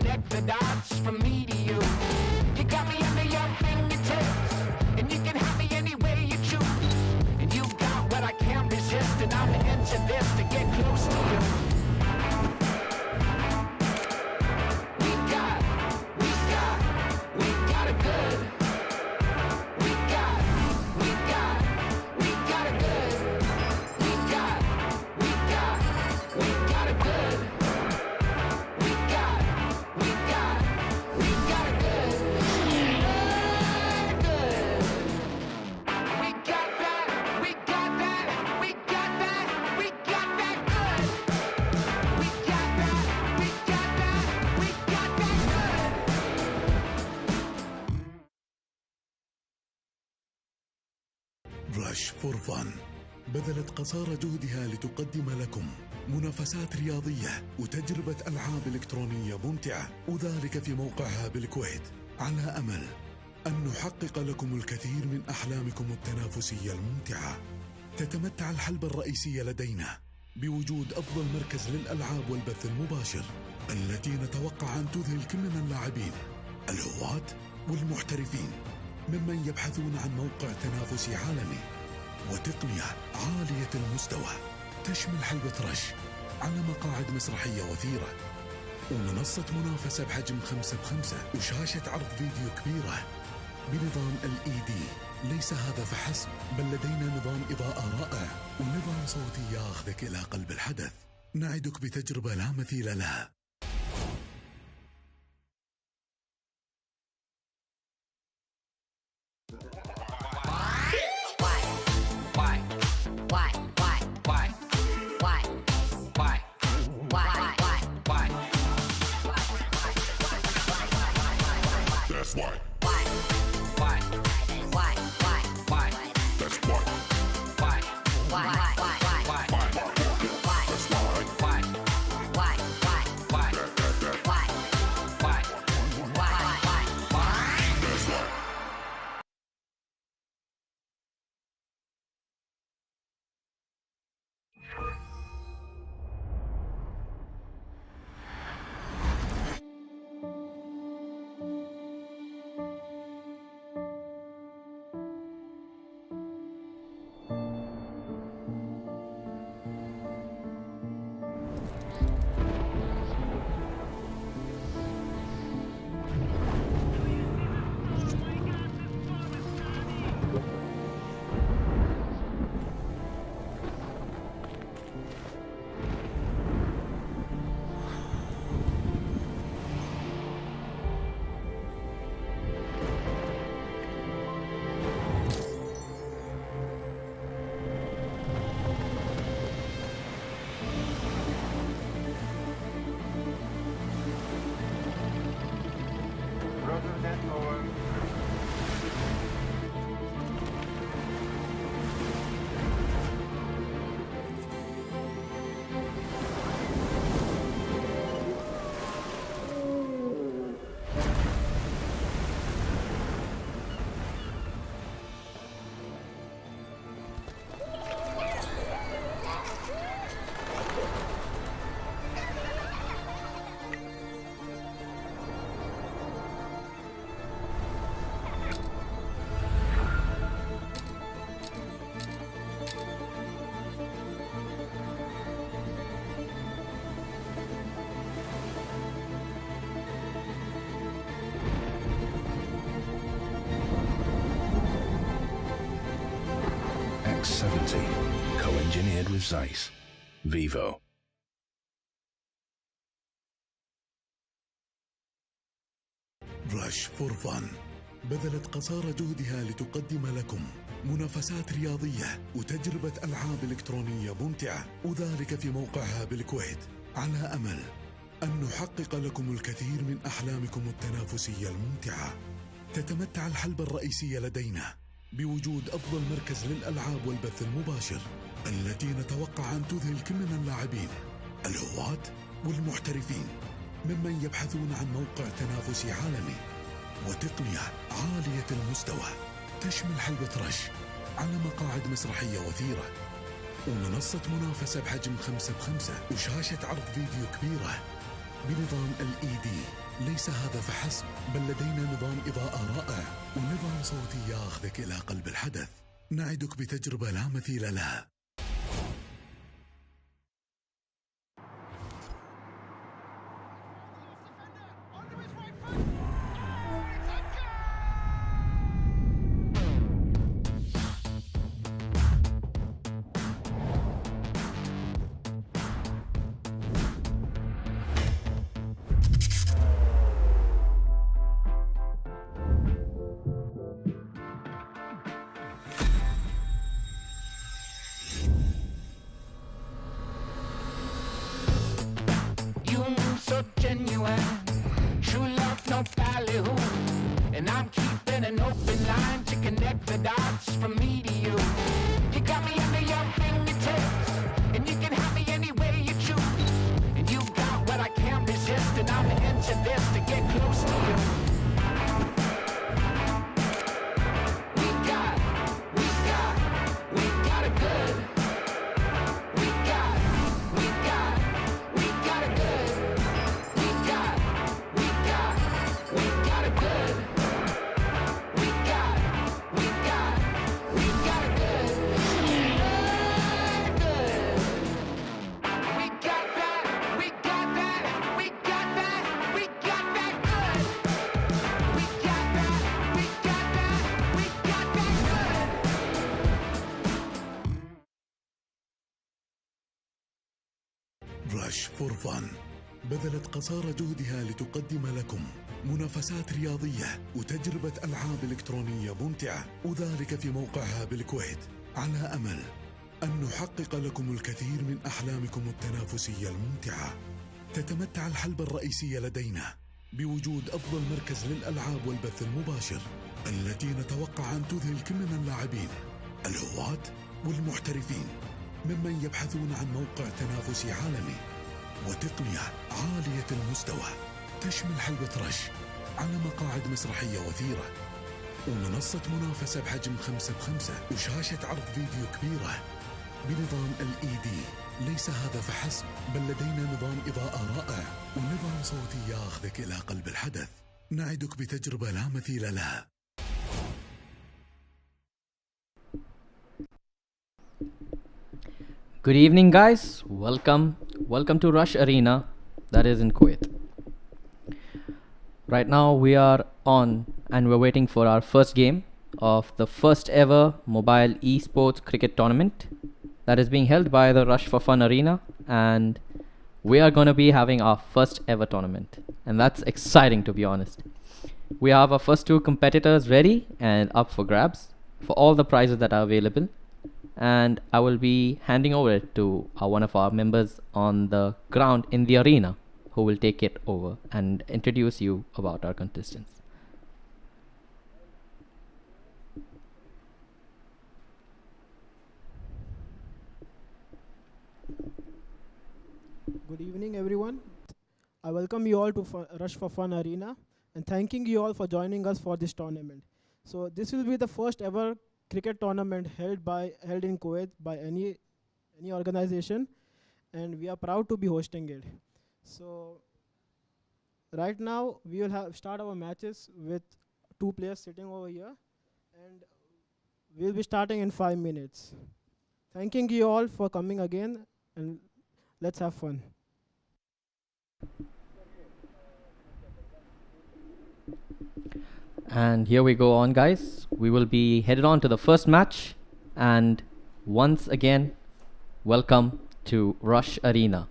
connect the dots from me to you. You got me under your fingertips, and you can have me any way you choose. And you got what I can't resist, and I'm into this to get close to you. We got it good. We got it good. We got it good. We got it good. Good. We got that. We got that. We got that. We got that good. We got that. We got that. We got that good. رش فور فن بذلت قصارى جهدها لتقدم لكم منافسات رياضية وتجربة ألعاب إلكترونية ممتعة، وذلك في موقعها بالكويت، على أمل أن نحقق لكم الكثير من أحلامكم التنافسية الممتعة. تتمتع الحلبة الرئيسية لدينا بوجود أفضل مركز للألعاب والبث المباشر، التي نتوقع أن تذهل كل من اللاعبين الهواة والمحترفين ممن يبحثون عن موقع تنافسي عالمي وتقنية عالية المستوى تشمل حلبة رش على مقاعد مسرحية وثيرة، ومنصة منافسة بحجم 5x5، وشاشة عرض فيديو كبيرة بنظام LED. ليس هذا فحسب، بل لدينا نظام إضاءة رائع ونظام صوتي ياخذك إلى قلب الحدث. نعدك بتجربة لا مثيل لها. That's why. Why? Why? Why? Why? That's why. Why? Why? Why? Why? Why? That's why. Why? Why? Why? That. Why? Why? Why? Why? That's why. X70, co-engineered with Zeiss. Vivo. رش فور فن بذلت قصارى جهدها لتقدم لكم منافسات رياضية وتجربة ألعاب إلكترونية ممتعة، وذلك في موقعها بالكويت، على أمل أن نحقق لكم الكثير من أحلامكم التنافسية الممتعة. تتمتع الحلبة الرئيسية لدينا بوجود أفضل مركز للألعاب والبث المباشر، التي نتوقع أن تذهل كل من اللاعبين الهواة والمحترفين ممن يبحثون عن موقع تنافسي عالمي وتقنية عالية المستوى تشمل حلبة رش على مقاعد مسرحية وثيرة، ومنصة منافسة بحجم 5x5، وشاشة عرض فيديو كبيرة بنظام LED. ليس هذا فحسب، بل لدينا نظام إضاءة رائع ونظام صوتي ياخذك إلى قلب الحدث. نعدك بتجربة لا مثيل لها. You so genuine, true love, no ballyhoo. And I'm keeping an open line to connect the dots from me to you. You got me under your fingertips, and you can have me any way you choose. And you got what I can't resist, and I'm into this to get close to you. We got it good. We got it good. We got it good. We got it good. Good. We got that. We got that. We got that. We got that good. We got that. We got that. We got that good. رش فور فن بذلت قصارى جهدها لتقدم لكم منافسات رياضية وتجربة ألعاب إلكترونية ممتعة، وذلك في موقعها بالكويت، على أمل أن نحقق لكم الكثير من أحلامكم التنافسية الممتعة. تتمتع الحلبة الرئيسية لدينا بوجود أفضل مركز للألعاب والبث المباشر، التي نتوقع أن تذهل كل من اللاعبين الهواة والمحترفين ممن يبحثون عن موقع تنافسي عالمي وتقنية عالية المستوى. تشمل حلبة رش على مقاعد مسرحية وثيرة، ومنصة منافسة بحجم 5x5، وشاشة عرض فيديو كبيرة بنظام LED. ليس هذا فحسب، بل لدينا نظام إضاءة رائع ونظام صوتي ياخذك إلى قلب الحدث. نعدك بتجربة لا مثيل لها. Good evening, guys. Welcome to Rush Arena, that is in Kuwait. Right now we are on and we're waiting for our first game of the first ever mobile esports cricket tournament that is being held by the Rush for Fun Arena, and we are going to be having our first ever tournament, and that's exciting, to be honest. We have our first two competitors ready and up for grabs for all the prizes that are available, and I will be handing over it to one of our members on the ground in the arena, who will take it over and introduce you about our contestants. Good evening, everyone. I welcome you all to Rush for Fun Arena and thanking you all for joining us for this tournament. So this will be the first ever cricket tournament held in Kuwait by any organization, and we are proud to be hosting it. So right now we will start our matches with two players sitting over here, and we'll be starting in 5 minutes. Thanking you all for coming again, and let's have fun. And here we go on, guys. We will be headed on to the first match, and once again, welcome to Rush Arena.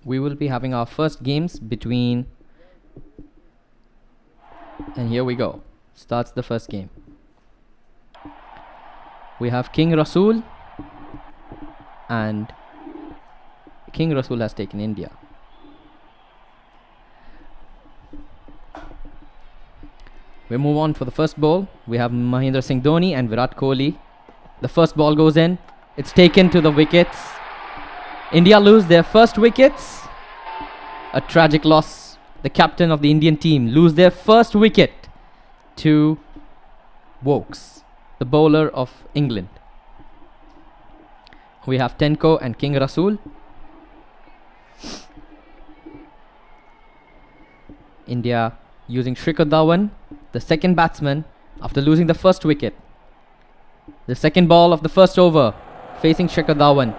We will be having our first games between, and here we go. Starts the first game. We have King Rasool, and King Rasool has taken India. We move on for the first ball. We have Mahendra Singh Dhoni and Virat Kohli. The first ball goes in. It's taken to the wickets. India lose their first wickets. A tragic loss. The captain of the Indian team lose their first wicket to Wokes, the bowler of England. We have Tenko and King Rasool. India using Shikhar Dhawan, the second batsman, after losing the first wicket. The second ball of the first over, facing Shikhar Dhawan.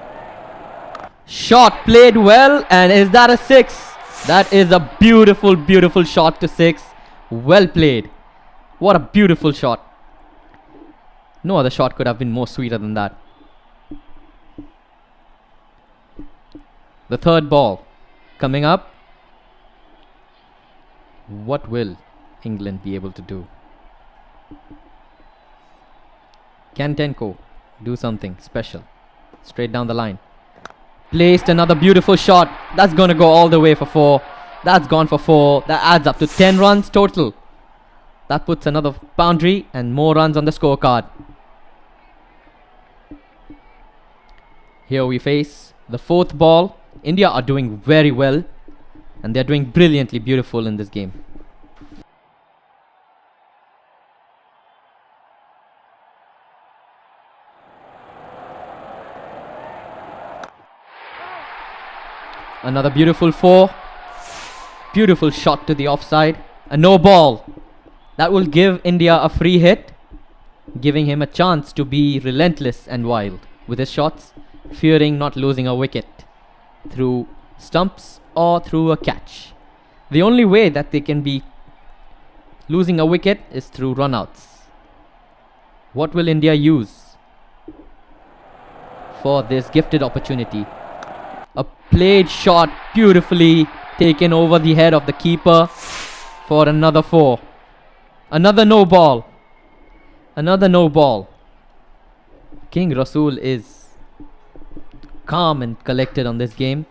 Shot played well, and is that a six? That is a beautiful, beautiful shot to six. Well played. What a beautiful shot. No other shot could have been more sweeter than that. The third ball coming up. What will England be able to do? Can Tenko do something special? Straight down the line. Placed another beautiful shot. That's going to go all the way for 4. That's gone for 4. That adds up to 10 runs total. That puts another boundary and more runs on the scorecard. Here we face the fourth ball. India are doing very well, and they're doing brilliantly beautiful in this game. Another beautiful 4. Beautiful shot to the offside. A no ball. That will give India a free hit, giving him a chance to be relentless and wild with his shots, fearing not losing a wicket through stumps or through a catch. The only way that they can be losing a wicket is through runouts. What will India use for this gifted opportunity? A played shot, beautifully taken over the head of the keeper for another 4. Another no ball. Another no ball. King Rasool is calm and collected on this game.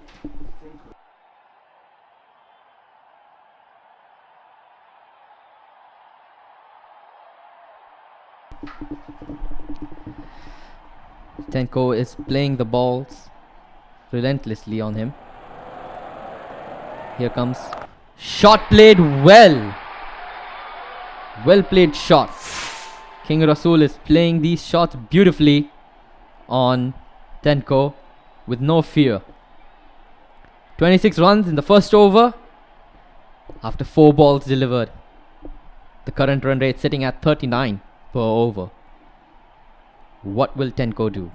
Tenko is playing the balls relentlessly on him. Here comes. Shot played well. Well played shot. King Rasool is playing these shots beautifully on Tenko with no fear. 26 runs in the first over after 4 balls delivered. The current run rate sitting at 39 per over. What will Tenko do?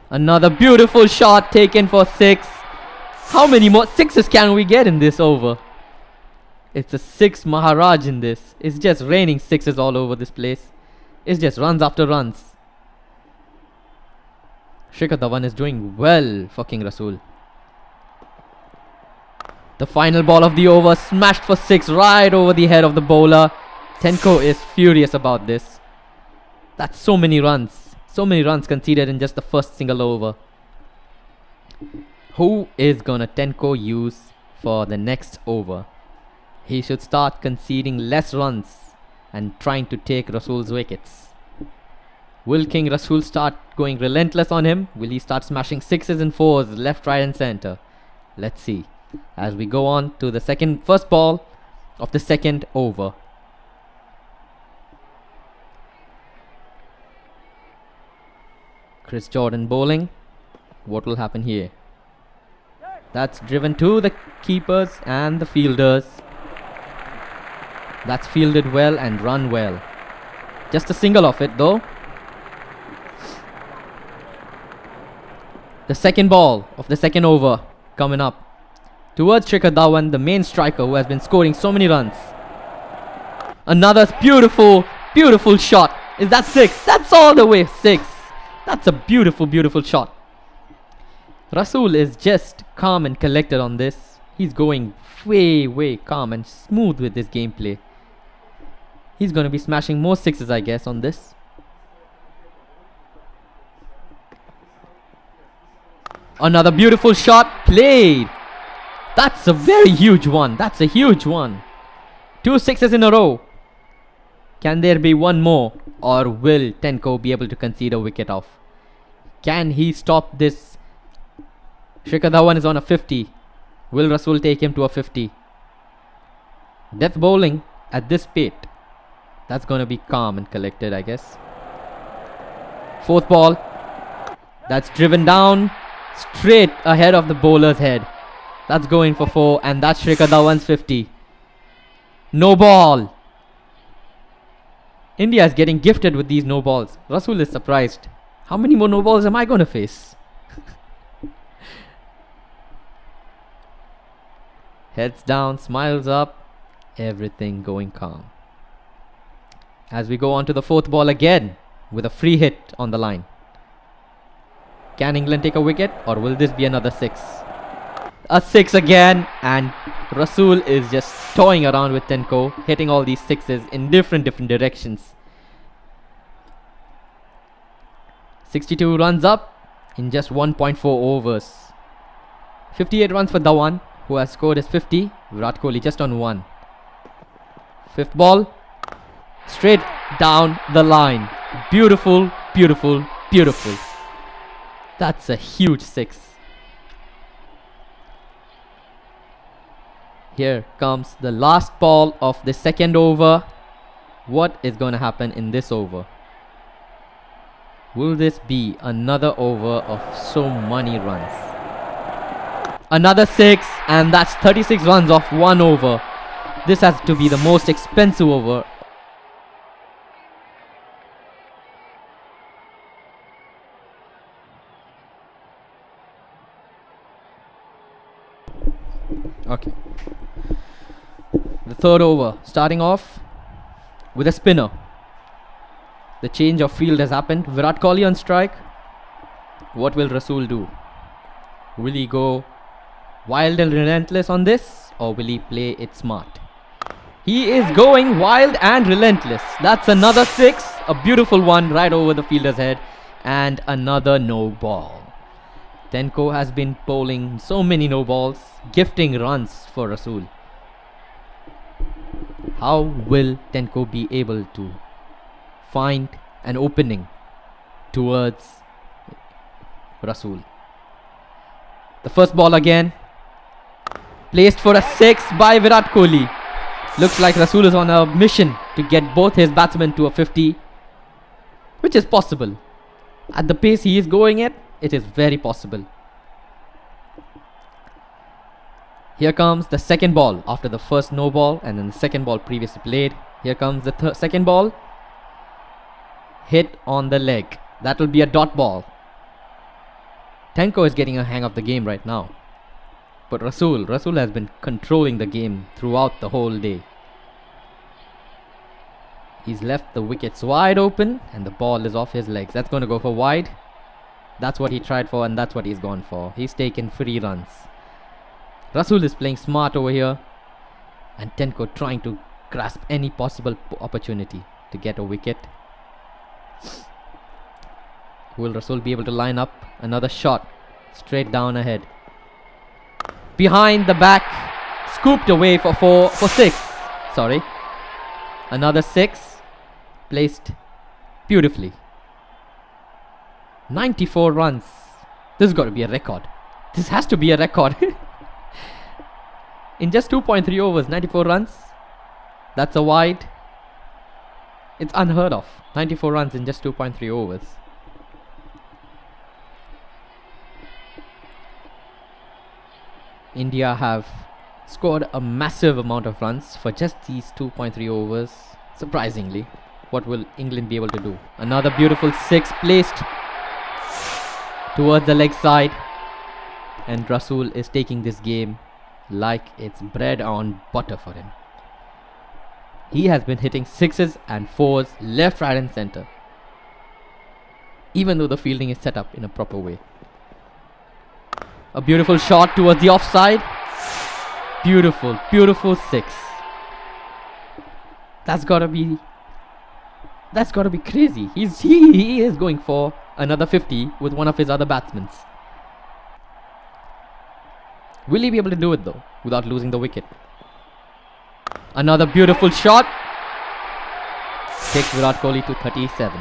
Another beautiful shot taken for 6. How many more 6s can we get in this over? It's a 6 Maharaj in this. It's just raining 6s all over this place. It's just runs after runs. Shikhar Dhawan is doing well for King Rasool. The final ball of the over, smashed for 6 right over the head of the bowler. Tenko is furious about this. That's so many runs. So many runs conceded in just the first single over. Who is gonna Tenko use for the next over? He should start conceding less runs and trying to take Rasool's wickets. Will King Rasool start going relentless on him? Will he start smashing 6s and 4s left, right and center? Let's see as we go on to the first ball of the second over. Chris Jordan bowling. What will happen here? That's driven to the keepers and the fielders. That's fielded well and run well. Just a single off it though. The second ball of the second over coming up towards Shikhar Dhawan, the main striker who has been scoring so many runs. Another beautiful, beautiful shot. Is that 6? That's all the way 6. That's a beautiful, beautiful shot. Rasool is just calm and collected on this. He's going way, way calm and smooth with this gameplay. He's going to be smashing more 6s, I guess, on this. Another beautiful shot played. That's a very huge one. That's a huge one. 2 6s in a row. Can there be one more? Or will Tenko be able to concede a wicket off? Can he stop this? Shikhar Dhawan is on a 50. Will Rasool take him to a 50? Death bowling at this pate. That's going to be calm and collected, I guess. Fourth ball. That's driven down straight ahead of the bowler's head. That's going for 4, and that's Shikhar Dhawan's 50. No ball. India is getting gifted with these no balls. Rasool is surprised. How many more no balls am I going to face? Heads down, smiles up, everything going calm. As we go on to the 4th ball again with a free hit on the line. Can England take a wicket, or will this be another 6? A 6 again, and Rasool is just toying around with Tenko, hitting all these 6s in different directions. 62 runs up in just 1.4 overs. 58 runs for Dhawan, who has scored his 50. Virat Kohli just on 1. 5th ball, straight down the line. Beautiful, beautiful, beautiful. That's a huge 6. Here comes the last ball of the 2nd over. What is going to happen in this over? Will this be another over of so many runs? Another 6, and that's 36 runs off 1 over. This has to be the most expensive over. Okay. The 3rd over, starting off with a spinner. The change of field has happened. Virat Kohli on strike. What will Rasool do? Will he go wild and relentless on this, or will he play it smart? He is going wild and relentless. That's another 6. A beautiful one right over the fielder's head. And another no ball. Tenko has been bowling so many no balls, gifting runs for Rasool. How will Tenko be able to find an opening towards Rasool? The 1st ball again, placed for a 6 by Virat Kohli. Looks like Rasool is on a mission to get both his batsmen to a 50, which is possible. At the pace he is going at, it is very possible. Here comes the 2nd ball after the first no ball and then the 2nd ball previously played. Here comes the 2nd ball. Hit on the leg. That will be a dot ball. Tenko is getting a hang of the game right now. But Rasool has been controlling the game throughout the whole day. He's left the wickets wide open and the ball is off his legs. That's going to go for wide. That's what he tried for and that's what he's gone for. He's taken free runs. Rasool is playing smart over here, and Tenko trying to grasp any possible opportunity to get a wicket. Will Rasool be able to line up another shot straight down ahead? Behind the back, scooped away for 6. Sorry. Another 6 placed beautifully. 94 runs. This has got to be a record. This has to be a record. In just 2.3 overs, 94 runs. That's a wide. It's unheard of. 94 runs in just 2.3 overs. India have scored a massive amount of runs for just these 2.3 overs. Surprisingly, what will England be able to do? Another beautiful 6 placed towards the leg side, and Rasool is taking this game like it's bread on butter for him. He has been hitting 6s and 4s left, right and center, even though the fielding is set up in a proper way. A beautiful shot towards the offside. Beautiful, beautiful 6. That's gotta be crazy. He is going for another 50 with one of his other batsmen. Will he be able to do it though without losing the wicket? Another beautiful shot takes Virat Kohli to 37.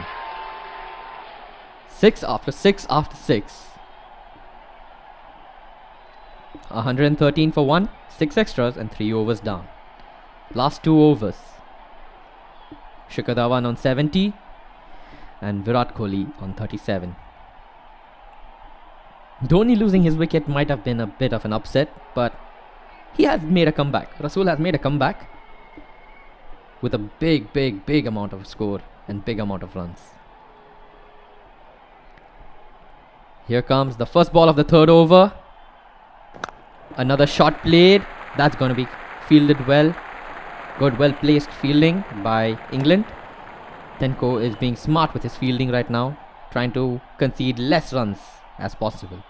6 after 6 after 6. 113 for 1, 6 extras and 3 overs down. Last 2 overs. Shikhar Dhawan on 70 and Virat Kohli on 37. Dhoni losing his wicket might have been a bit of an upset, but he has made a comeback. Rasool has made a comeback with a big amount of score and big amount of runs. Here comes the first ball of the third over. Another shot played. That's going to be fielded well. Good, well placed fielding by England. Tenko is being smart with his fielding right now, trying to concede less runs as possible.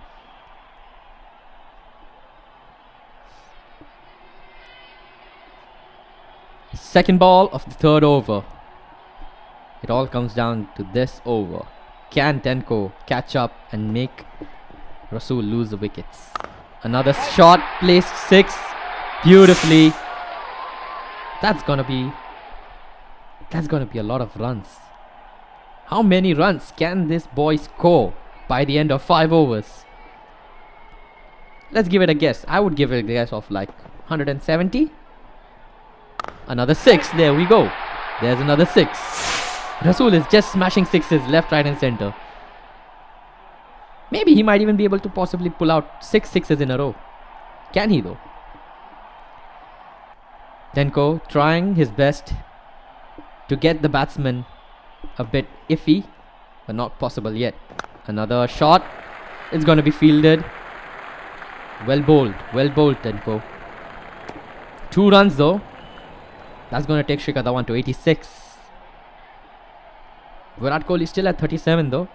Second ball of the third over. It all comes down to this over. Can Tenko catch up and make Rasool lose the wickets? Another shot placed 6 beautifully. That's gonna be a lot of runs. How many runs can this boy score by the end of 5 overs? Let's give it a guess. I would give it a guess of like 170. Another 6. There we go. There's another 6. Rasool is just smashing 6s left, right and center. Maybe he might even be able to possibly pull out 6 6s in a row. Can he though? Tenko trying his best to get the batsman a bit iffy, but not possible yet. Another shot. It's going to be fielded. Well bowled Tenko. 2 runs though. That's going to take Shikhar Dhawan to 86. Virat Kohli still at 37 though.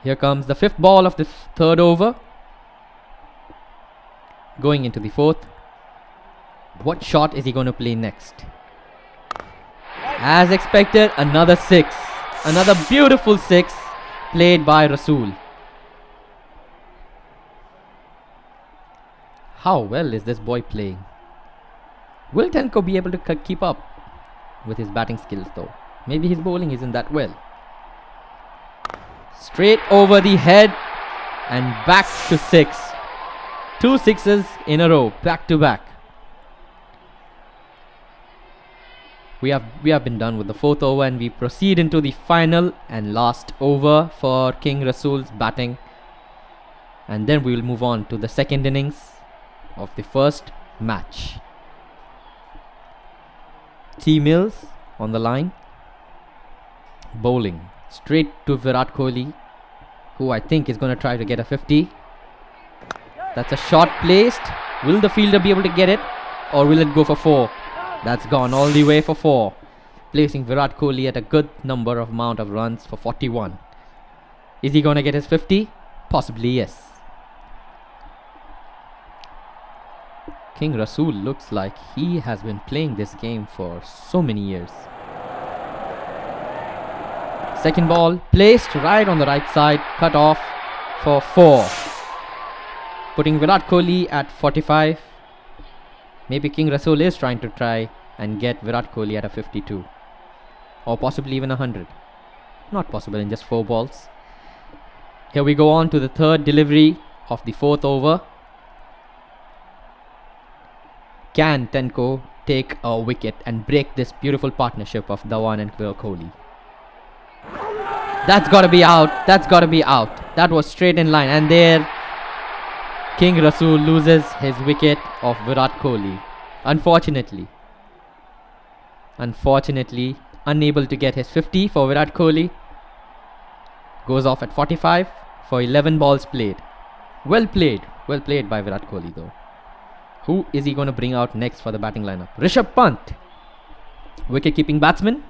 Here comes the 5th ball of the third over. Going into the 4th. What shot is he going to play next? As expected, another 6. Another beautiful 6 played by Rasool. How well is this boy playing? Will Tenko be able to keep up with his batting skills though? Maybe his bowling isn't that well. Straight over the head and back to 6. 2 6s in a row, back to back. We have been done with the 4th over and we proceed into the final and last over for King Rasool's batting. And then we will move on to the second innings of the first match. T. Mills on the line. Bowling straight to Virat Kohli, who I think is going to try to get a 50. That's a shot placed. Will the fielder be able to get it, or will it go for 4? That's gone all the way for 4, placing Virat Kohli at a good amount of runs for 41. Is he going to get his 50? Possibly yes. King Rasool looks like he has been playing this game for so many years. Second ball placed right on the right side, cut off for 4, putting Virat Kohli at 45. Maybe King Rasool is trying to and get Virat Kohli at a 52, or possibly even 100. Not possible in just 4 balls. Here we go on to the third delivery of the 4th over. Can Tenko take a wicket and break this beautiful partnership of Dhawan and Kohli? That's got to be out. That's got to be out. That was straight in line. And there, King Rasool loses his wicket of Virat Kohli. Unfortunately, unable to get his 50 for Virat Kohli. Goes off at 45 for 11 balls played. Well played by Virat Kohli though. Who is he going to bring out next for the batting lineup? Rishabh Pant, wicket-keeping batsman.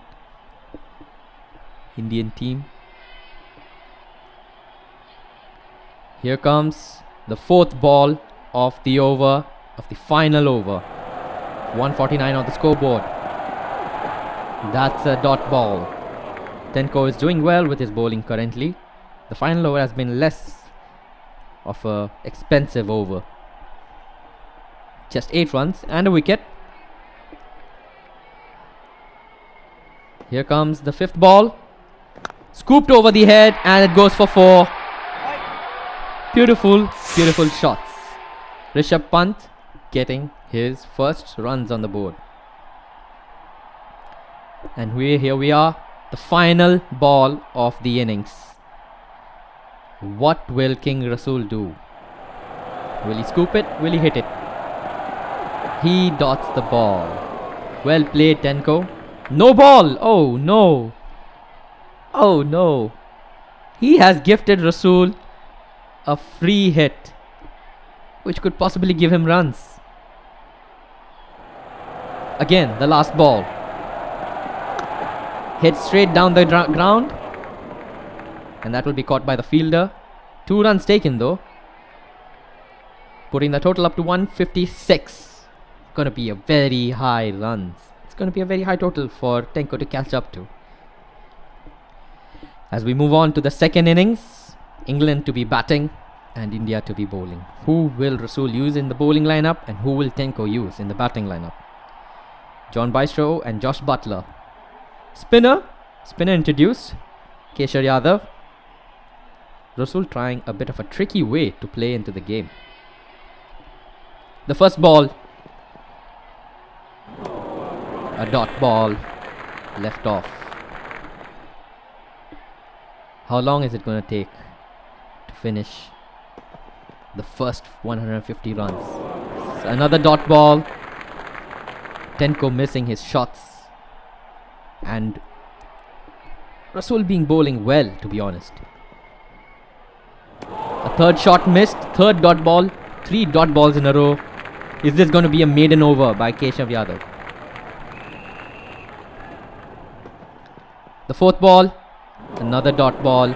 Indian team. Here comes the 4th ball of the over, of the final over. 149 on the scoreboard. That's a dot ball. Tenko is doing well with his bowling currently. The final over has been less of a expensive over. Just 8 runs and a wicket. Here comes the 5th ball. Scooped over the head and it goes for 4. Beautiful shots. Rishabh Pant getting his first runs on the board. And here we are, the final ball of the innings. What will King Rasool do? Will he scoop it? Will he hit it? He dots the ball. Well played, Tenko. No ball! Oh no! Oh no! He has gifted Rasool a free hit, which could possibly give him runs. Again, the last ball. Hit straight down the ground. And that will be caught by the fielder. 2 runs taken though. Putting the total up to 156. Gonna be a very high runs. It's gonna be a very high total for Tenko to catch up to. As we move on to the second innings, England to be batting and India to be bowling. Who will Rasool use in the bowling lineup and who will Tenko use in the batting lineup? John Bystro and Josh Butler. Spinner introduced. Keshar Yadav. Rasool trying a bit of a tricky way to play into the game. The first ball. A dot ball. Left off. How long is it going to take to finish the first 150 runs? So another dot ball. Tenko missing his shots. And Rasool being bowling well, to be honest. A third shot missed. Third dot ball. 3 dot balls in a row. Is this going to be a maiden over by Keshav Yadav? The fourth ball. Another dot ball.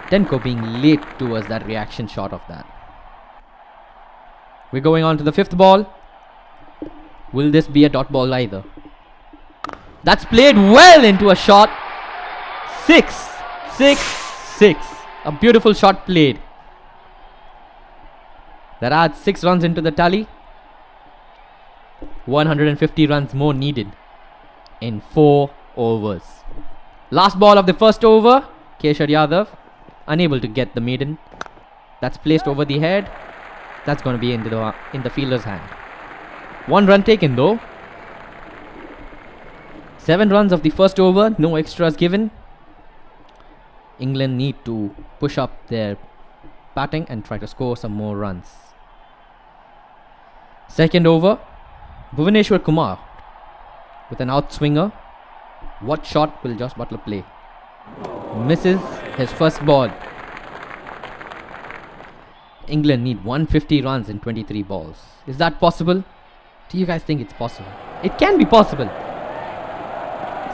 Tenko being late towards that reaction shot of that. We're going on to the fifth ball. Will this be a dot ball either? That's played well into a shot. 6. A beautiful shot played. That adds 6 runs into the tally. 150 runs more needed in 4 overs. Last ball of the first over. Keshar Yadav unable to get the maiden. That's placed over the head. That's going to be in the fielder's hand. 1 run taken though. 7 runs of the first over. No extras given. England need to push up their batting and try to score some more runs. Second over. Bhuvaneshwar Kumar with an outswinger. What shot will Josh Butler play? Misses his first ball. England need 150 runs in 23 balls. Is that possible? Do you guys think it's possible? It can be possible.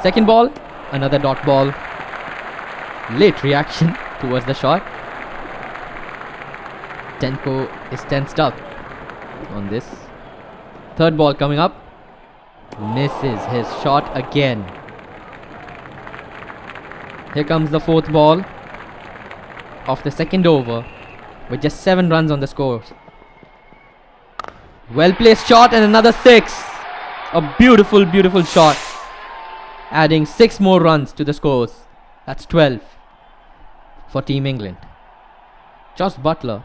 Second ball. Another dot ball. Late reaction towards the shot. Tenko is tensed up on this. Third ball coming up. Misses his shot again. Here comes the fourth ball of the second over with just 7 runs on the score. Well placed shot and another 6. A beautiful, beautiful shot. Adding 6 more runs to the scores. That's 12 for Team England. Josh Butler.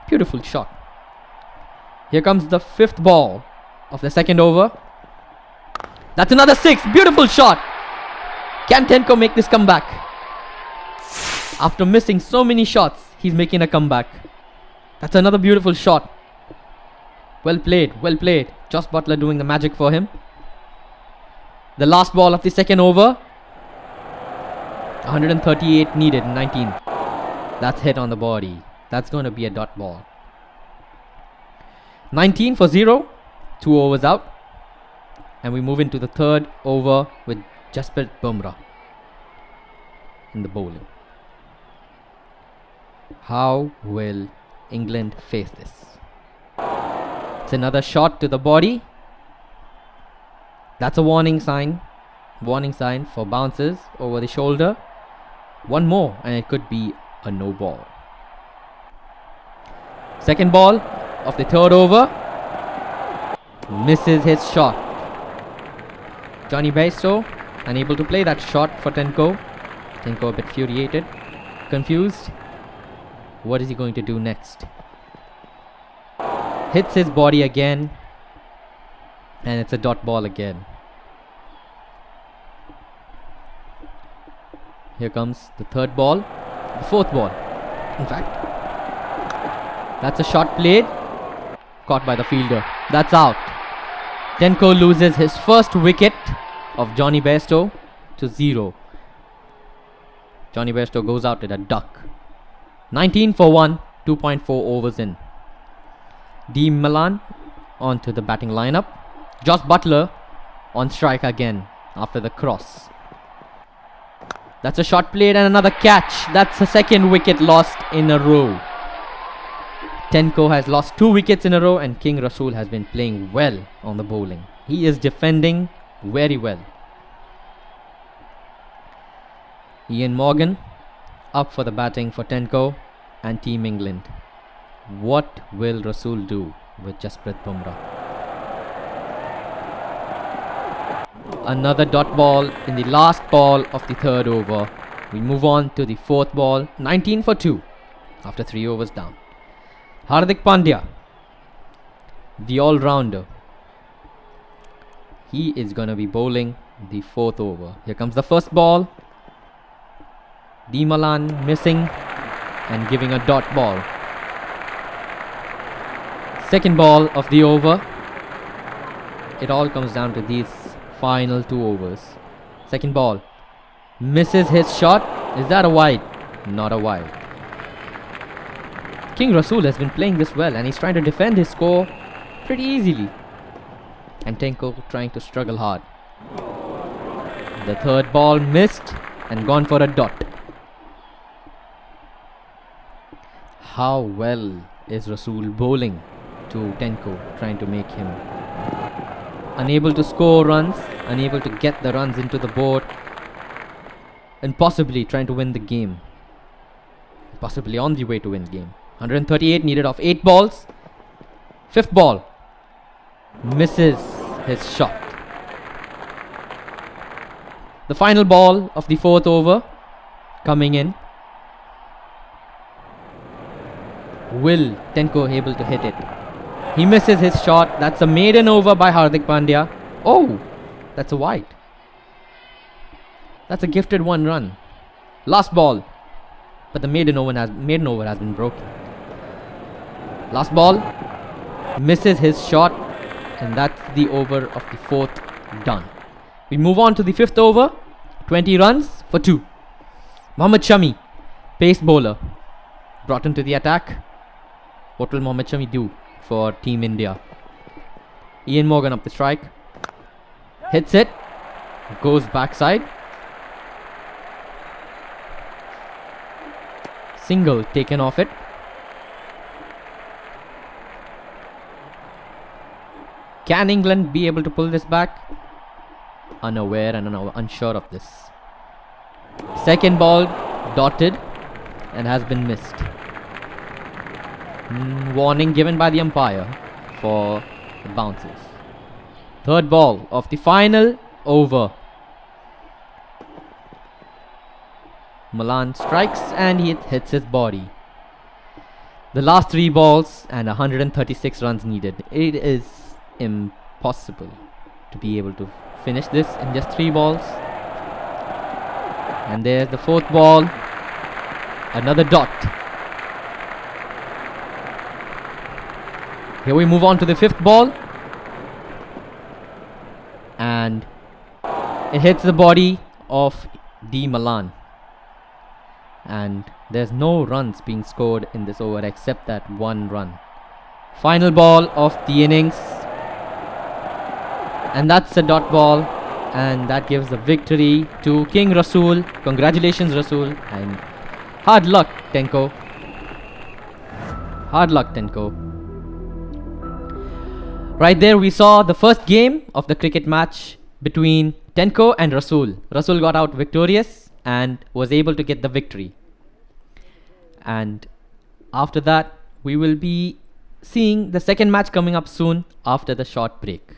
Beautiful shot. Here comes the fifth ball of the second over. That's another 6. Beautiful shot. Can Tenko make this comeback? After missing so many shots, he's making a comeback. That's another beautiful shot. Well played, well played. Josh Butler doing the magic for him. The last ball of the second over. 138 needed in 19. That's hit on the body. That's going to be a dot ball. 19 for 0. 2 overs out. And we move into the third over with Jasprit Bumrah in the bowling. How will England face this? It's another shot to the body. That's a warning sign. Warning sign for bounces over the shoulder. 1 more and it could be a no ball. Second ball of the third over. Misses his shot. Johnny Bairstow unable to play that shot for Tenko. Tenko a bit infuriated, confused. What is he going to do next? Hits his body again. And it's a dot ball again. Here comes the third ball. The fourth ball. In fact, that's a shot played. Caught by the fielder. That's out. Tenko loses his first wicket of Johnny Bairstow to 0. Johnny Bairstow goes out with a duck. 19 for 1, 2.4 overs in. D. Milan onto the batting lineup. Josh Butler on strike again after the cross. That's a shot played and another catch. That's the second wicket lost in a row. Tenko has lost 2 wickets in a row and King Rasool has been playing well on the bowling. He is defending very well. Ian Morgan up for the batting for Tenko and Team England. What will Rasool do with Jasprit Bumrah? Another dot ball in the last ball of the third over. We move on to the fourth ball. 19 for 2 after 3 overs down. Hardik Pandya, the all-rounder. He is going to be bowling the fourth over. Here comes the first ball. D. Malan missing and giving a dot ball. Second ball of the over. It all comes down to these final 2 overs. Second ball. Misses his shot. Is that a wide? Not a wide. King Rasool has been playing this well and he's trying to defend his score pretty easily. And Tenko trying to struggle hard. The third ball missed and gone for a dot. How well is Rasool bowling to Tenko, trying to make him unable to score runs, unable to get the runs into the board, and possibly trying to win the game. Possibly on the way to win the game. 138 needed off 8 balls. Fifth ball. Misses his shot. The final ball of the fourth over coming in. Will Tenko able to hit it? He misses his shot. That's a maiden over by Hardik Pandya. Oh, that's a wide. That's a gifted 1 run. Last ball. But the maiden over has been broken. Last ball. Misses his shot. And that's the over of the fourth done. We move on to the fifth over. 20 runs for 2. Mohammad Shami, pace bowler, brought into the attack. What will Mohammad Shami do for Team India? Ian Morgan up the strike. Hits it. Goes backside. Single taken off it. Can England be able to pull this back? Unaware and unsure of this. Second ball dotted and has been missed. Warning given by the umpire for the bounces. Third ball of the final over. Malan strikes and he hits his body. The last 3 balls and 136 runs needed. It is impossible to be able to finish this in just 3 balls. And there's the fourth ball. Another dot. Here we move on to the fifth ball. And it hits the body of D. Malan. And there's no runs being scored in this over except that 1 run. Final ball of the innings. And that's a dot ball. And that gives the victory to King Rasool. Congratulations, Rasool. And hard luck, Tenko. Hard luck, Tenko. Right there we saw the first game of the cricket match between Tenko and Rasool. Rasool got out victorious and was able to get the victory. And after that, we will be seeing the second match coming up soon after the short break.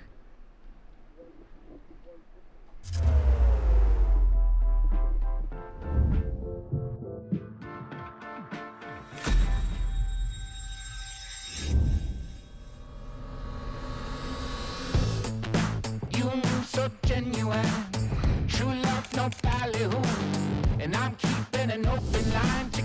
You move so genuine, true love no ballyhoo, and I'm keeping an open line to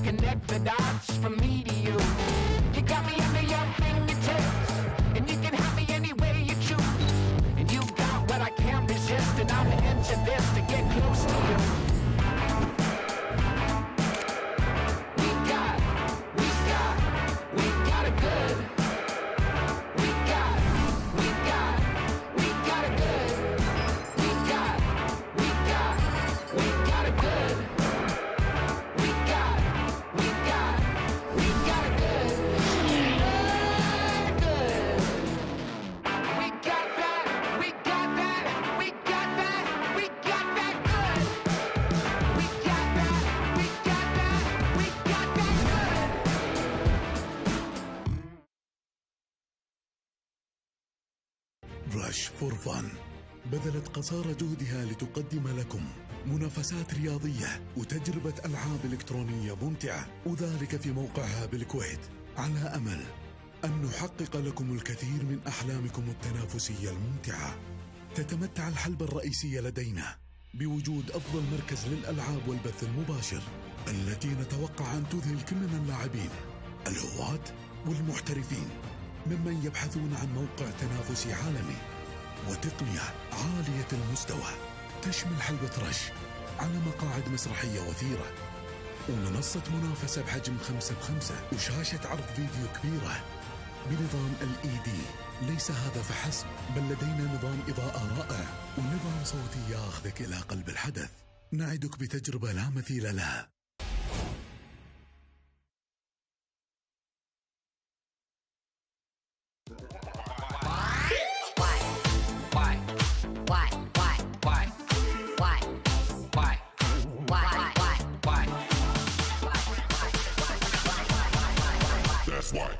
رش فور فن بذلت قصارى جهدها لتقدم لكم منافسات رياضية وتجربة ألعاب إلكترونية ممتعة، وذلك في موقعها بالكويت، على أمل أن نحقق لكم الكثير من أحلامكم التنافسية الممتعة. تتمتع الحلبة الرئيسية لدينا بوجود أفضل مركز للألعاب والبث المباشر، التي نتوقع أن تذهل كل من اللاعبين الهواة والمحترفين ممن يبحثون عن موقع تنافسي عالمي وتقنية عالية المستوى تشمل حلبة رش على مقاعد مسرحية وثيرة، ومنصة منافسة بحجم 5x5، وشاشة عرض فيديو كبيرة بنظام LED. ليس هذا فحسب، بل لدينا نظام إضاءة رائع ونظام صوتي ياخذك إلى قلب الحدث. نعدك بتجربة لا مثيل لها. That's why.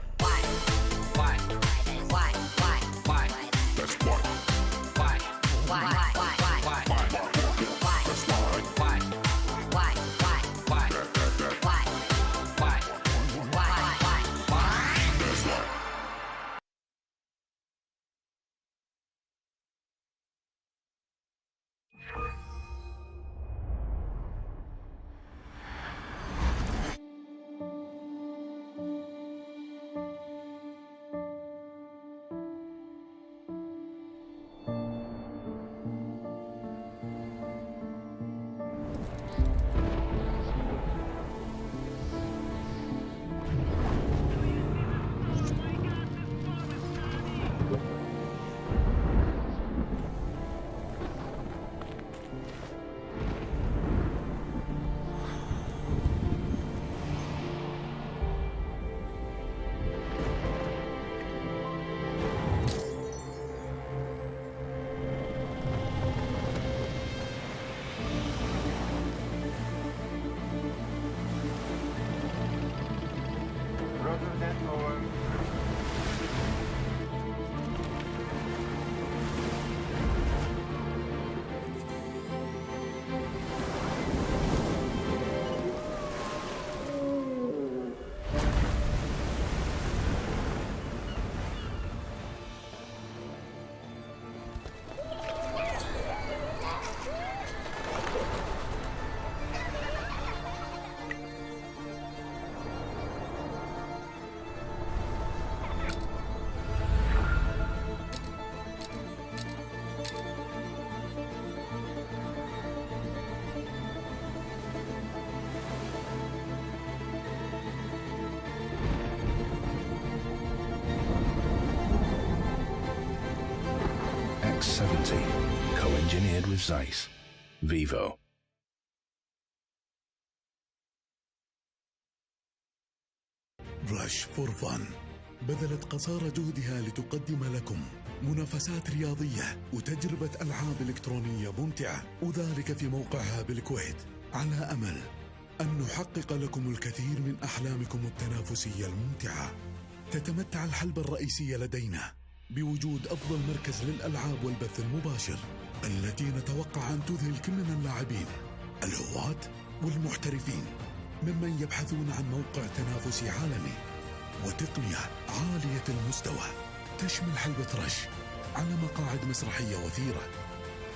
X70, co-engineered with Zeiss. Vivo. رش فور فن بذلت قصارى جهدها لتقدم لكم منافسات رياضية وتجربة ألعاب إلكترونية ممتعة، وذلك في موقعها بالكويت، على أمل أن نحقق لكم الكثير من أحلامكم التنافسية الممتعة. تتمتع الحلبة الرئيسية لدينا بوجود أفضل مركز للألعاب والبث المباشر، التي نتوقع أن تذهل كل من اللاعبين الهواة والمحترفين ممن يبحثون عن موقع تنافسي عالمي وتقنية عالية المستوى تشمل حلبة رش على مقاعد مسرحية وثيرة،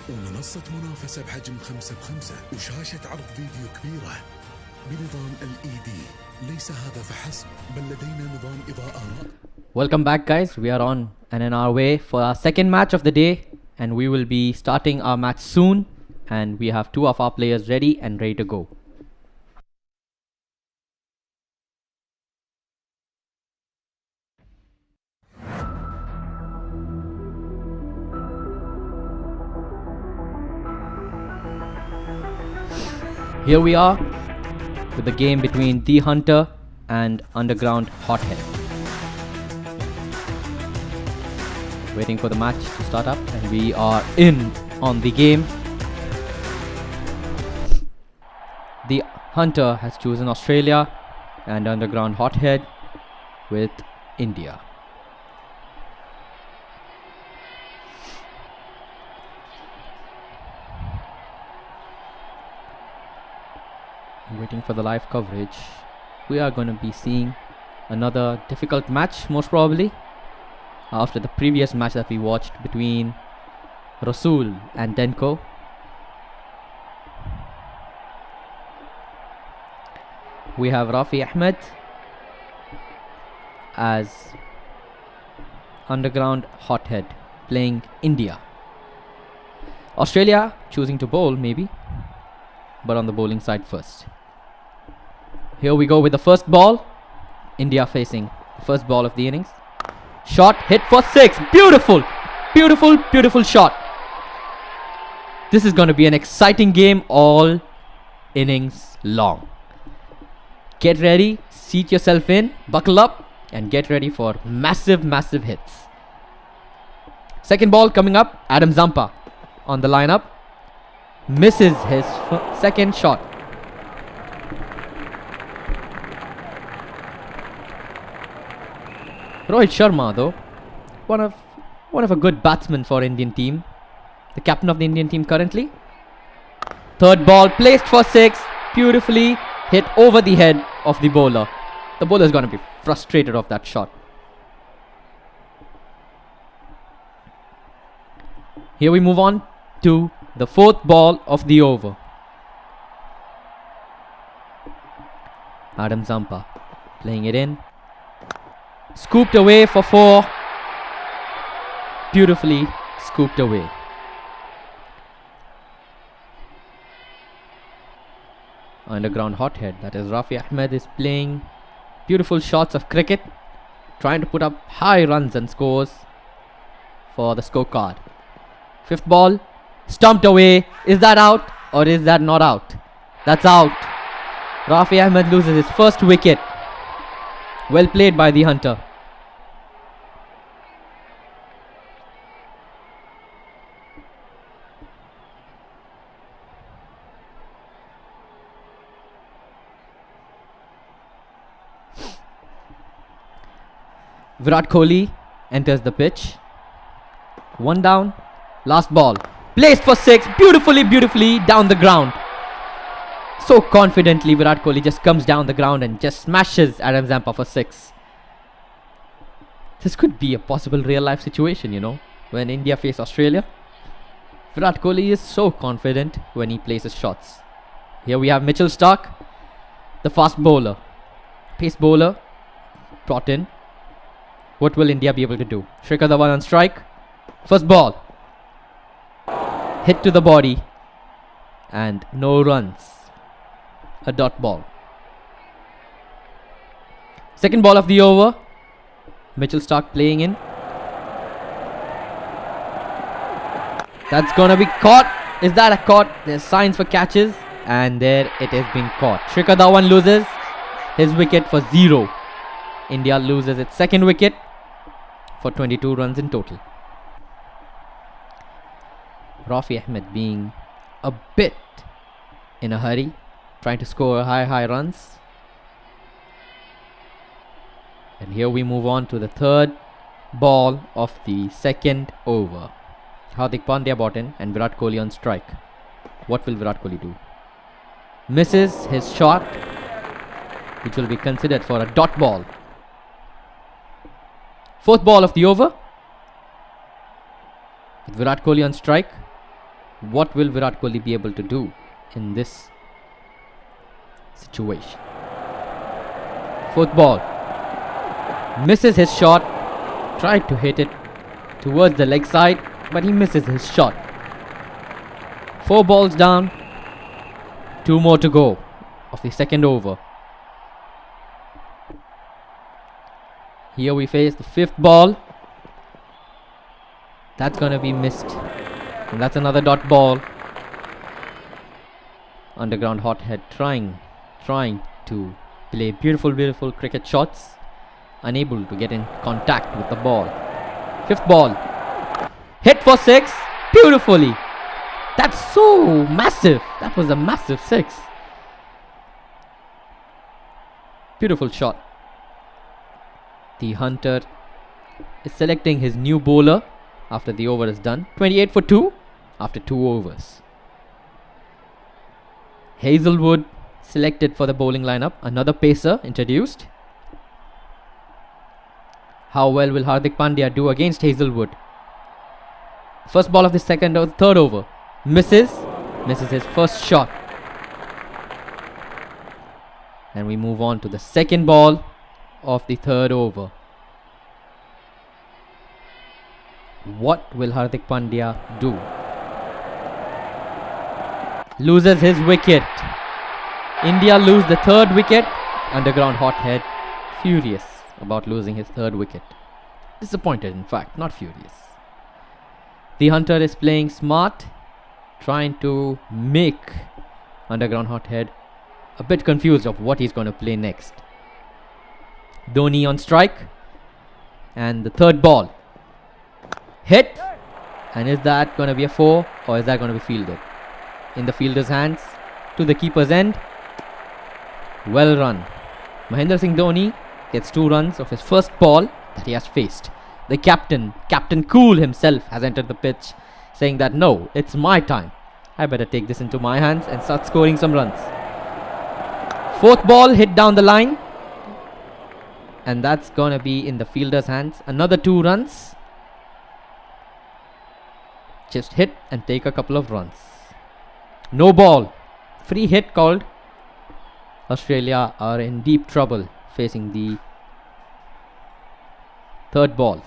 ومنصة منافسة بحجم 5x5، وشاشة عرض فيديو كبيرة بنظام LED. ليس هذا فحسب، بل لدينا نظام إضاءة رائع. Welcome back, guys. We are on and in our way for our second match of the day, and we will be starting our match soon, and we have two of our players ready and ready to go. Here we are with the game between The Hunter and Underground Hothead. Waiting for the match to start up, and we are in on the game. The Hunter has chosen Australia and Underground Hothead with India. for the live coverage, we are going to be seeing another difficult match, most probably, after the previous match that we watched between Rasool and Denko. We have Rafi Ahmed as underground hothead playing India. Australia choosing to bowl maybe, but on the bowling side first. Here we go with the first ball. India facing the first ball of the innings. Shot hit for 6. Beautiful, beautiful, beautiful shot. This is going to be an exciting game all innings long. Get ready, seat yourself in, buckle up, and get ready for massive, massive hits. Second ball coming up. Adam Zampa on the lineup. Misses his second shot. Rohit Sharma, though, one of a good batsmen for Indian team. The captain of the Indian team currently. Third ball placed for 6. Beautifully hit over the head of the bowler. The bowler is going to be frustrated of that shot. Here we move on to the fourth ball of the over. Adam Zampa playing it in. Scooped away for 4. Beautifully scooped away. Underground hothead, that is Rafi Ahmed, is playing beautiful shots of cricket, trying to put up high runs and scores for the scorecard. Fifth ball, stumped away. Is that out or is that not out? That's out. Rafi Ahmed loses his first wicket. Well played by the hunter. Virat Kohli enters the pitch. 1 down. Last ball. Placed for 6. Beautifully, beautifully down the ground. So confidently Virat Kohli just comes down the ground and just smashes Adam Zampa for 6. This could be a possible real life situation, you know, when India face Australia. Virat Kohli is so confident when he places shots. Here we have Mitchell Starc, the fast bowler. Pace bowler brought in. What will India be able to do? Shikhar Dhawan on strike. First ball. Hit to the body. And no runs. A dot ball. Second ball of the over. Mitchell Starc playing in. That's gonna be caught. Is that a caught? There's signs for catches. And there it has been caught. Shikhar Dhawan loses his wicket for 0. India loses its second wicket for 22 runs in total. Rafi Ahmed being a bit in a hurry, trying to score high runs. And here we move on to the third ball of the second over. Hardik Pandya brought in and Virat Kohli on strike. What will Virat Kohli do? Misses his shot, which will be considered for a dot ball. Fourth ball of the over. With Virat Kohli on strike, what will Virat Kohli be able to do in this situation? Fourth ball. Misses his shot. Tried to hit it towards the leg side, but he misses his shot. 4 balls down. 2 more to go of the second over. Here we face the fifth ball. That's gonna be missed. And that's another dot ball. Underground hothead trying to play beautiful cricket shots. Unable to get in contact with the ball. Fifth ball. Hit for 6. Beautifully. That's so massive. That was a massive 6. Beautiful shot. The hunter is selecting his new bowler after the over is done. 28 for 2 after 2 overs. Hazelwood selected for the bowling lineup. Another pacer introduced. How well will Hardik Pandya do against Hazelwood? First ball of the third over. Misses his first shot. And we move on to the second ball of the third over. What will Hardik Pandya do? Loses his wicket. India lose the third wicket. Underground hothead furious about losing his third wicket. Disappointed, in fact, not furious. The hunter is playing smart, trying to make Underground hothead a bit confused of what he's going to play next. Dhoni on strike. And the third ball. Hit. And is that going to be a 4 or is that going to be fielded? In the fielder's hands. To the keeper's end. Well run. Mahendra Singh Dhoni gets 2 runs of his first ball that he has faced. The Captain Cool himself has entered the pitch, saying that no, it's my time. I better take this into my hands and start scoring some runs. Fourth ball hit down the line. And that's gonna be in the fielder's hands. Another 2 runs. Just hit and take a couple of runs. No ball. Free hit called. Australia are in deep trouble facing the third ball.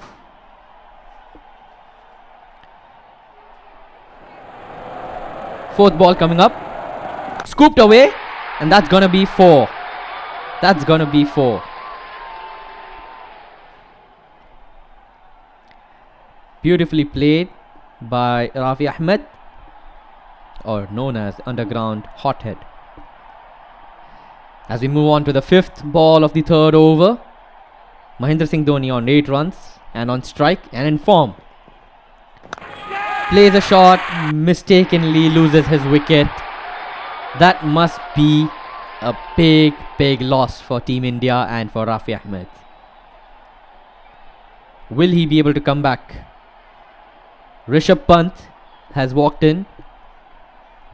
Fourth ball coming up. Scooped away. And that's gonna be 4. That's gonna be 4. Beautifully played by Rafi Ahmed, or known as Underground Hothead. As we move on to the 5th ball of the third over, Mahendra Singh Dhoni on 8 runs and on strike and in form. Plays a shot, mistakenly loses his wicket. That must be a big loss for Team India and for Rafi Ahmed. Will he be able to come back? Rishabh Pant has walked in.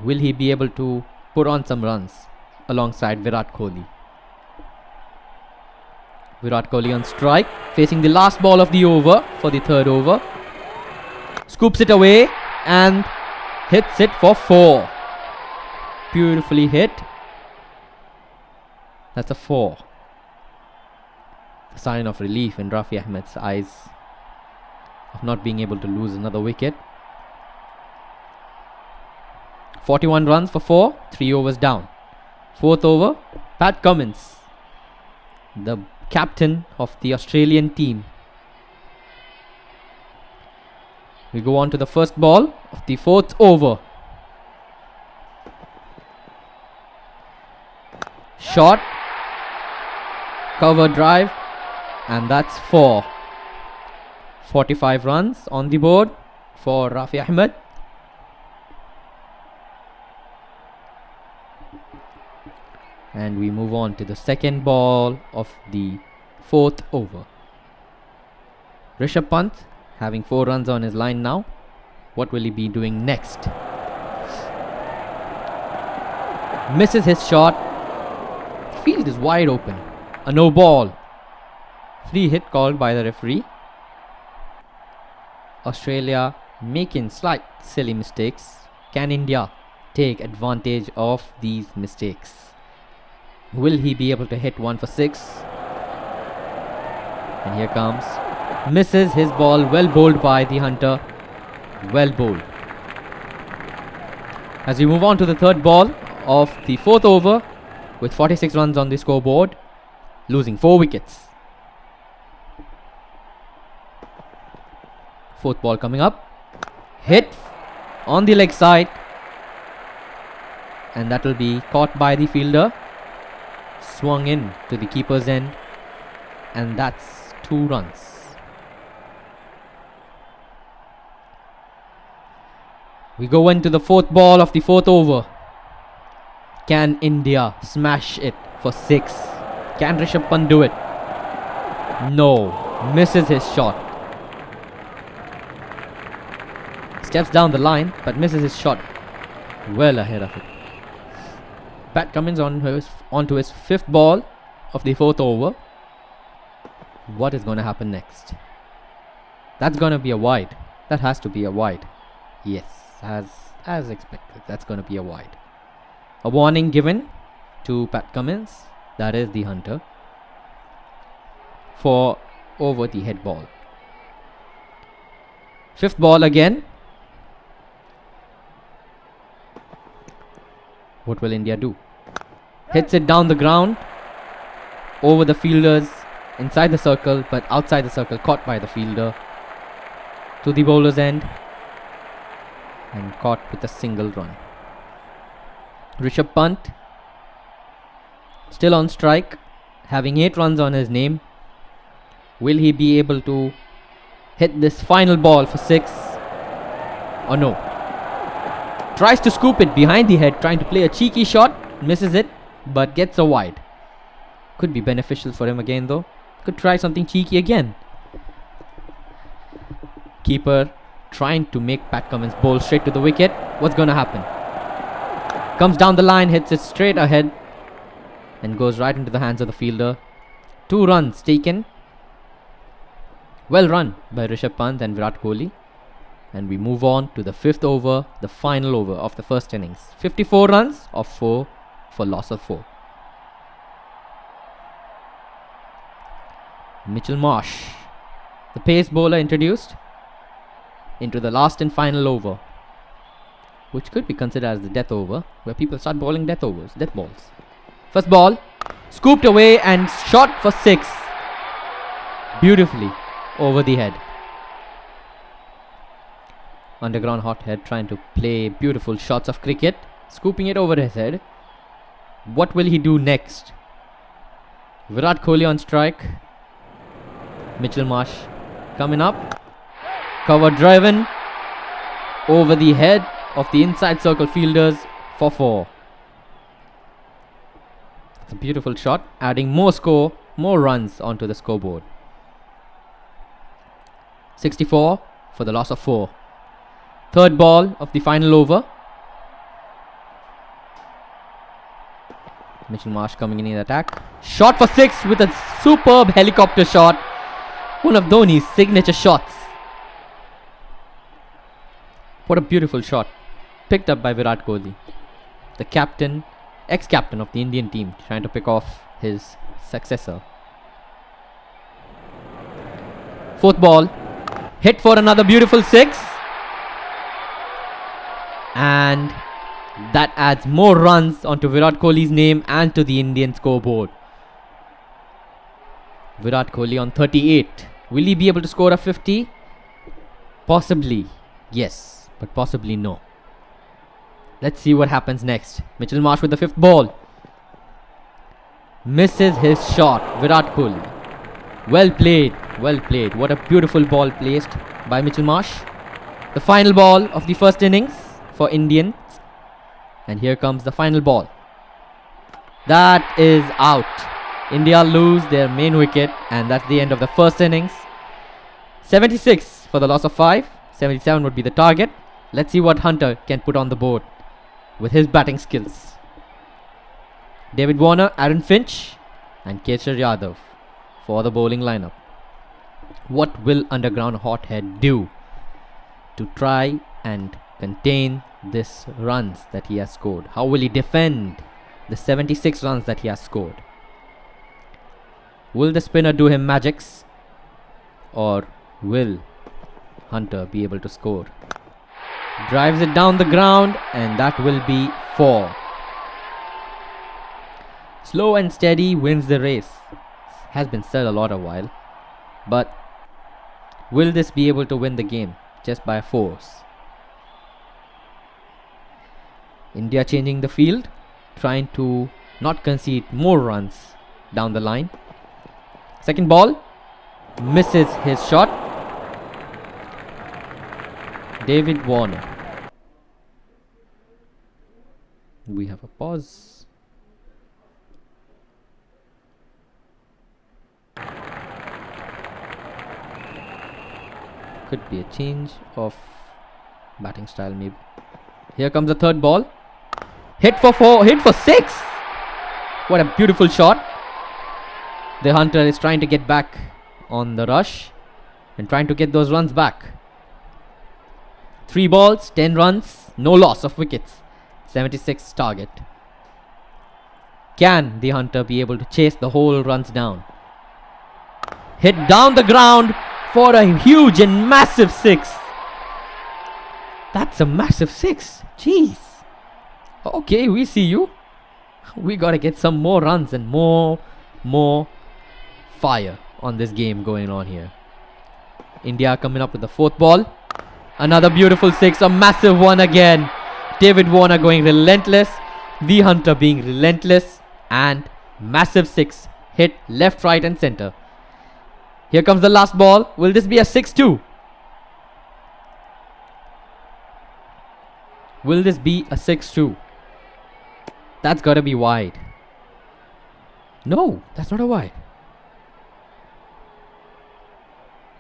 Will he be able to put on some runs alongside Virat Kohli? Virat Kohli on strike, facing the last ball of the over for the third over. Scoops it away and hits it for 4. Beautifully hit. That's a 4. A sign of relief in Rafi Ahmed's eyes of not being able to lose another wicket. 41 runs for 4, 3 overs down. Fourth over, Pat Cummins, the captain of the Australian team. We go on to the first ball of the fourth over. Shot, cover drive, and that's 4. 45 runs on the board for Rafi Ahmed. And we move on to the second ball of the fourth over. Rishabh Pant having 4 runs on his line now. What will he be doing next? Misses his shot. The field is wide open. A no ball. Free hit called by the referee. Australia making slight silly mistakes. Can India take advantage of these mistakes? Will he be able to hit 1 for 6? And here comes. Misses his ball. Well bowled by the hunter. Well bowled. As we move on to the third ball of the fourth over, with 46 runs on the scoreboard, losing 4 wickets. Fourth ball coming up. Hit on the leg side. And that will be caught by the fielder. Swung in to the keeper's end. And that's 2 runs. We go into the fourth ball of the fourth over. Can India smash it for 6? Can Rishabh Pant do it? No. Misses his shot. Steps down the line but misses his shot. Well ahead of it. Pat Cummins onto his fifth ball of the fourth over. What is going to happen next? That's going to be a wide. That has to be a wide. Yes, as expected. That's going to be a wide. A warning given to Pat Cummins. That is the hunter. For over the head ball. Fifth ball again. What will India do? Hits it down the ground. Over the fielders. Inside the circle, but outside the circle. Caught by the fielder. To the bowler's end. And caught with a single run. Rishabh Pant. Still on strike. Having 8 runs on his name. Will he be able to hit this final ball for 6? Or no? Tries to scoop it behind the head, trying to play a cheeky shot. Misses it, but gets a wide. Could be beneficial for him again though. Could try something cheeky again. Keeper trying to make Pat Cummins bowl straight to the wicket. What's going to happen? Comes down the line, hits it straight ahead. And goes right into the hands of the fielder. 2 runs taken. Well run by Rishabh Pant and Virat Kohli. And we move on to the 5th over, the final over of the first innings. 54 runs of 4 for loss of 4. Mitchell Marsh, the pace bowler, introduced into the last and final over, which could be considered as the death over, where people start bowling death balls. First ball, scooped away and shot for 6. Beautifully over the head. Underground hothead trying to play beautiful shots of cricket, scooping it over his head. What will he do next? Virat Kohli on strike. Mitchell Marsh coming up. Cover driven over the head of the inside circle fielders for 4. It's a beautiful shot, adding more runs onto the scoreboard. 64 for the loss of 4. Third ball of the final over. Mitchell Marsh coming in attack. Shot for 6 with a superb helicopter shot. One of Dhoni's signature shots. What a beautiful shot. Picked up by Virat Kohli, the captain, ex-captain of the Indian team, trying to pick off his successor. 4th ball. Hit for another beautiful 6. And that adds more runs onto Virat Kohli's name and to the Indian scoreboard. Virat Kohli on 38. Will he be able to score a 50? Possibly, yes, but possibly no. Let's see what happens next. Mitchell Marsh with the 5th ball. Misses his shot, Virat Kohli. Well played, well played. What a beautiful ball placed by Mitchell Marsh. The final ball of the first innings for Indians. And here comes the final ball. That is out. India lose their main wicket, and that's the end of the first innings. 76 for the loss of 5. 77 would be the target. Let's see what Hunter can put on the board with his batting skills. David Warner, Aaron Finch and Kesar Yadav for the bowling lineup. What will underground hothead do to try and contain this runs that he has scored? How will he defend the 76 runs that he has scored? Will the spinner do him magics, or will Hunter be able to score? Drives it down the ground, and that will be 4. Slow and steady wins the race. Has been said a lot a while, but will this be able to win the game just by force? India changing the field, trying to not concede more runs down the line. Second ball, misses his shot. David Warner. We have a pause. Could be a change of batting style maybe. Here comes the third ball. Hit for 4, hit for 6. What a beautiful shot. The Hunter is trying to get back on the rush and trying to get those runs back. 3 balls, 10 runs, no loss of wickets. 76 target. Can the Hunter be able to chase the whole runs down? Hit down the ground for a huge and massive 6. That's a massive 6. Jeez. Okay, we see you. We gotta get some more runs and more fire on this game going on here. India coming up with the 4th ball. Another beautiful 6, a massive one again. David Warner going relentless. The Hunter being relentless. And massive 6 hit left, right and center. Here comes the last ball. Will this be a 6-2? Will this be a 6-2? That's gotta be wide. No, that's not a wide.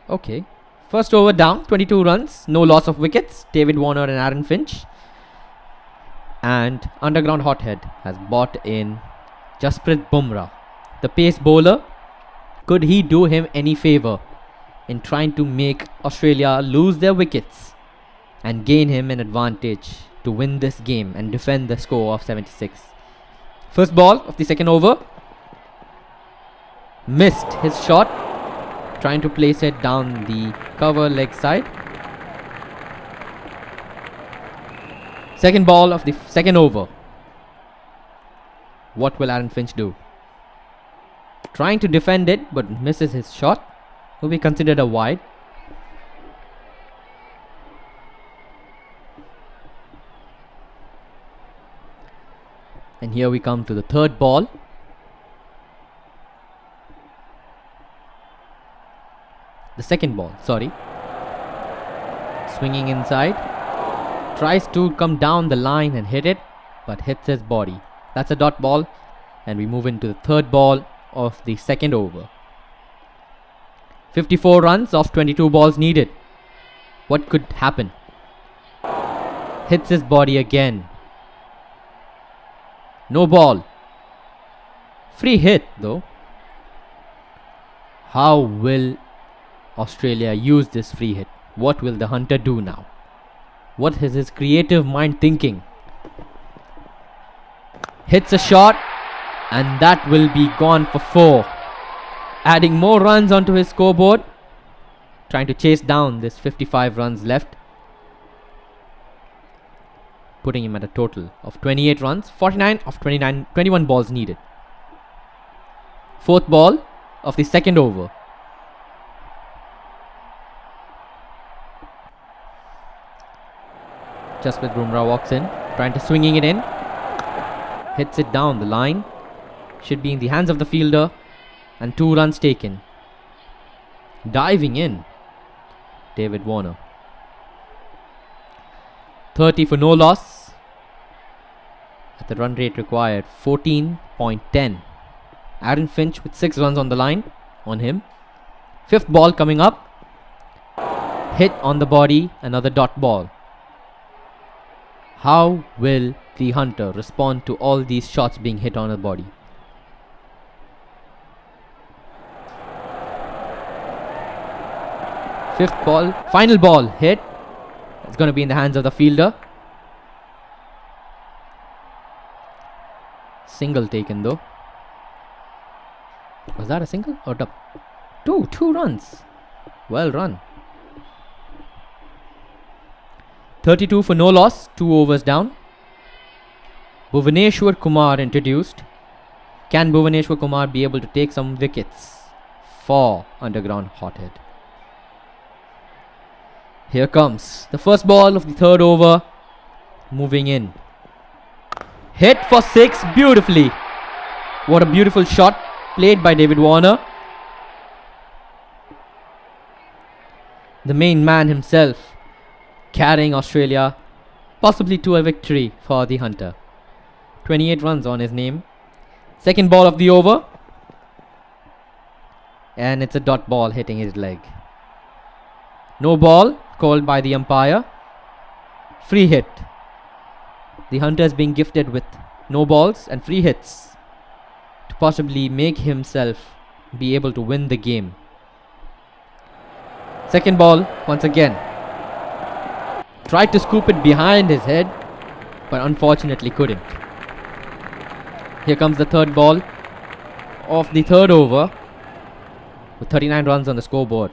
Okay. First over down, 22 runs, no loss of wickets. David Warner and Aaron Finch. And underground hothead has brought in Jasprit Bumrah, the pace bowler. Could he do him any favour in trying to make Australia lose their wickets and gain him an advantage to win this game and defend the score of 76? First ball of the second over. Missed his shot, trying to place it down the cover leg side. Second ball of the second over. What will Aaron Finch do? Trying to defend it, but misses his shot. Will be considered a wide. And here we come to the third ball. The second ball, sorry. Swinging inside. Tries to come down the line and hit it, but hits his body. That's a dot ball. And we move into the third ball of the second over. 54 runs off 22 balls needed. What could happen? Hits his body again. No ball. Free hit though. How will Australia use this free hit? What will the Hunter do now? What is his creative mind thinking? Hits a shot, and that will be gone for 4. Adding more runs onto his scoreboard. Trying to chase down this 55 runs left. Putting him at a total of 28 runs. 49 of 21 balls needed. Fourth ball of the second over. Jasprit Bumrah walks in, trying to swinging it in. Hits it down the line. Should be in the hands of the fielder. And 2 runs taken. Diving in, David Warner. 30 for no loss. At the run rate required, 14.10. Aaron Finch with 6 runs on the line on him. Fifth ball coming up. Hit on the body, another dot ball. How will the Hunter respond to all these shots being hit on the body? Fifth ball, final ball hit. It's going to be in the hands of the fielder. Single taken though. Was that a single or double? Two runs. Well run. 32 for no loss, 2 overs down. Bhuvaneshwar Kumar introduced. Can Bhuvaneshwar Kumar be able to take some wickets for underground hothead? Here comes the first ball of the third over. Moving in. Hit for 6 beautifully. What a beautiful shot played by David Warner. The main man himself carrying Australia possibly to a victory for the Hunter. 28 runs on his name. Second ball of the over. And it's a dot ball hitting his leg. No ball called by the umpire. Free hit. The Hunter is being gifted with no balls and free hits to possibly make himself be able to win the game. Second ball, once again. Tried to scoop it behind his head, but unfortunately couldn't. Here comes the third ball of the third over with 39 runs on the scoreboard.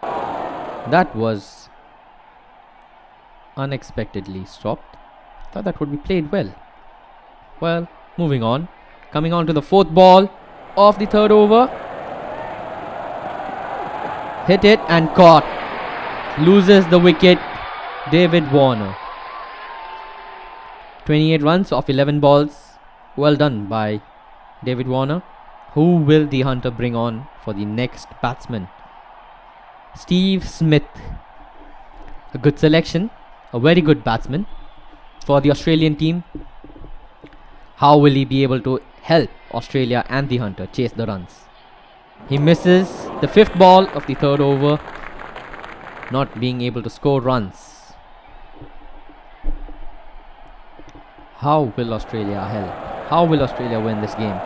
That was unexpectedly stopped. Thought that would be played well. Well, moving on. Coming on to the fourth ball of the third over. Hit it and caught. Loses the wicket. David Warner. 28 runs off 11 balls. Well done by David Warner. Who will the Hunter bring on for the next batsman? Steve Smith. A good selection. A very good batsman for the Australian team. How will he be able to help Australia and the Hunter chase the runs? He misses the fifth ball of the third over, not being able to score runs. How will Australia help? How will Australia win this game?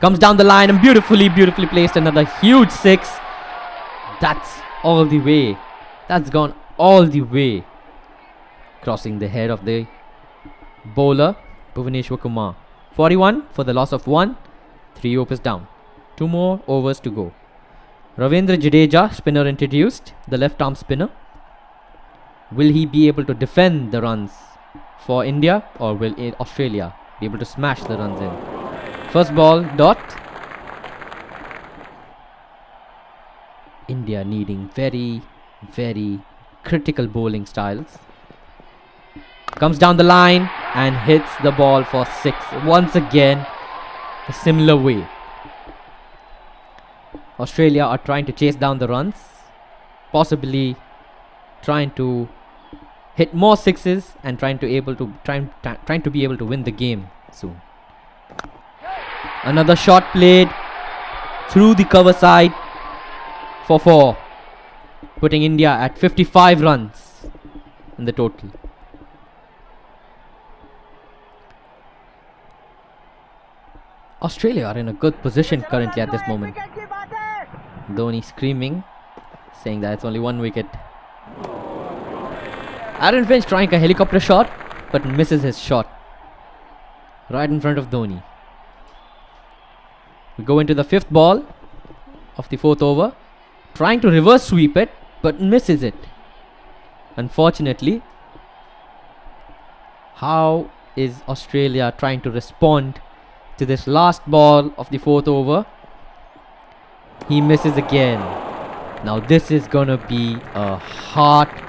Comes down the line and beautifully placed. Another huge six. That's all the way. That's gone all the way. Crossing the head of the bowler, Bhuvaneshwar Kumar. 41 for the loss of 1. 3 overs down. 2 more overs to go. Ravindra Jadeja, spinner introduced, the left arm spinner. Will he be able to defend the runs for India, or will Australia be able to smash the runs in? First ball, dot. India needing very critical bowling styles. Comes down the line and hits the ball for 6. Once again, a similar way. Australia are trying to chase down the runs, possibly trying to hit more sixes and trying to be able to win the game soon. Another shot played through the cover side for 4, putting India at 55 runs in the total. Australia are in a good position currently at this moment. Dhoni screaming, saying that it's only 1 wicket. Aaron Finch trying a helicopter shot, but misses his shot right in front of Dhoni. We go into the 5th ball of the 4th over, trying to reverse sweep it, but misses it. Unfortunately, how is Australia trying to respond to this last ball of the 4th over? He misses again. Now this is gonna be a heart-beating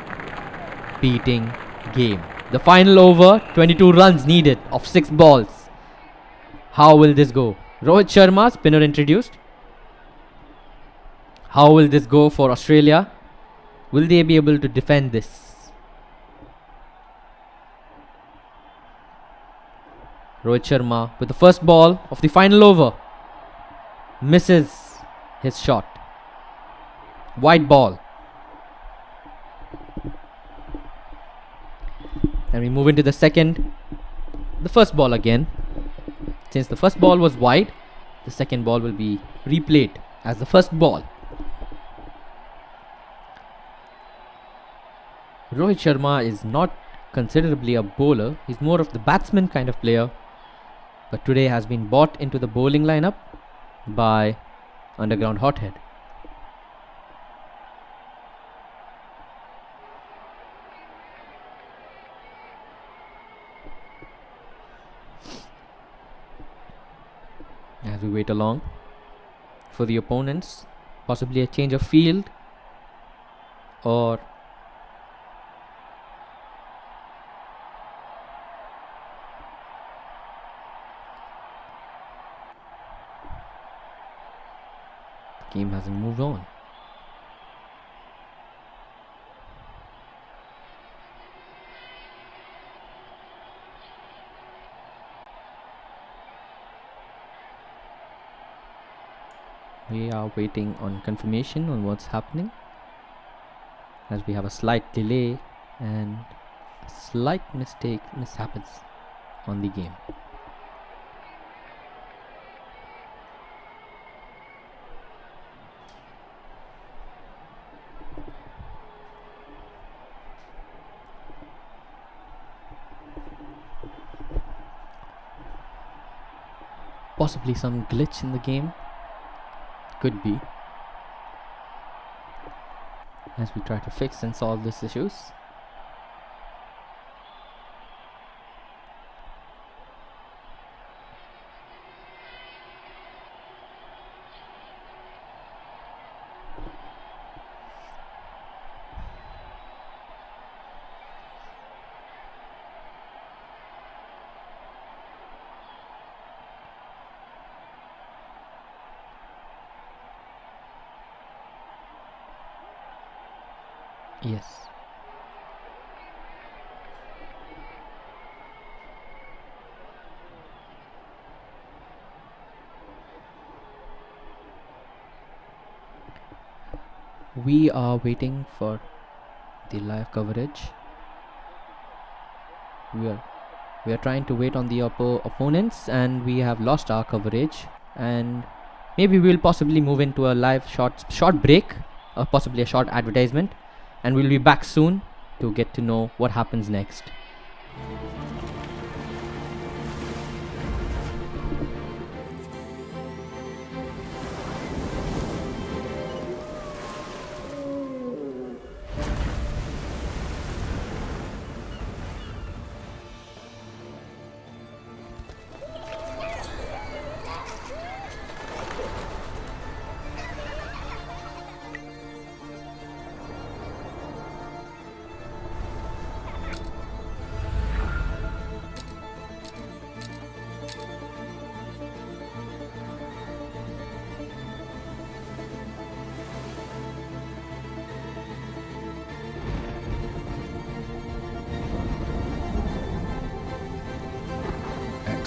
game. The final over, 22 runs needed of 6 balls. How will this go? Rohit Sharma, spinner introduced. How will this go for Australia? Will they be able to defend this? Rohit Sharma with the first ball of the final over. Misses his shot. White ball. And we move into the second. The first ball again. Since the first ball was wide, the second ball will be replayed as the first ball. Rohit Sharma is not considerably a bowler. He's more of the batsman kind of player, but today has been brought into the bowling lineup by underground hothead. As we wait along for the opponents, possibly a change of field or the game hasn't moved on. We are waiting on confirmation on what's happening, as we have a slight delay and slight mishaps on the game. Possibly some glitch in the game. Could be. As we try to fix and solve these issues. Yes. We are waiting for the live coverage. We are trying to wait on the opponents, and we have lost our coverage, and maybe we'll possibly move into a live short break, or possibly a short advertisement, and we'll be back soon to get to know what happens next.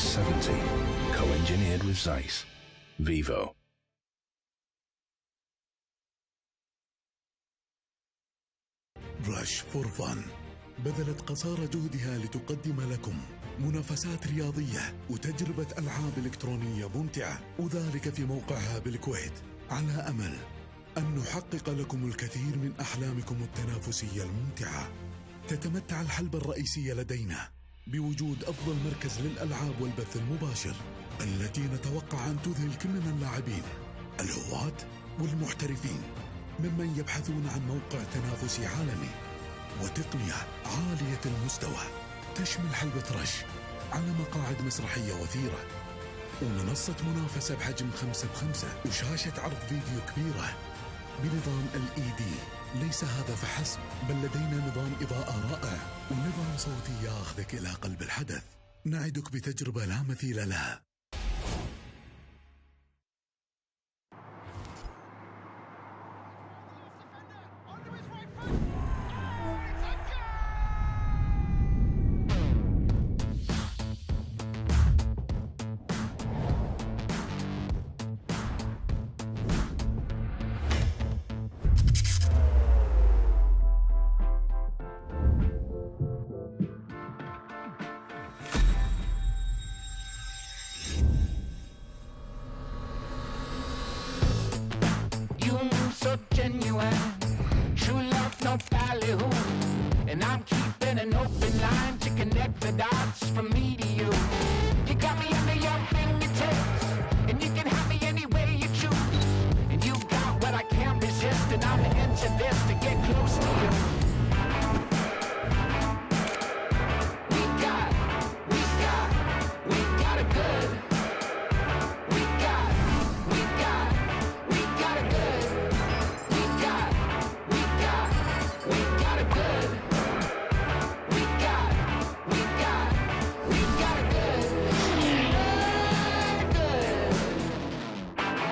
X70, co-engineered with Zeiss. Vivo. رش فور فن بذلت قصارى جهدها لتقدم لكم منافسات رياضية وتجربة ألعاب إلكترونية ممتعة، وذلك في موقعها بالكويت، على أمل أن نحقق لكم الكثير من أحلامكم التنافسية الممتعة. تتمتع الحلبة الرئيسية لدينا بوجود أفضل مركز للألعاب والبث المباشر، التي نتوقع أن تذهل كل من اللاعبين الهواة والمحترفين ممن يبحثون عن موقع تنافسي عالمي وتقنية عالية المستوى تشمل حلبة رش على مقاعد مسرحية وثيرة، ومنصة منافسة بحجم 5x5، وشاشة عرض فيديو كبيرة بنظام LED. ليس هذا فحسب، بل لدينا نظام إضاءة رائع ونظام صوتي ياخذك إلى قلب الحدث. نعدك بتجربة لا مثيل لها. You move so genuine, true love, no ballyhoo. And I'm keeping an open line to connect the dots from me to you. You got me under your fingertips, and you can have me any way you choose. And you got what I can't resist, and I'm into this to get close to you. We got it good. We got it good. We got it good. We got it good. Good.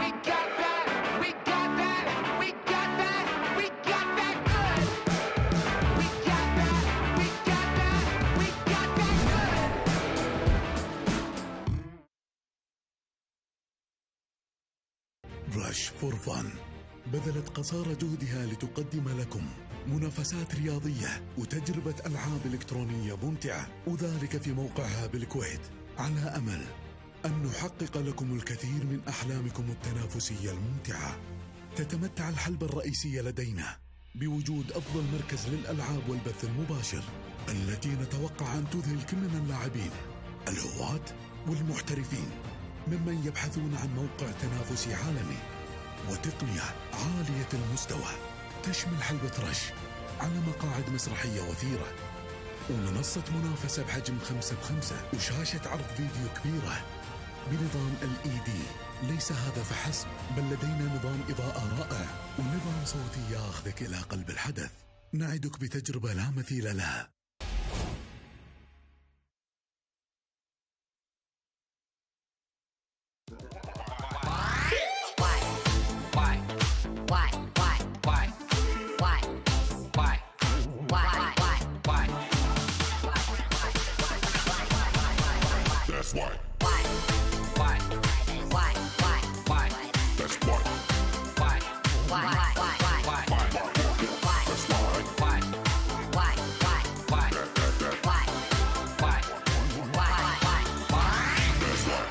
We got that. We got that. We got that. We got that good. We got that. We got that. We got that good. رش فور فن بذلت قصارى جهدها لتقدم لكم منافسات رياضية وتجربة ألعاب إلكترونية ممتعة، وذلك في موقعها بالكويت، على أمل أن نحقق لكم الكثير من أحلامكم التنافسية الممتعة. تتمتع الحلبة الرئيسية لدينا بوجود أفضل مركز للألعاب والبث المباشر، التي نتوقع أن تذهل كل من اللاعبين الهواة والمحترفين ممن يبحثون عن موقع تنافسي عالمي وتقنية عالية المستوى تشمل حلبة رش على مقاعد مسرحية وثيرة، ومنصة منافسة بحجم 5x5، وشاشة عرض فيديو كبيرة بنظام LED. ليس هذا فحسب، بل لدينا نظام إضاءة رائع ونظام صوتي ياخذك إلى قلب الحدث. نعدك بتجربة لا مثيل لها. That's why. Why? Why? Why? Why? Why? That's why. Why? Why? Why? Why? Why? Why? Why? That's why. Why? Why? Why? Why? Why? Why? Why? Why? That's why.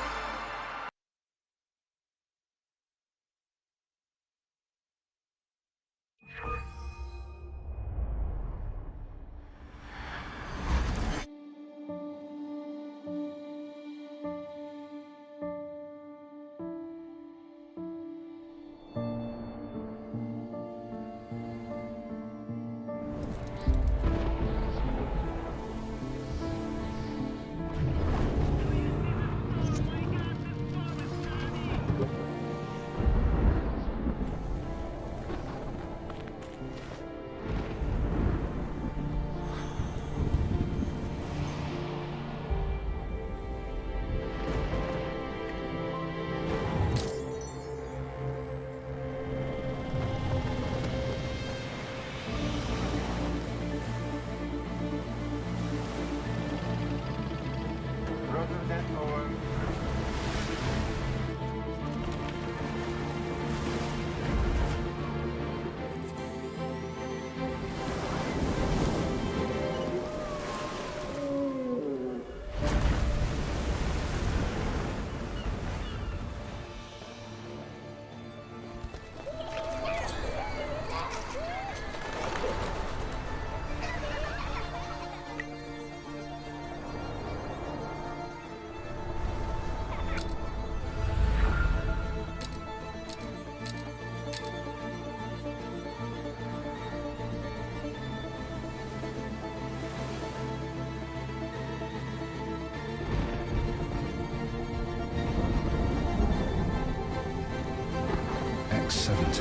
X70,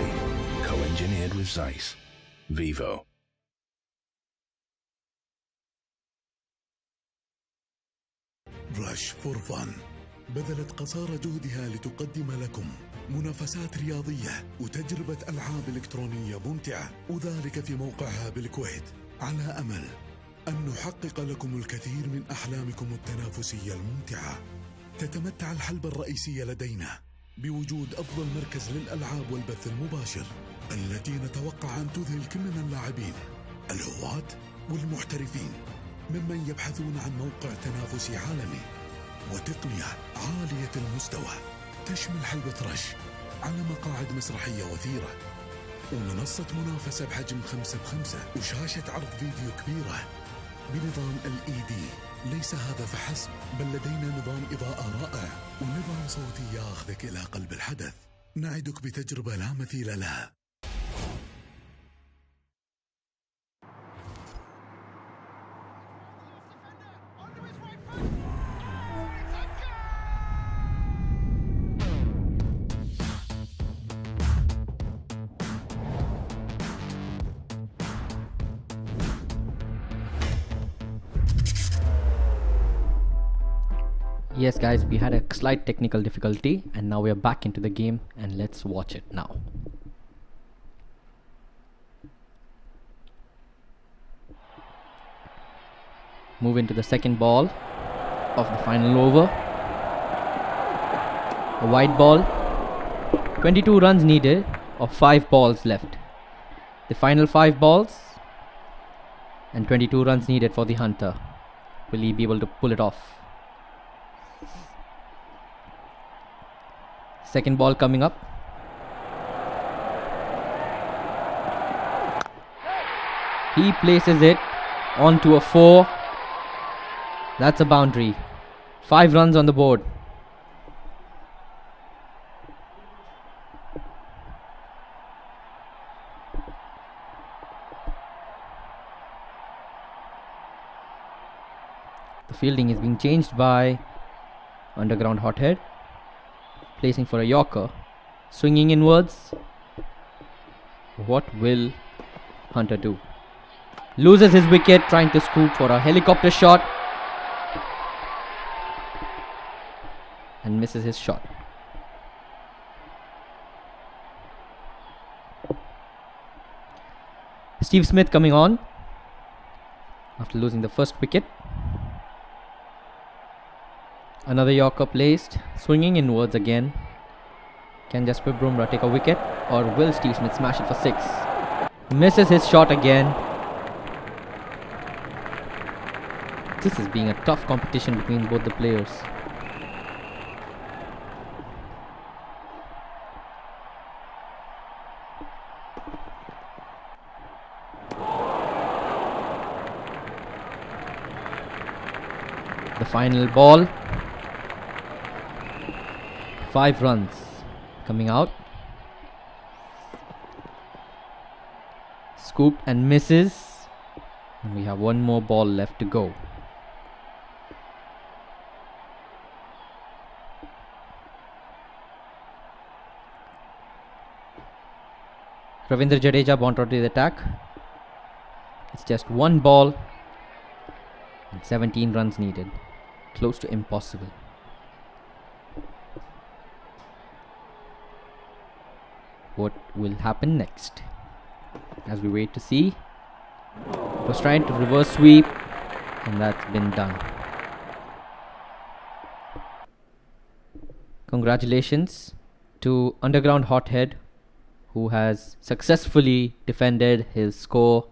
co-engineered with Zeiss. Vivo. رش فور فن بذلت قصارى جهدها لتقدم لكم منافسات رياضية وتجربة ألعاب إلكترونية ممتعة، وذلك في موقعها بالكويت، على أمل أن نحقق لكم الكثير من أحلامكم التنافسية الممتعة. تتمتع الحلبة الرئيسية لدينا بوجود أفضل مركز للألعاب والبث المباشر، التي نتوقع أن تذهل كل من اللاعبين الهواة والمحترفين ممن يبحثون عن موقع تنافسي عالمي وتقنية عالية المستوى تشمل حلبة رش على مقاعد مسرحية وثيرة، ومنصة منافسة بحجم 5x5، وشاشة عرض فيديو كبيرة بنظام LED. ليس هذا فحسب، بل لدينا نظام إضاءة رائع ونظام صوتي ياخذك إلى قلب الحدث. نعدك بتجربة لا مثيل لها. Yes guys, we had a slight technical difficulty and now we are back into the game, and let's watch it now. Move into the second ball of the final over. A wide ball. 22 runs needed of 5 balls left. The final 5 balls and 22 runs needed for the Hunter. Will he be able to pull it off? Second ball coming up. He places it onto a 4. That's a boundary. 5 runs on the board. The fielding is being changed by Underground Hothead, placing for a Yorker, swinging inwards. What will Hunter do? Loses his wicket, trying to scoop for a helicopter shot, and misses his shot. Steve Smith coming on after losing the first wicket. Another Yorker placed, swinging inwards again. Can Jasprit Bumrah take a wicket, or will Steve Smith smash it for 6? Misses his shot again. This is being a tough competition between both the players. The final ball. 5 runs coming out. Scooped and misses. And we have one more ball left to go. Ravindra Jadeja bounced out to the attack. It's just one ball and 17 runs needed. Close to impossible. What will happen next? As we wait to see. It was trying to reverse sweep, and that's been done. Congratulations to Underground Hothead, who has successfully defended his score,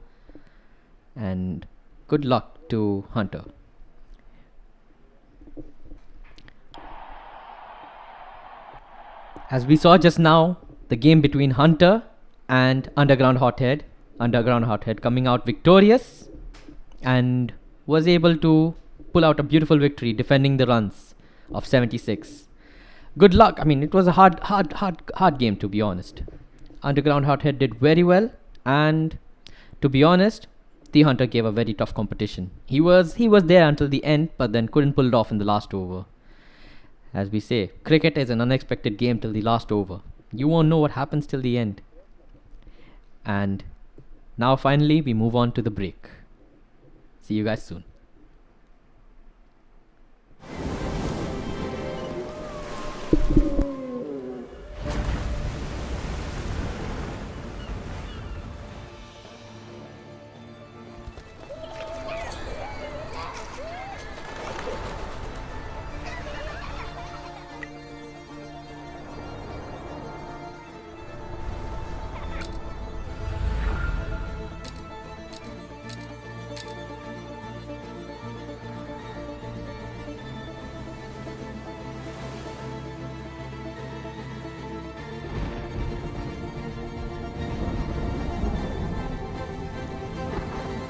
and good luck to Hunter. As we saw just now, the game between Hunter and Underground Hothead. Underground Hothead coming out victorious and was able to pull out a beautiful victory, defending the runs of 76. Good luck. I mean, it was a hard game, to be honest. Underground Hothead did very well, and to be honest, the Hunter gave a very tough competition. He was there until the end, but then couldn't pull it off in the last over. As we say, cricket is an unexpected game till the last over. You won't know what happens till the end. And now finally we move on to the break. See you guys soon.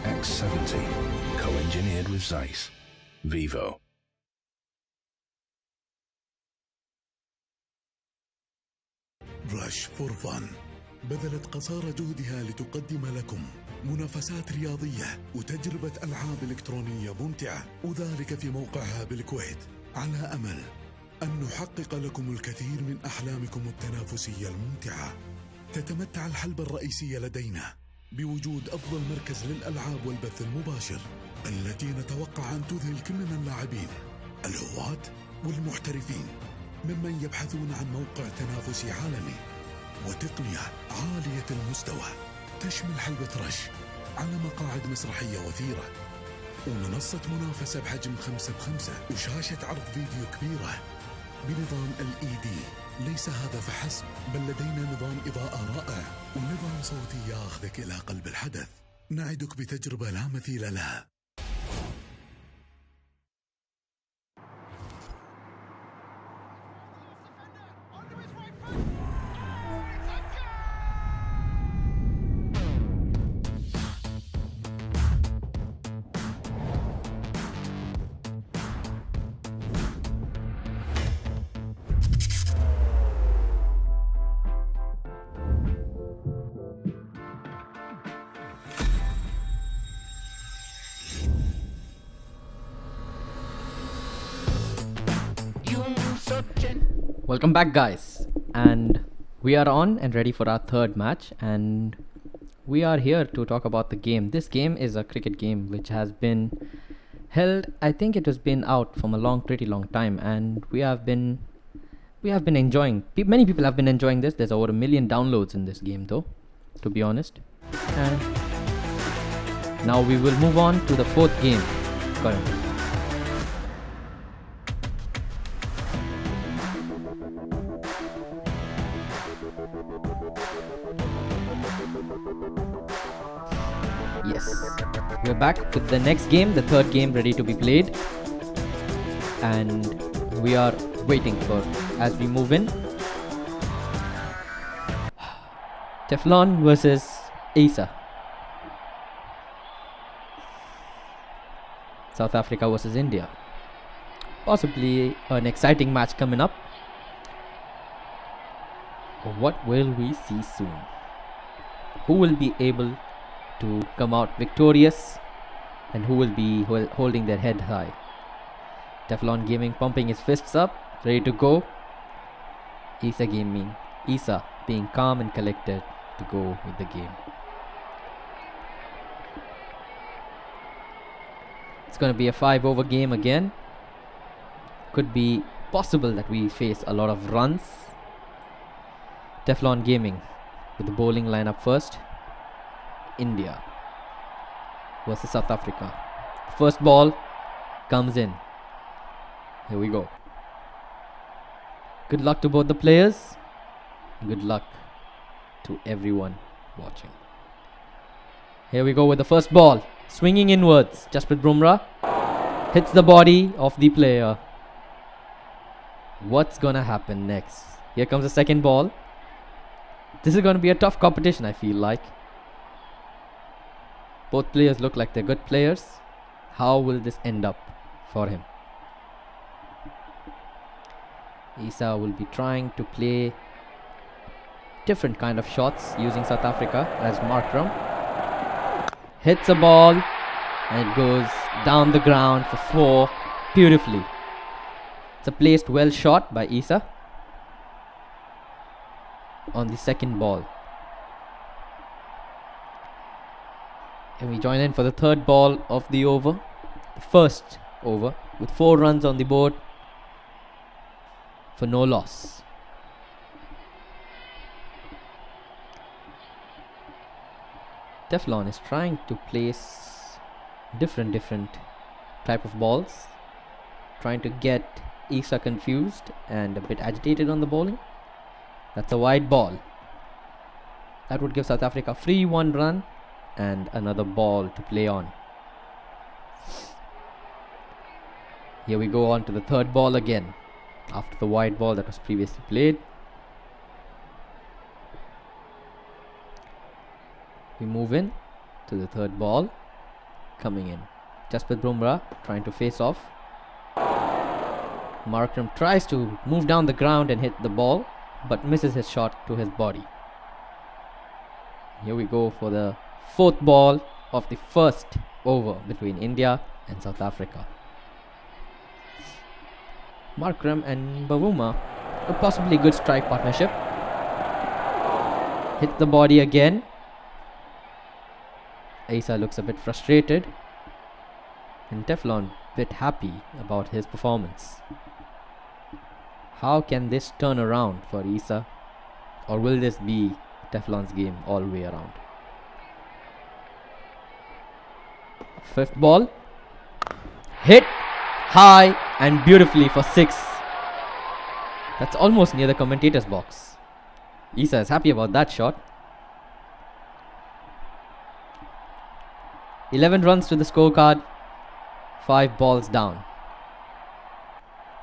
X70, co-engineered with Zeiss. Vivo. رش فور فن بذلت قصارى جهدها لتقدم لكم منافسات رياضية وتجربة ألعاب إلكترونية ممتعة، وذلك في موقعها بالكويت، على أمل أن نحقق لكم الكثير من أحلامكم التنافسية الممتعة. تتمتع الحلبة الرئيسية لدينا بوجود أفضل مركز للألعاب والبث المباشر، التي نتوقع أن تذهل كل من اللاعبين الهواة والمحترفين ممن يبحثون عن موقع تنافسي عالمي وتقنية عالية المستوى تشمل حلبة رش على مقاعد مسرحية وثيرة، ومنصة منافسة بحجم 5x5، وشاشة عرض فيديو كبيرة بنظام LED ليس هذا فحسب، بل لدينا نظام إضاءة رائع ونظام صوتي ياخذك إلى قلب الحدث. نعدك بتجربة لا مثيل لها. Welcome back, guys, and we are on and ready for our third match, and we are here to talk about the game. This game is a cricket game which has been held, I think it has been out from a pretty long time, and we have been enjoying, many people have been enjoying this. There's over 1 million downloads in this game though, to be honest. And now we will move on to the fourth game currently. Yes, we're back with the next game, the third game ready to be played, and we are waiting for as we move in. Teflon versus Isa. South Africa versus India. Possibly an exciting match coming up. What will we see soon? Who will be able to come out victorious, and who will be holding their head high? Teflon Gaming pumping his fists up, ready to go. Isa being calm and collected to go with the game. It's going to be a 5-over game again. Could be possible that we face a lot of runs. Teflon Gaming with the bowling lineup first. India versus South Africa. First ball comes in. Here we go. Good luck to both the players. Good luck to everyone watching. Here we go with the first ball. Swinging inwards. Jasprit Bumrah hits the body of the player. What's gonna happen next? Here comes the second ball. This is gonna be a tough competition, I feel like. Both players look like they're good players. How will this end up for him? Isa will be trying to play different kind of shots using South Africa as Markram hits a ball and it goes down the ground for 4 beautifully. It's a placed well shot by Isa on the second ball. And we join in for the third ball of the over, the first over, with 4 runs on the board for no loss. Teflon is trying to place different type of balls, trying to get Isa confused and a bit agitated on the bowling. That's a wide ball. That would give South Africa free 1 run and another ball to play on. Here we go on to the third ball again, after the wide ball that was previously played. We move in to the third ball coming in. Jasprit Bumrah trying to face off. Markram tries to move down the ground and hit the ball, but misses his shot to his body. Here we go for the fourth ball of the first over between India and South Africa. Markram and Bavuma, a possibly good strike partnership. Hit the body again. Isa looks a bit frustrated, and Teflon a bit happy about his performance. How can this turn around for Isa, or will this be Teflon's game all the way around? Fifth ball, hit high and beautifully for 6. That's almost near the commentator's box. Isa is happy about that shot. 11 runs to the scorecard. 5 balls down.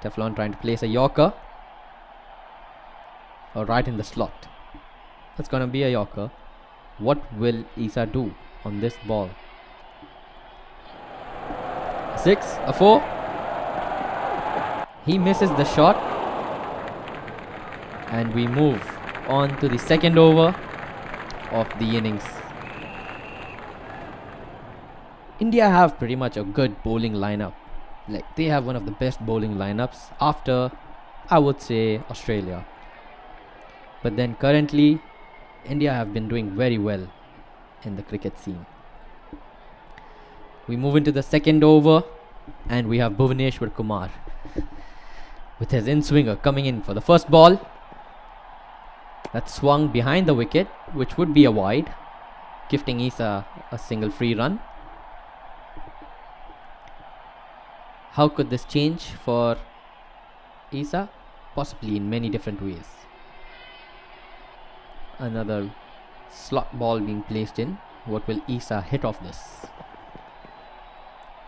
Teflon trying to place a Yorker. Or right in the slot. That's gonna be a Yorker. What will Isa do on this ball? 6, a 4. He misses the shot. And we move on to the second over of the innings. India have pretty much a good bowling lineup. Like, they have one of the best bowling lineups after, I would say, Australia. But then currently, India have been doing very well in the cricket scene. We move into the second over and we have Bhuvaneshwar Kumar with his in-swinger coming in for the first ball. That swung behind the wicket, which would be a wide, gifting Isa a single free run. How could this change for Isa? Possibly in many different ways. Another slot ball being placed in. What will Isa hit off this?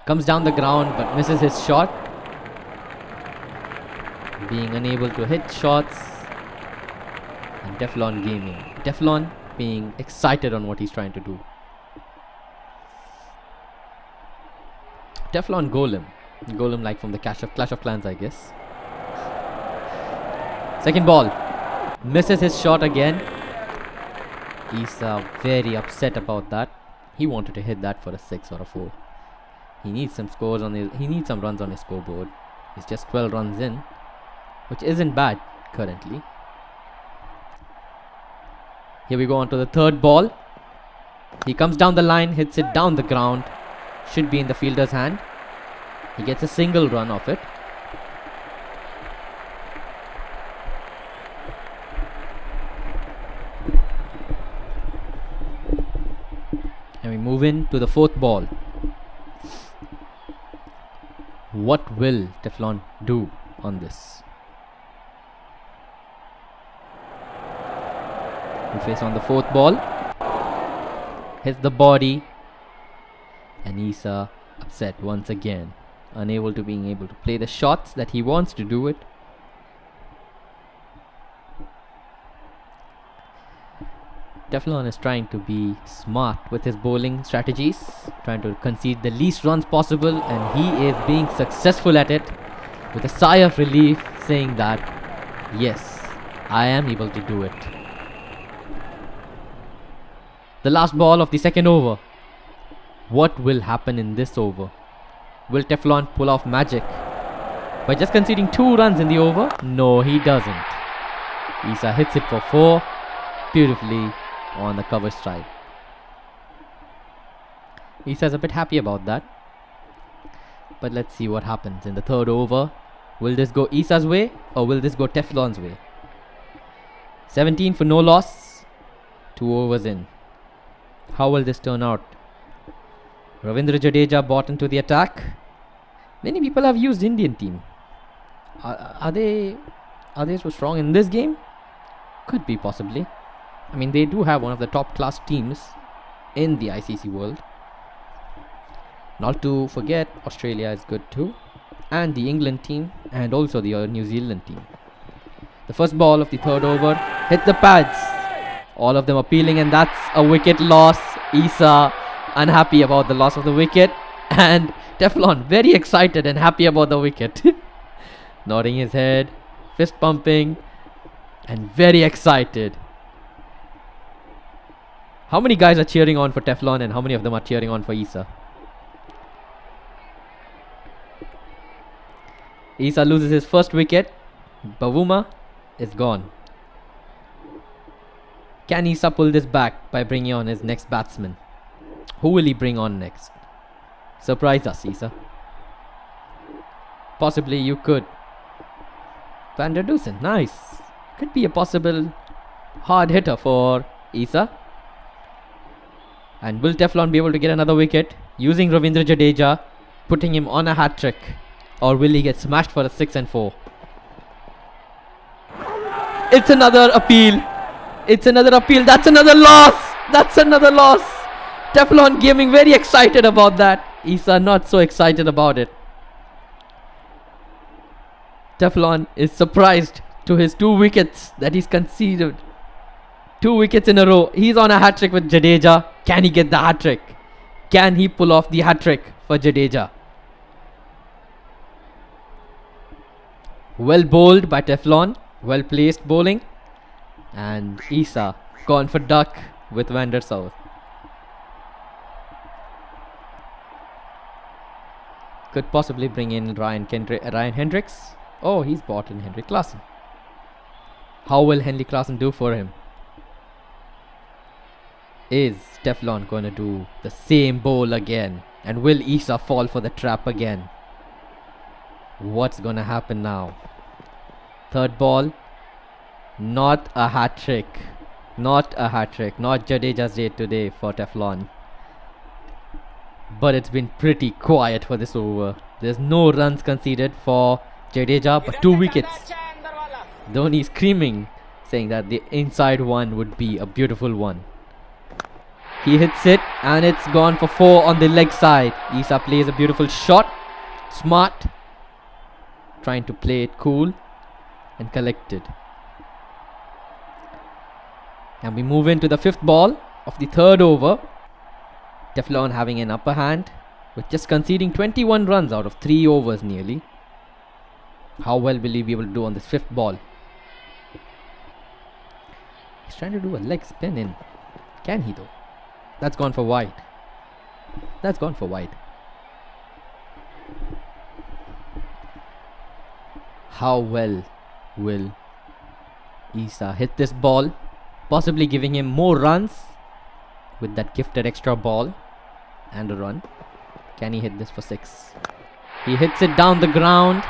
Comes down the ground but misses his shot. Being unable to hit shots. And Teflon gaming. Teflon being excited on what he's trying to do. Teflon Golem. Golem like from the Clash of Clans, I guess. Second ball. Misses his shot again. Isa very upset about that. He wanted to hit that for a 6 or a 4. He needs some scores on his. He needs some runs on his scoreboard. He's just 12 runs in, which isn't bad currently. Here we go on to the third ball. He comes down the line, hits it down the ground. Should be in the fielder's hand. He gets a single run off it. And we move in to the fourth ball. What will Teflon do on this? We face on the fourth ball. Hits the body. And Isa upset once again. Unable to being able to play the shots that he wants to do it. Teflon is trying to be smart with his bowling strategies, trying to concede the least runs possible, and he is being successful at it with a sigh of relief, saying that yes, I am able to do it. The last ball of the second over. What will happen in this over? Will Teflon pull off magic by just conceding 2 runs in the over? No, he doesn't. Isa hits it for 4 beautifully on the cover stride. Isa's a bit happy about that. But let's see what happens in the third over. Will this go Isa's way or will this go Teflon's way? 17 for no loss. 2 overs in. How will this turn out? Ravindra Jadeja brought into the attack. Many people have used Indian team. Are they so strong in this game? Could be, possibly. I mean, they do have one of the top class teams in the ICC world. Not to forget, Australia is good too. And the England team and also the New Zealand team. The first ball of the third over hit the pads. All of them appealing, and that's a wicket loss. Isa unhappy about the loss of the wicket, and Teflon very excited and happy about the wicket. Nodding his head, fist pumping, and very excited. How many guys are cheering on for Teflon and how many of them are cheering on for Isa? Isa loses his first wicket. Bavuma is gone. Can Isa pull this back by bringing on his next batsman? Who will he bring on next? Surprise us, Isa. Possibly you could. Van der Dusen, nice. Could be a possible hard hitter for Isa. And will Teflon be able to get another wicket using Ravindra Jadeja, putting him on a hat trick? Or will he get smashed for a 6 and 4? It's another appeal. It's another appeal. That's another loss. That's another loss. Teflon Gaming very excited about that. Isa not so excited about it. Teflon is surprised to his 2 wickets that he's conceded. 2 wickets in a row. He's on a hat-trick with Jadeja. Can he get the hat-trick? Can he pull off the hat-trick for Jadeja? Well bowled by Teflon. Well placed bowling. And Isa gone for duck with Vander South. Could possibly bring in Ryan Hendricks. Oh, he's bought in Henrik Klassen. How will Henrik Klassen do for him? Is Teflon going to do the same bowl again? And will Isa fall for the trap again? What's going to happen now? Third ball. Not a hat-trick. Not a hat-trick. Not Jadeja's day today for Teflon. But it's been pretty quiet for this over. There's no runs conceded for Jadeja, but 2 wickets. Dhoni screaming, saying that the inside one would be a beautiful one. He hits it and it's gone for 4 on the leg side. Isa plays a beautiful shot. Smart. Trying to play it cool and collected. And we move into the 5th ball of the 3rd over. Teflon having an upper hand with just conceding 21 runs out of 3 overs nearly. How well will he be able to do on this 5th ball? He's trying to do a leg spin in. Can he though? That's gone for wide. That's gone for wide. How well will Isa hit this ball? Possibly giving him more runs with that gifted extra ball and a run. Can he hit this for 6? He hits it down the ground,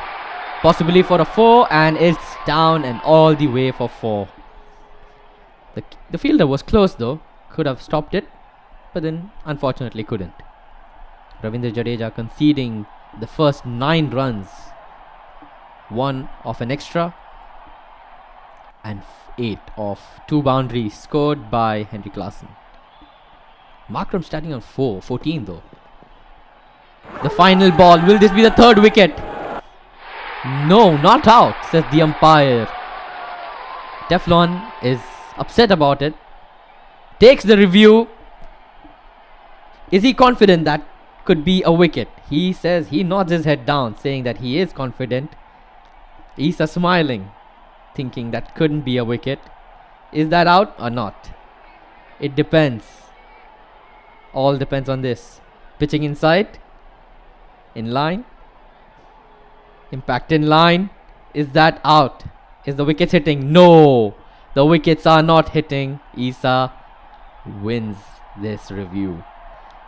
possibly for a 4, and it's down and all the way for 4. The fielder was close though, could have stopped it, but then unfortunately couldn't. Ravindra Jadeja conceding the first 9 runs, 1 of an extra, and 8 of 2 boundaries scored by Henrik Klassen. Markram starting on 14 though. The final ball. Will this be the 3rd wicket? No, not out, says the umpire. Teflon is upset about it. Takes the review. Is he confident that could be a wicket? He says, he nods his head down, saying that he is confident. Isa smiling, thinking that couldn't be a wicket. Is that out or not? It depends. All depends on this. Pitching inside. In line. Impact in line. Is that out? Is the wicket hitting? No. The wickets are not hitting. Isa wins this review.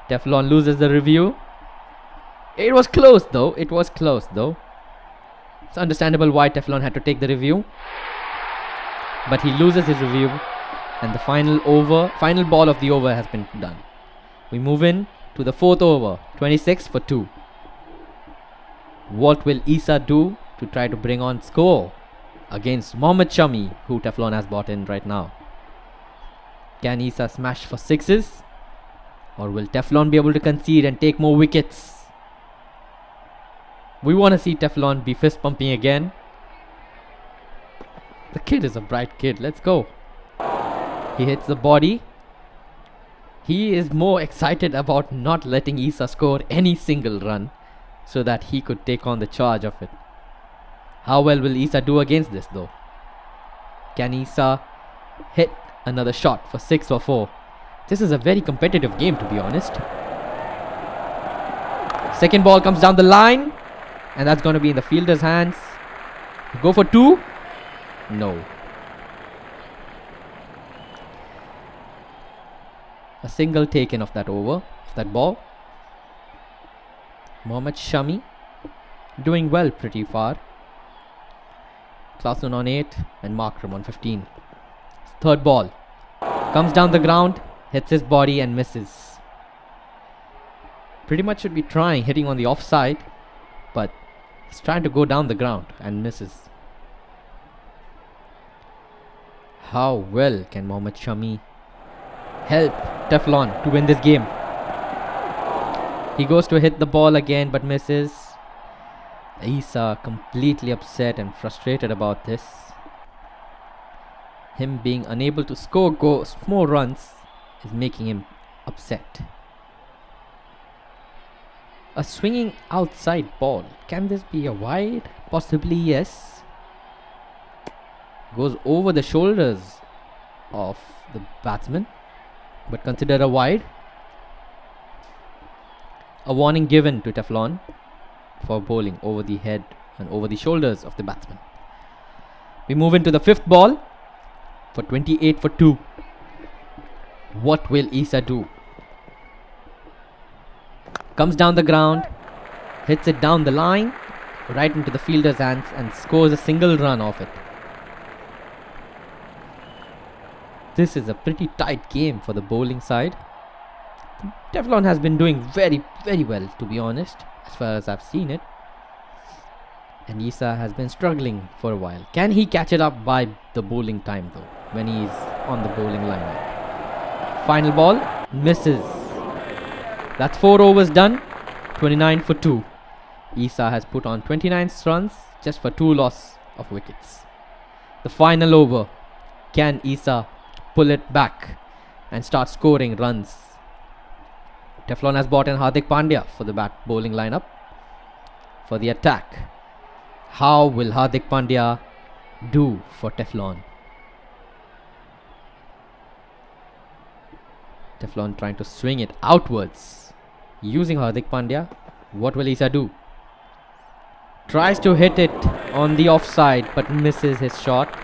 Teflon loses the review. It was close though. It was close though. It's understandable why Teflon had to take the review. But he loses his review. And the final ball of the over has been done. We move in to the 4th over. 26 for 2. What will Isa do to try to bring on score against Mohammad Shami, who Teflon has bought in right now? Can Isa smash for 6s? Or will Teflon be able to concede and take more wickets? We want to see Teflon be fist pumping again. The kid is a bright kid. Let's go. He hits the body. He is more excited about not letting Isa score any single run so that he could take on the charge of it. How well will Isa do against this though? Can Isa hit another shot for 6 or 4? This is a very competitive game, to be honest. Second ball comes down the line, and that's going to be in the fielder's hands. Go for 2? No. A single taken of that over, of that ball. Mohammad Shami doing well pretty far. Klassen on 8 and Markram on 15. Third ball comes down the ground, hits his body and misses. Pretty much should be hitting on the offside, but he's trying to go down the ground and misses. How well can Mohammad Shami help Teflon to win this game? He goes to hit the ball again but misses. Isa completely upset and frustrated about this. Him being unable to score more runs is making him upset. A swinging outside ball. Can this be a wide? Possibly yes. Goes over the shoulders of the batsman, but considered a wide. A warning given to Teflon for bowling over the head and over the shoulders of the batsman. We move into the fifth ball for 28 for 2. What will Isa do? Comes down the ground, hits it down the line, right into the fielder's hands and scores a single run off it. This is a pretty tight game for the bowling side. Teflon has been doing very, very well, to be honest, as far as I've seen it. And Isa has been struggling for a while. Can he catch it up by the bowling time though, when he's on the bowling lineup? Final ball, misses. That's 4 overs done, 29 for 2. Isa has put on 29 runs just for 2 loss of wickets. The final over, can Isa pull it back and start scoring runs? Teflon has brought in Hardik Pandya for the bowling lineup for the attack. How will Hardik Pandya do for Teflon? Teflon trying to swing it outwards using Hardik Pandya. What will Isa do? Tries to hit it on the offside but misses his shot.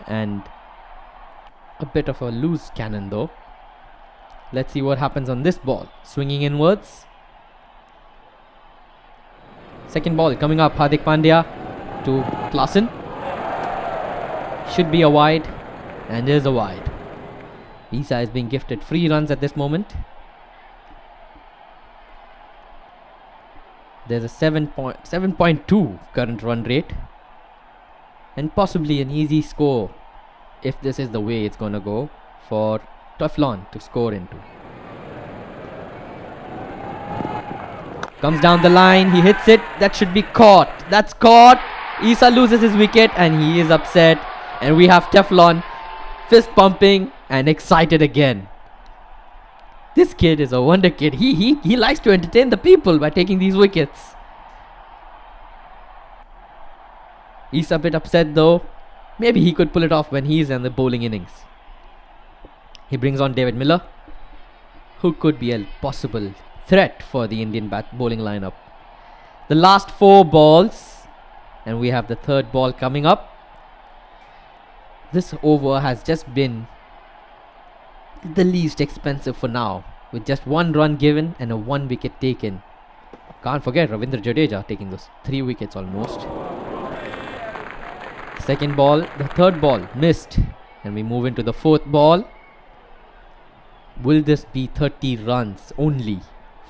And a bit of a loose cannon though. Let's see what happens on this ball. Swinging inwards. Second ball coming up. Hardik Pandya to Klaasen. Should be a wide. And is a wide. Isa is being gifted free runs at this moment. There's a 7.2 current run rate. And possibly an easy score, if this is the way it's gonna go, for Teflon to score into. Comes down the line, he hits it, that should be caught. That's caught. Isa loses his wicket and he is upset. And we have Teflon fist pumping and excited again. This kid is a wonder kid. He likes to entertain the people by taking these wickets. He's a bit upset though. Maybe he could pull it off when he's in the bowling innings. He brings on David Miller, who could be a possible threat for the Indian bowling lineup. The last 4 balls, and we have the third ball coming up. This over has just been the least expensive for now, with just 1 run given and a 1 wicket taken. Can't forget Ravindra Jadeja taking those 3 wickets almost. Second ball, the third ball missed, and we move into the fourth ball. Will this be 30 runs only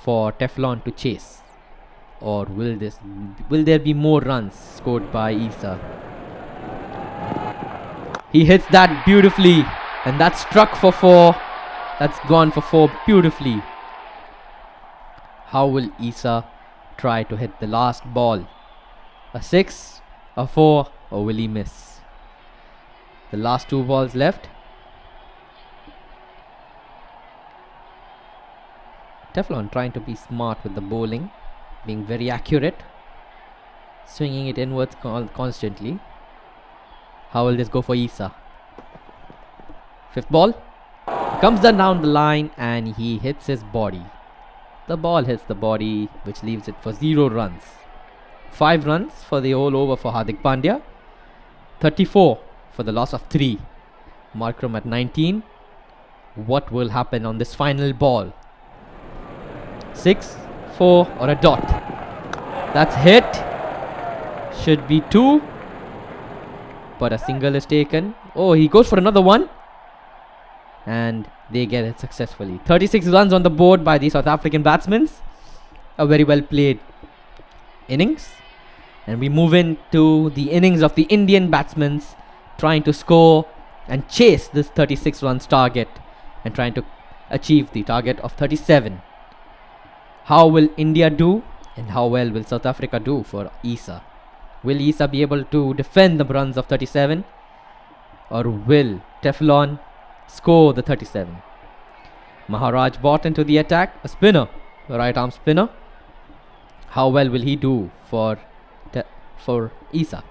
for Teflon to chase, or will there be more runs scored by Isa? He hits that beautifully, and that's struck for 4. That's gone for 4 beautifully. How will Isa try to hit the last ball? A 6, a 4, or will he miss? The last 2 balls left. Teflon trying to be smart with the bowling, being very accurate, swinging it inwards constantly. How will this go for Isa? Fifth ball. Comes down the line and he hits his body. The ball hits the body, which leaves it for 0 runs. 5 runs for the whole over for Hardik Pandya. 34 for the loss of 3. Markram at 19. What will happen on this final ball? 6, 4 or a dot? That's hit. Should be 2. But a single is taken. Oh, he goes for another one. And they get it successfully. 36 runs on the board by the South African batsmen. A very well played innings. And we move into the innings of the Indian batsmen trying to score and chase this 36 runs target and trying to achieve the target of 37. How will India do and how well will South Africa do for Isa? Will Isa be able to defend the runs of 37 or will Teflon score the 37? Maharaj bought into the attack, a spinner, a right arm spinner. How well will he do for Isa?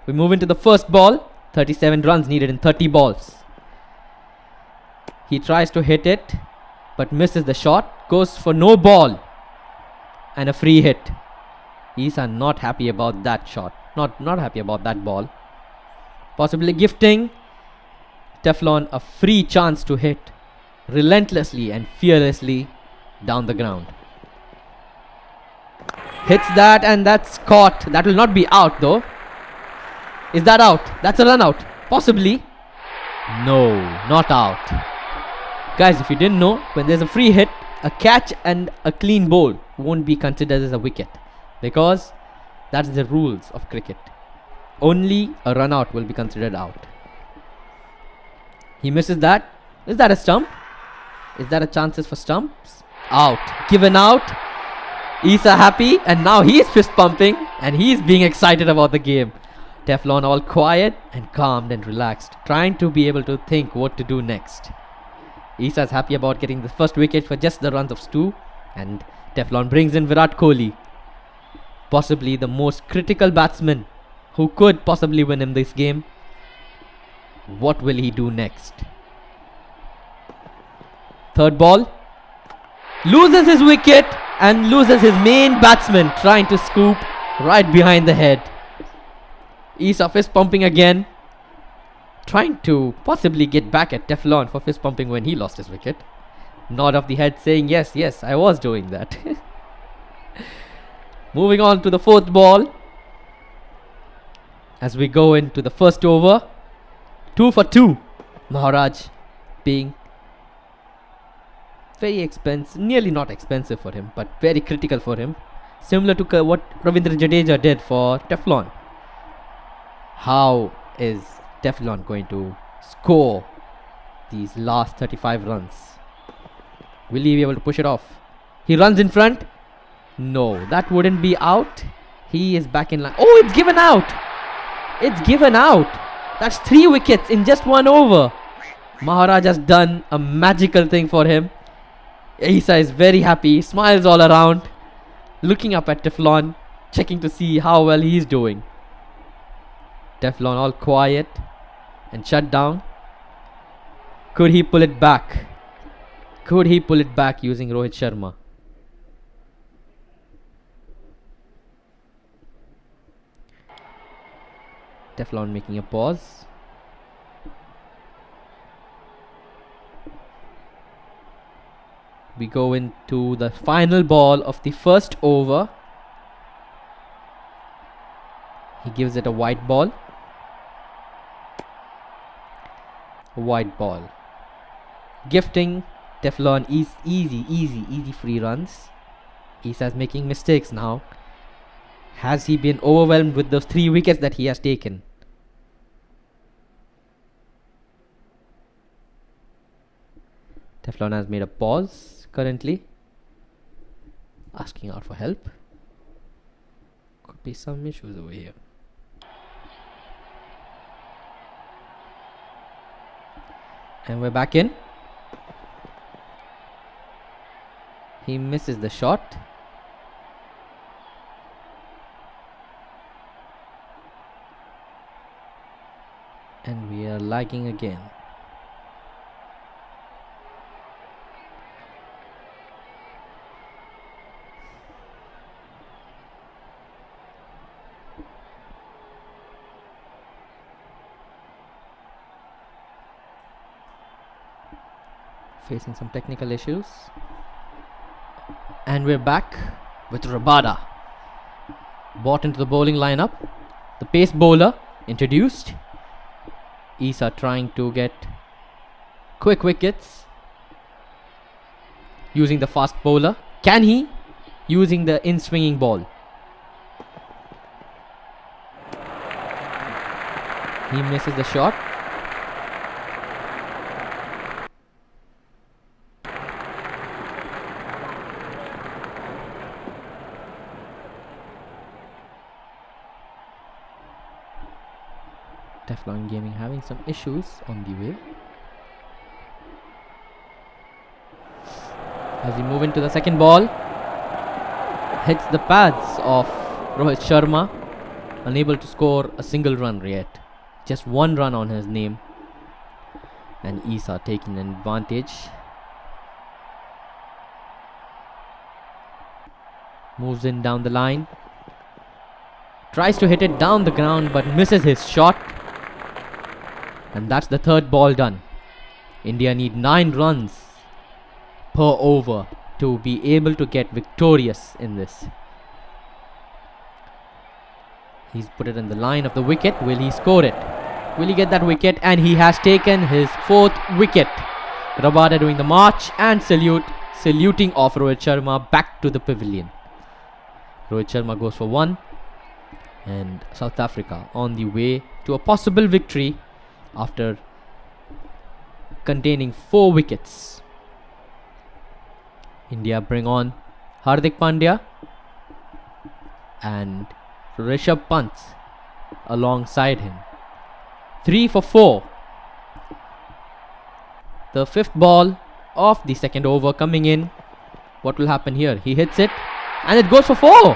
We move into the first ball. 37 runs needed in 30 balls. He tries to hit it but misses the shot, goes for no ball and a free hit. Isa not happy about that shot, not happy about that ball. Possibly gifting Teflon a free chance to hit relentlessly and fearlessly down the ground. Hits that and that's caught. That will not be out though. Is that out? That's a run out. Possibly. No, not out. Guys, if you didn't know, when there's a free hit, a catch and a clean bowl won't be considered as a wicket, because that's the rules of cricket. Only a run out will be considered out. He misses that. Is that a stump? Is that a chances for stumps? Out. Given out. Isa happy and now he is fist pumping and he is being excited about the game. Teflon all quiet and calmed and relaxed, trying to be able to think what to do next. Isa is happy about getting the first wicket for just the runs of Stu, and Teflon brings in Virat Kohli, possibly the most critical batsman who could possibly win him this game. What will he do next? Third ball. Loses his wicket and loses his main batsman, trying to scoop right behind the head. Isa fist pumping again, trying to possibly get back at Teflon for fist pumping when he lost his wicket. Nod of the head saying yes, I was doing that. Moving on to the fourth ball. As we go into the first over, 2 for 2. Maharaj being very expensive, nearly not expensive for him, but very critical for him. Similar to what Ravindra Jadeja did for Teflon. How is Teflon going to score these last 35 runs? Will he be able to push it off? He runs in front. No, that wouldn't be out. He is back in line. Oh, it's given out. It's given out. That's 3 wickets in just 1 over. Maharaj has done a magical thing for him. Isa is very happy, smiles all around, looking up at Teflon, checking to see how well he is doing. Teflon all quiet and shut down. Could he pull it back? Could he pull it back using Rohit Sharma? Teflon making a pause. We go into the final ball of the first over. He gives it a white ball. White ball. Gifting Teflon easy free runs. Isa's making mistakes now. Has he been overwhelmed with those 3 wickets that he has taken? Teflon has made a pause currently, asking out for help. Could be some issues over here. And we're back in. He misses the shot. And we are lagging again. Facing some technical issues. And we're back with Rabada. Bought into the bowling lineup. The pace bowler introduced. Isa trying to get quick wickets using the fast bowler. Can he? Using the in-swinging ball. He misses the shot. Teflon Gaming having some issues on the way. As we move into the second ball, hits the pads of Rohit Sharma, unable to score a single run yet. Just one run on his name. And Isa taking an advantage. Moves in down the line. Tries to hit it down the ground but misses his shot. And that's the third ball done. India need 9 runs per over to be able to get victorious in this. He's put it in the line of the wicket. Will he score it? Will he get that wicket? And he has taken his 4th wicket. Rabada doing the march and saluting off Rohit Sharma back to the pavilion. Rohit Sharma goes for 1. And South Africa on the way to a possible victory after containing 4 wickets. India bring on Hardik Pandya and Rishabh Pant alongside him. 3 for 4. The 5th ball of the second over coming in. What will happen here? He hits it and it goes for 4.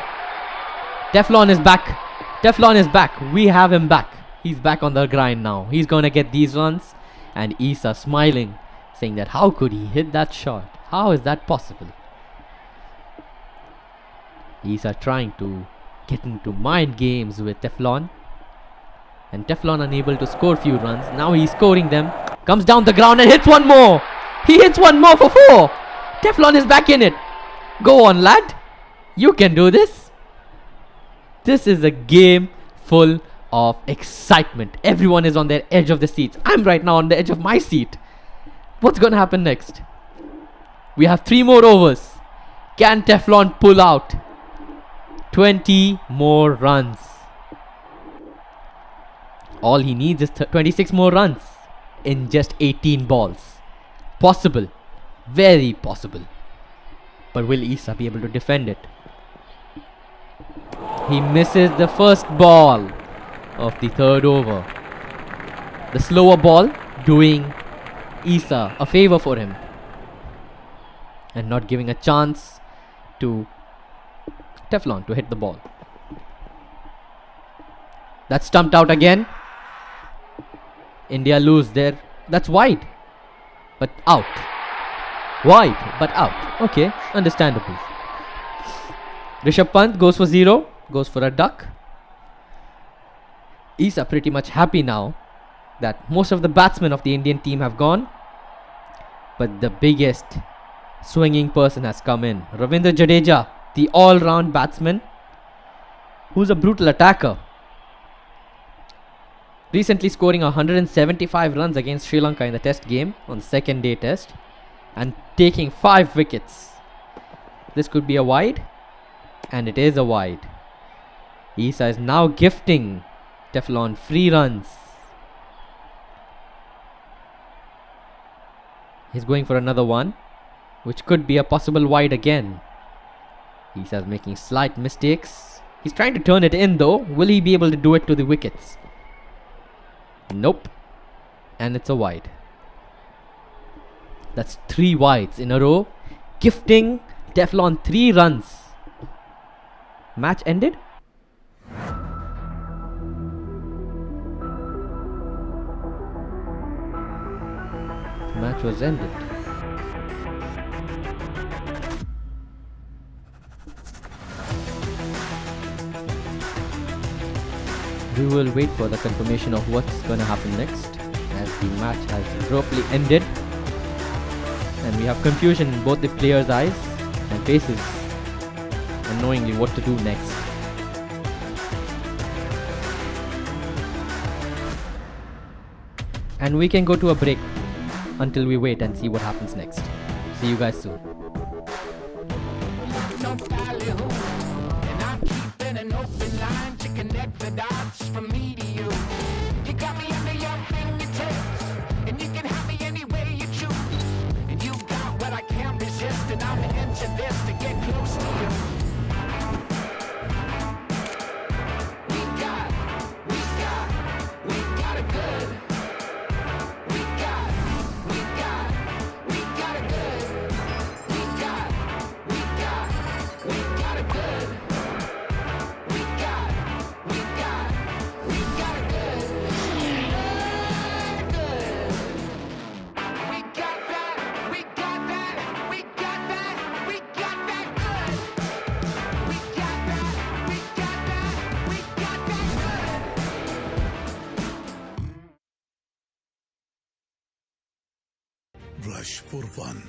Teflon is back. Teflon is back. We have him back. He's back on the grind now. He's gonna get these runs. And Isa smiling, saying that how could he hit that shot? How is that possible? Isa trying to get into mind games with Teflon. And Teflon unable to score few runs. Now he's scoring them. Comes down the ground and hits one more. He hits one more for 4. Teflon is back in it. Go on, lad. You can do this. This is a game full of excitement. Everyone is on their edge of the seats. I'm right now on the edge of my seat. What's going to happen next? We have 3 more overs. Can Teflon pull out 20 more runs? All he needs is 26 more runs in just 18 balls. Possible. Very possible. But will Isa be able to defend it? He misses the first ball of the third over. The slower ball doing Isa a favor for him and not giving a chance to Teflon to hit the ball. That's stumped out again. India lose there. That's wide, but out. Wide, but out. Okay, understandable. Rishabh Pant goes for 0, goes for a duck. Isa pretty much happy now that most of the batsmen of the Indian team have gone. But the biggest swinging person has come in. Ravindra Jadeja, the all-round batsman, who's a brutal attacker. Recently scoring 175 runs against Sri Lanka in the test game on the second day test and taking 5 wickets. This could be a wide, and it is a wide. Isa is now gifting Teflon free runs. He's going for another one, which could be a possible wide again. Isa's making slight mistakes. He's trying to turn it in though. Will he be able to do it to the wickets? Nope. And it's a wide. That's 3 wides in a row, gifting Teflon 3 runs. Match ended. Match was ended. We will wait for the confirmation of what's going to happen next, as the match has abruptly ended and we have confusion in both the players' eyes and faces, unknowingly what to do next. And we can go to a break until we wait and see what happens next. See you guys soon. No ballyhoo, and I'm keeping an open line to connect the dots from me to you. You got me رش فور فن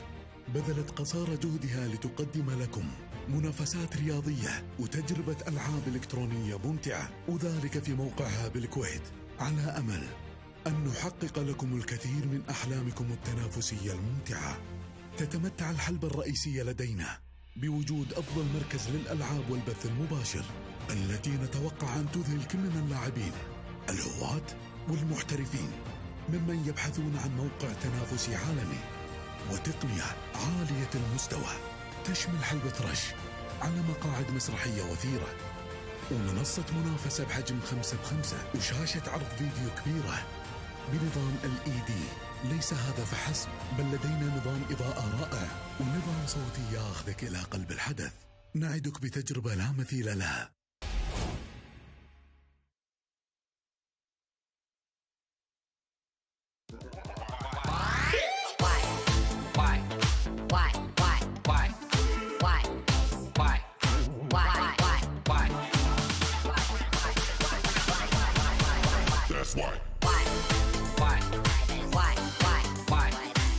بذلت قصارى جهدها لتقدم لكم منافسات رياضية وتجربة ألعاب إلكترونية ممتعة، وذلك في موقعها بالكويت، على أمل أن نحقق لكم الكثير من أحلامكم التنافسية الممتعة. تتمتع الحلبة الرئيسية لدينا بوجود أفضل مركز للألعاب والبث المباشر، التي نتوقع أن تذهل كل من اللاعبين الهواة والمحترفين ممن يبحثون عن موقع تنافسي عالمي وتقنية عالية المستوى تشمل حلبة رش على مقاعد مسرحية وثيرة، ومنصة منافسة بحجم 5x5، وشاشة عرض فيديو كبيرة بنظام LED. ليس هذا فحسب، بل لدينا نظام إضاءة رائع ونظام صوتي ياخذك إلى قلب الحدث. نعدك بتجربة لا مثيل لها. That's why. Why?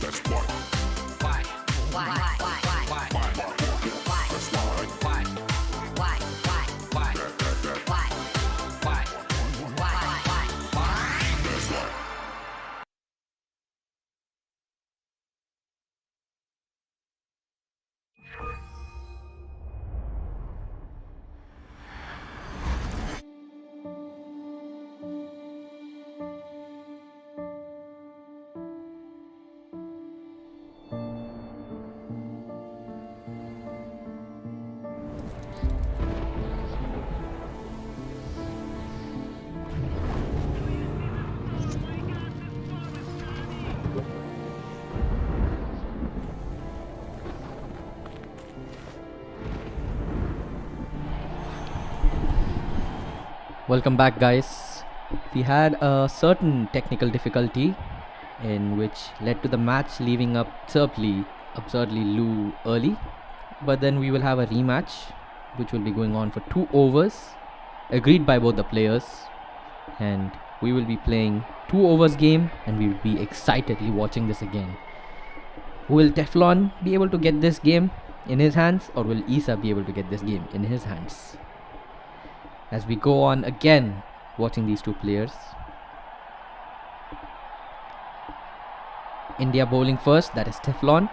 That's why. Welcome back, guys. We had a certain technical difficulty in which led to the match leaving absurdly low early, but then we will have a rematch which will be going on for 2 overs agreed by both the players, and we will be playing 2 overs game, and we will be excitedly watching this again. Will Teflon be able to get this game in his hands, or will Isa be able to get this game in his hands? As we go on again watching these 2 players. India bowling first, that is Teflon.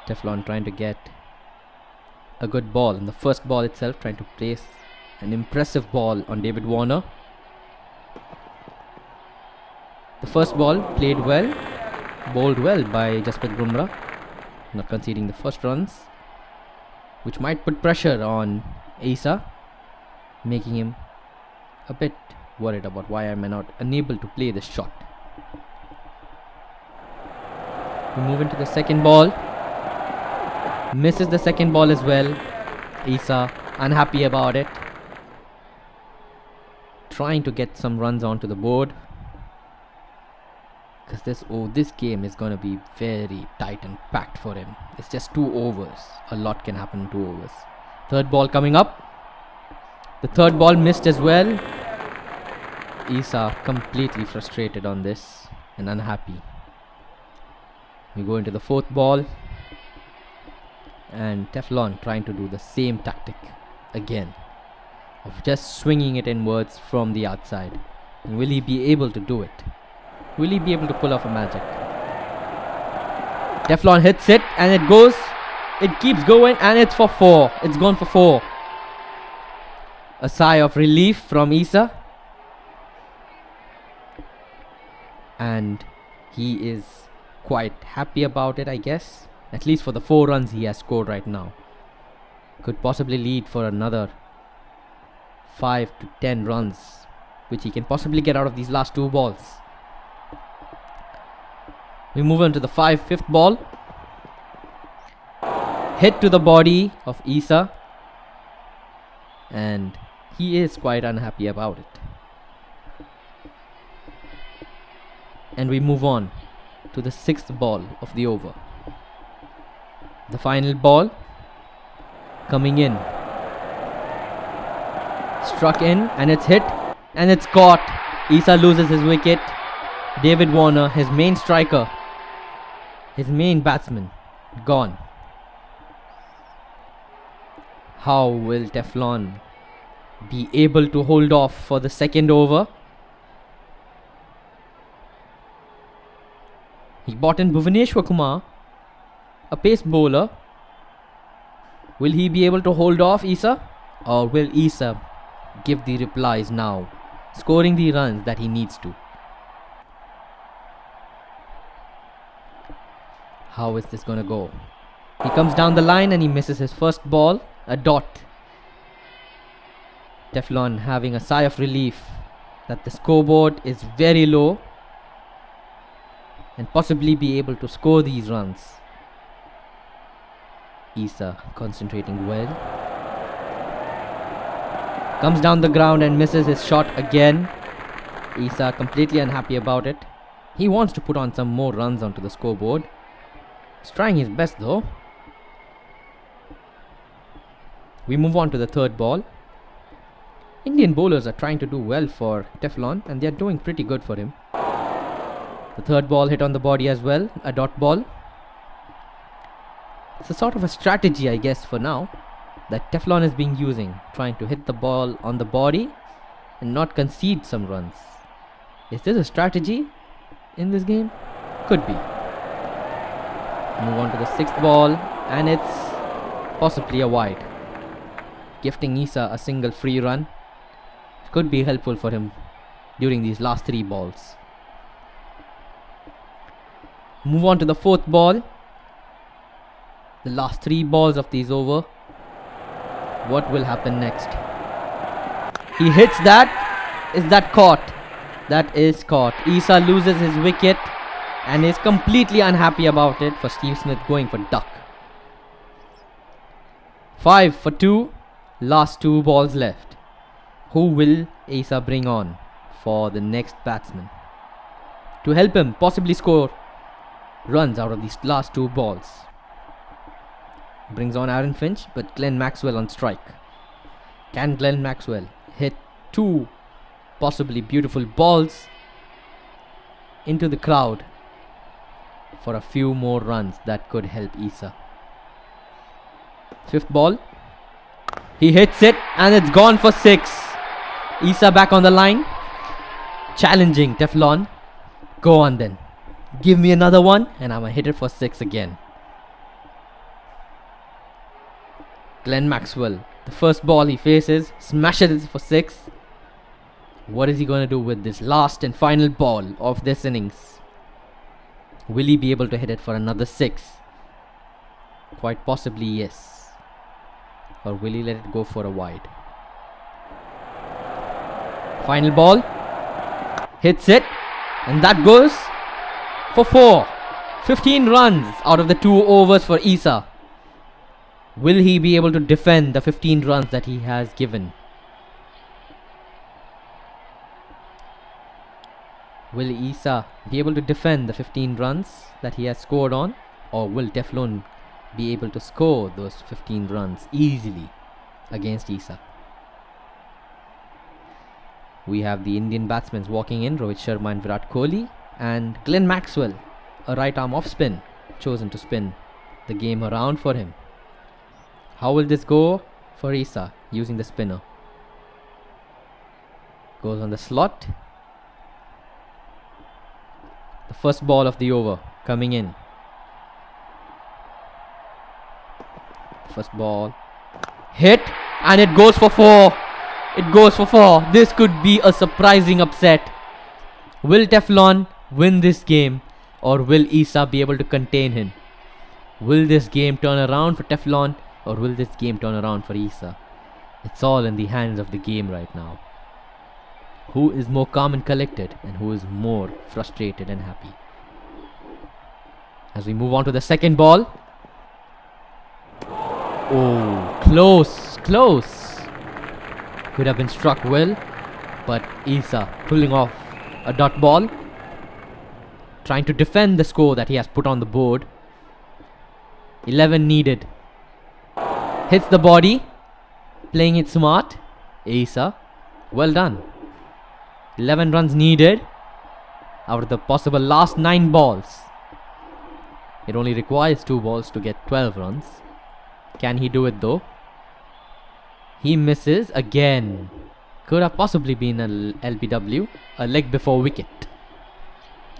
Teflon trying to get a good ball in the first ball itself, trying to place an impressive ball on David Warner. The first ball played well, bowled well by Jasprit Bumrah, not conceding the first runs, which might put pressure on Isa, making him a bit worried about why am I not unable to play this shot. We move into the second ball. Misses the second ball as well. Isa unhappy about it, trying to get some runs onto the board, because this game is going to be very tight and packed for him. It's just 2 overs. A lot can happen in 2 overs. Third ball coming up. The third ball missed as well. Isa completely frustrated on this and unhappy. We go into the fourth ball, and Teflon trying to do the same tactic again of just swinging it inwards from the outside. And will he be able to do it? Will he be able to pull off a magic? Teflon hits it and it goes. It keeps going and it's for 4. It's gone for 4. A sigh of relief from Isa. And he is quite happy about it, I guess. At least for the 4 runs he has scored right now. Could possibly lead for another 5 to 10 runs, which he can possibly get out of these last 2 balls. We move on to the fifth ball. Hit to the body of Isa, and he is quite unhappy about it. And we move on to the 6th ball of the over. The final ball coming in. Struck in and it's hit And it's caught. Isa loses his wicket. David Warner, his main striker, his main batsman, gone. How will Teflon be able to hold off for the second over? He brought in Bhuvaneshwar Kumar, a pace bowler. Will he be able to hold off Isa? Or will Isa give the replies now, scoring the runs that he needs to? How is this gonna go? He comes down the line and he misses his first ball, a dot. Teflon having a sigh of relief that the scoreboard is very low and possibly be able to score these runs. Isa concentrating well. Comes down the ground and misses his shot again. Isa completely unhappy about it. He wants to put on some more runs onto the scoreboard. He's trying his best though. We move on to the third ball. Indian bowlers are trying to do well for Teflon and they are doing pretty good for him. The third ball hit on the body as well, a dot ball. It's a sort of a strategy, I guess, for now that Teflon is being using, trying to hit the ball on the body and not concede some runs. Is this a strategy in this game? Could be. Move on to the sixth ball and it's possibly a wide, gifting Isa a single free run. Could be helpful for him during these last three balls. Move on to the fourth ball. The last three balls of these over. What will happen next? He hits that. Is that caught? That is caught. Isa loses his wicket and is completely unhappy about it for Steve Smith going for duck. 5 for 2. Last two balls left. Who will Isa bring on for the next batsman to help him possibly score runs out of these last two balls? Brings on Aaron Finch, but Glenn Maxwell on strike. Can Glenn Maxwell hit two possibly beautiful balls into the crowd for a few more runs that could help Isa? Fifth ball. He hits it and it's gone for 6. Isa back on the line, challenging Teflon. Go on then. Give me another one and I'm gonna hit it for 6 again. Glenn Maxwell, the first ball he faces, smashes it for 6. What is he going to do with this last and final ball of this innings? Will he be able to hit it for another 6? Quite possibly yes. Or will he let it go for a wide? Final ball. Hits it. And that goes for 4. 15 runs out of the 2 overs for Isa. Will he be able to defend the 15 runs that he has given? Will Isa be able to defend the 15 runs that he has scored on? Or will Teflon be able to score those 15 runs easily against Isa? We have the Indian batsmen walking in, Rohit Sharma and Virat Kohli, and Glenn Maxwell, a right arm off spin, chosen to spin the game around for him. How will this go for Isa using the spinner? Goes on the slot. The first ball of the over coming in. First ball hit and it goes for 4. It goes for 4. This could be a surprising upset. Will Teflon win this game or will Isa be able to contain him? Will this game turn around for Teflon or will this game turn around for Isa? It's all in the hands of the game right now. Who is more calm and collected and who is more frustrated and happy? As we move on to the second ball. Oh, close, close. Could have been struck well, but Isa pulling off a dot ball, trying to defend the score that he has put on the board. 11 needed. Hits the body, playing it smart. Isa, well done. 11 runs needed out of the possible last 9 balls. It only requires 2 balls to get 12 runs. Can he do it though? He misses again. Could have possibly been a LBW, a leg before wicket.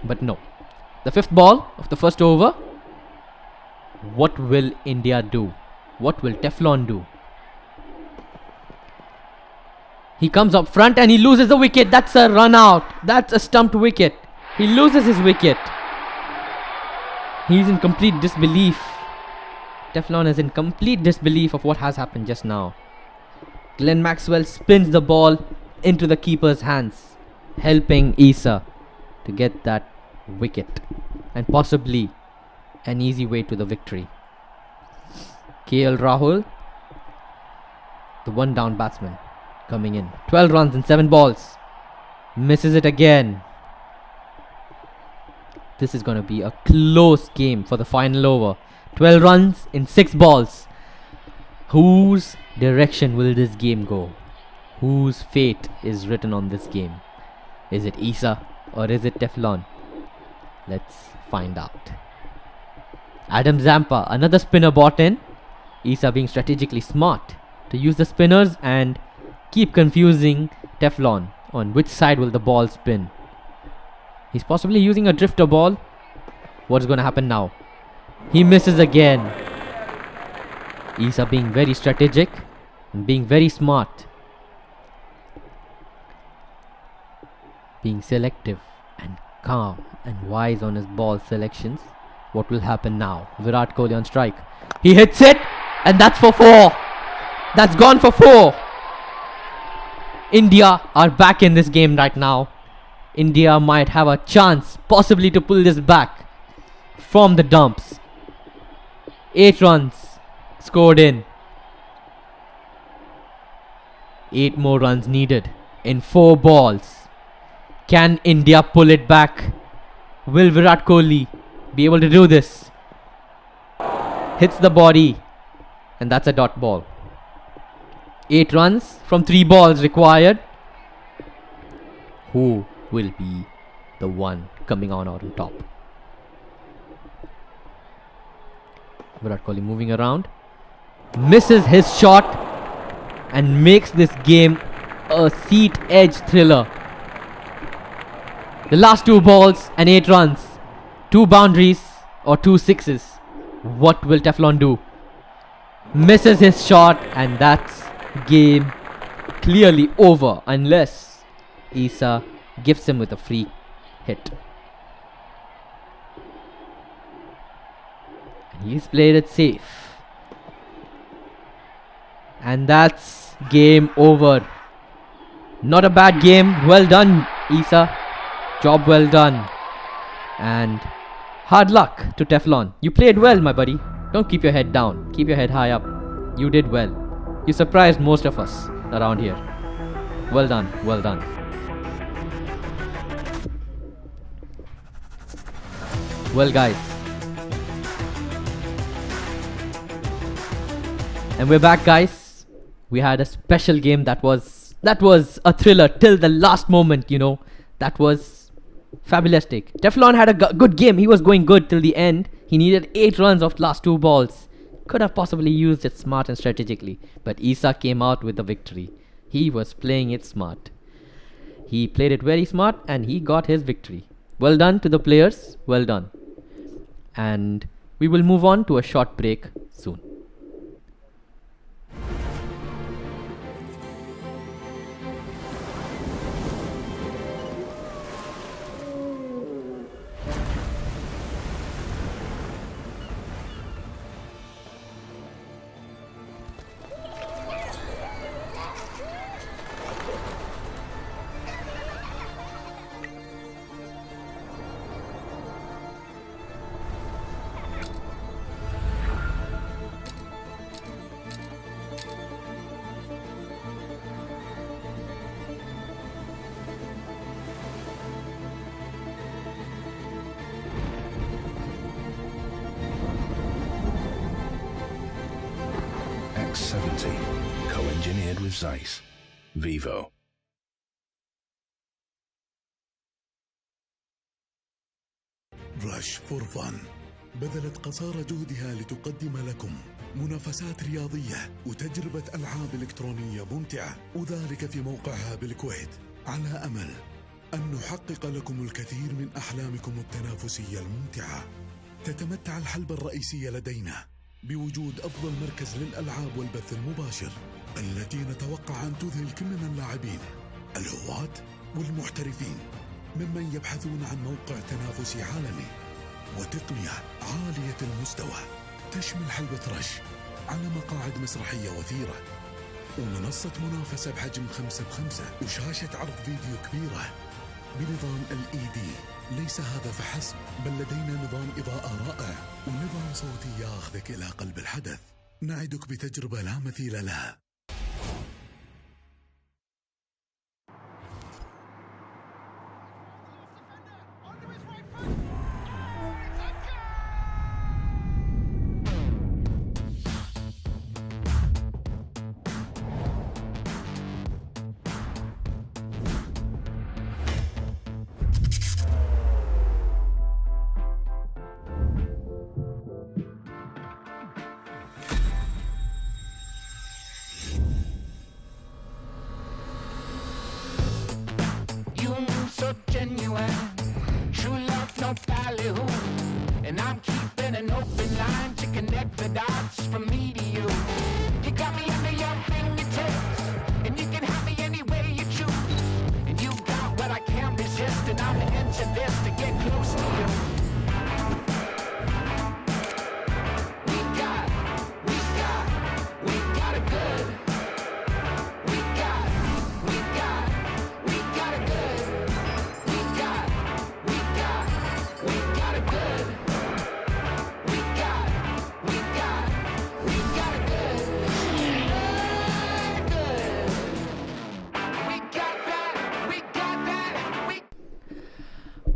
But no. The 5th ball of the first over. What will India do? What will Teflon do? He comes up front and he loses the wicket. That's a run out. That's a stumped wicket. He loses his wicket. He's in complete disbelief. Teflon is in complete disbelief of what has happened just now. Glenn Maxwell spins the ball into the keeper's hands, helping Isa to get that wicket and possibly an easy way to the victory. KL Rahul, the one down batsman, coming in. 12 runs in 7 balls. Misses it again. This is going to be a close game for the final over. 12 runs in 6 balls. Whose direction will this game go? Whose fate is written on this game? Is it Isa or is it Teflon? Let's find out. Adam Zampa, another spinner bought in. Isa being strategically smart to use the spinners and keep confusing Teflon on which side will the ball spin. He's possibly using a drifter ball. What's going to happen now? He misses again. Isa being very strategic and being very smart. Being selective and calm and wise on his ball selections. What will happen now? Virat Kohli on strike. He hits it and that's for 4. That's gone for 4. India are back in this game right now. India might have a chance possibly to pull this back from the dumps. 8 runs scored in. 8 more runs needed in 4 balls. Can India pull it back? Will Virat Kohli be able to do this? Hits the body and that's a dot ball. 8 runs from 3 balls required. Who will be the one coming on out on top? Virat Kohli moving around, misses his shot and makes this game a seat edge thriller. The last 2 balls and 8 runs, 2 boundaries or 2 sixes. What will Teflon do? Misses his shot and that's game clearly over unless Isa gives him with a free hit. And he's played it safe. And that's game over. Not a bad game. Well done, Isa. Job well done. And hard luck to Teflon. You played well, my buddy. Don't keep your head down. Keep your head high up. You did well. You surprised most of us around here. Well done. Well done. Well, guys. And we're back, guys. We had a special game that was a thriller till the last moment, you know. That was fabulistic. Teflon had a good game. He was going good till the end. He needed 8 runs of last 2 balls. Could have possibly used it smart and strategically. But Isa came out with the victory. He was playing it smart. He played it very smart and he got his victory. Well done to the players. Well done. And we will move on to a short break soon. X70, co-engineered with Zeiss. Vivo. رش فور فن بذلت قصارى جهدها لتقدم لكم منافسات رياضية وتجربة ألعاب إلكترونية ممتعة، وذلك في موقعها بالكويت، على أمل أن نحقق لكم الكثير من أحلامكم التنافسية الممتعة. تتمتع الحلبة الرئيسية لدينا بوجود أفضل مركز للألعاب والبث المباشر، التي نتوقع أن تذهل كل من اللاعبين الهواة والمحترفين ممن يبحثون عن موقع تنافسي عالمي وتقنية عالية المستوى، تشمل حلبة رش على مقاعد مسرحية وثيرة، ومنصة منافسة بحجم 5x5، وشاشة عرض فيديو كبيرة بنظام LED. ليس هذا فحسب، بل لدينا نظام إضاءة رائع ونظام صوتي ياخذك إلى قلب الحدث. نعدك بتجربة لا مثيل لها. You move so genuine, true love no ballyhoo. And I'm keeping an open line to connect the dots from me to you. You got me under your fingertips, and you can have me any way you choose. And you got what I can't resist, and I'm into this to get close to you. We got it good. We got it good. We got it good. We got it good. We got that.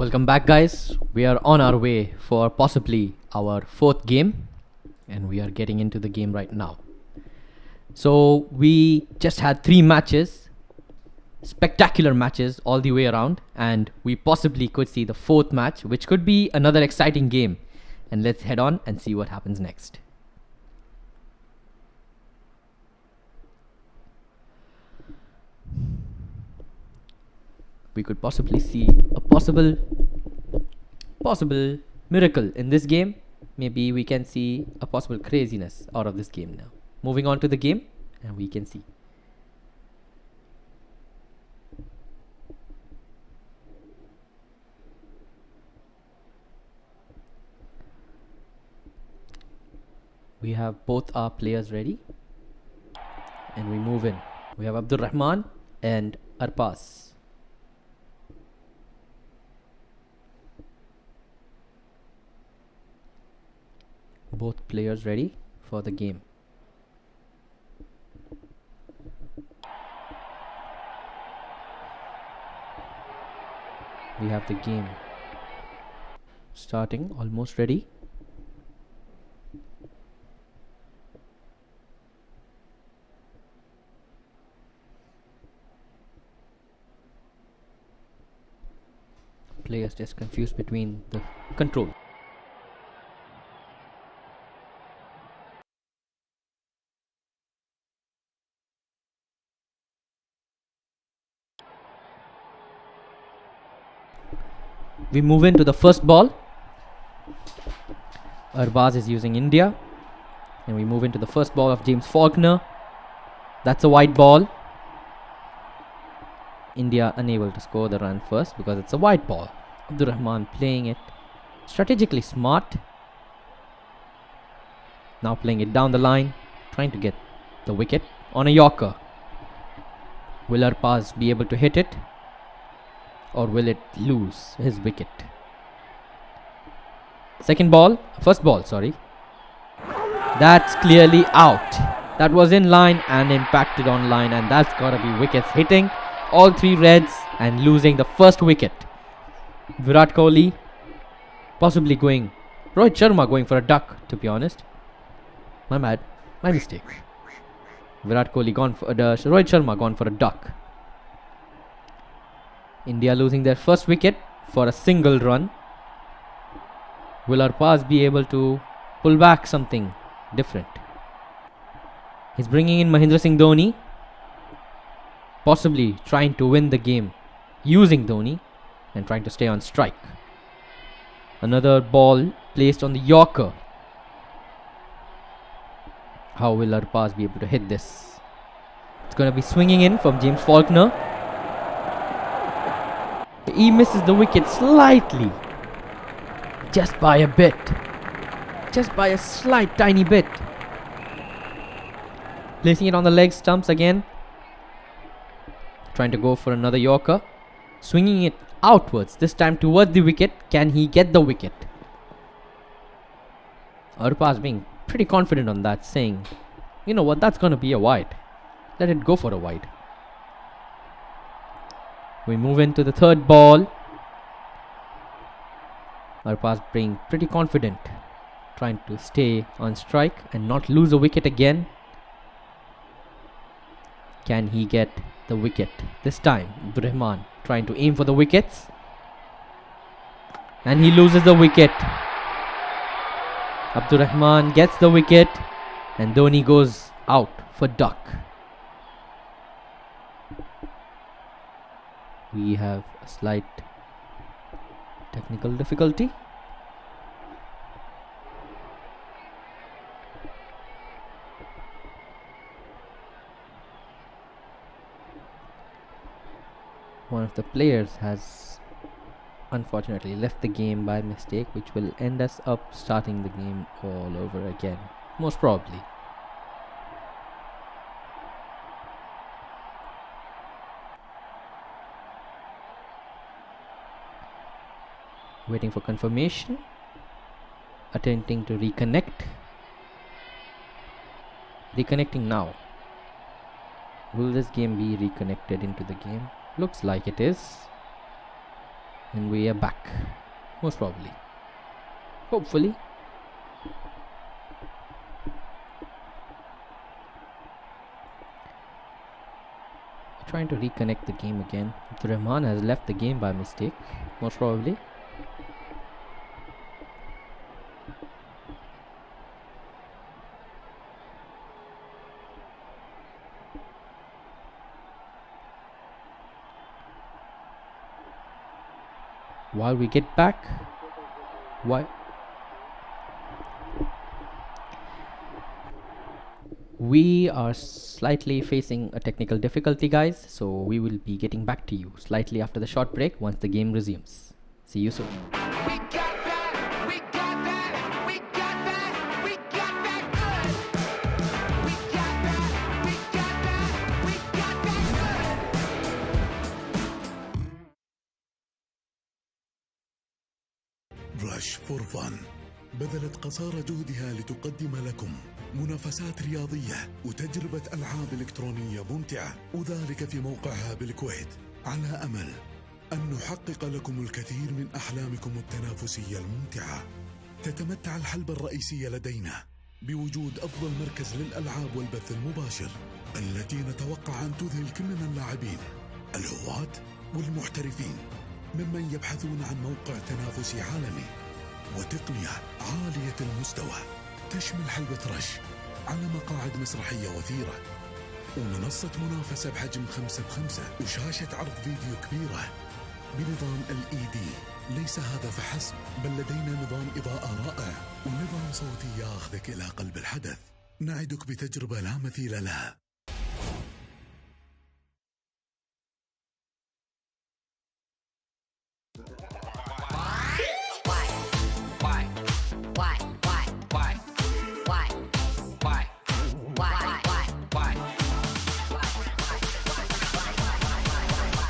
Welcome back, guys. We are on our way for possibly our 4th game, and we are getting into the game right now. So we just had 3 matches, spectacular matches all the way around, and we possibly could see the 4th match, which could be another exciting game. And let's head on and see what happens next. We could possibly see a possible miracle in this game. Maybe we can see a possible craziness out of this game now. Moving on to the game, and we can see. We have both our players ready, and we move in. We have Abdul Rahman and Arpas. Both players ready for the game. We have the game starting, almost ready. Players just confused between the control. We move into the first ball. Arbaz is using India. And we move into the first ball of James Faulkner. That's a white ball. India unable to score the run first because it's a white ball. Abdur Rahman playing it strategically smart. Now playing it down the line, trying to get the wicket on a Yorker. Will Arbaz be able to hit it? Or will it lose his wicket? First ball, sorry. That's clearly out. That was in line and impacted on line, and that's gotta be wickets hitting all 3 reds and losing the first wicket. Virat Kohli possibly going. Rohit Sharma going for a duck, to be honest. My bad. My mistake. Virat Kohli gone for Rohit Sharma gone for a duck. India losing their first wicket for a single run. Will Arpaz be able to pull back something different? He's bringing in Mahendra Singh Dhoni, possibly trying to win the game using Dhoni and trying to stay on strike. Another ball placed on the Yorker. How will Arpaz be able to hit this? It's going to be swinging in from James Faulkner. He misses the wicket slightly. Just by a bit. Just by a slight tiny bit. Placing it on the leg stumps again. Trying to go for another Yorker. Swinging it outwards, this time towards the wicket. Can he get the wicket? Arpaz being pretty confident on that, saying, you know what, that's going to be a wide. Let it go for a wide. We move into the third ball. Arpaz being pretty confident, trying to stay on strike and not lose a wicket again. Can he get the wicket? This time, Abdurrahman trying to aim for the wickets. And he loses the wicket. Abdurrahman gets the wicket and Dhoni goes out for duck. We have a slight technical difficulty. One of the players has unfortunately left the game by mistake, which will end us up starting the game all over again, most probably. Waiting for confirmation, attempting to reconnect. Reconnecting now. Will this game be reconnected into the game? Looks like it is. And we are back. Most probably. Hopefully. We're trying to reconnect the game again. Abdurrahman has left the game by mistake. Most probably. While we get back, we are slightly facing a technical difficulty, guys, so we will be getting back to you slightly after the short break once the game resumes. See you soon. We got that, we got that, we got that, we got that good. We got that, we got that, we got that good. رش فور فن بذلت قصارى جهدها لتقدم لكم منافسات رياضية وتجربة ألعاب إلكترونية ممتعة، وذلك في موقعها بالكويت، على أمل أن نحقق لكم الكثير من أحلامكم التنافسية الممتعة. تتمتع الحلبة الرئيسية لدينا بوجود أفضل مركز للألعاب والبث المباشر، التي نتوقع أن تذهل كل من اللاعبين الهواة والمحترفين ممن يبحثون عن موقع تنافسي عالمي وتقنية عالية المستوى تشمل حلبة رش على مقاعد مسرحية وثيرة ومنصة منافسة بحجم 5x5 وشاشة عرض فيديو كبيرة بنظام LED. ليس هذا فحسب، بل لدينا نظام إضاءة رائع ونظام صوتي ياخذك إلى قلب الحدث. نعدك بتجربة لا مثيل لها.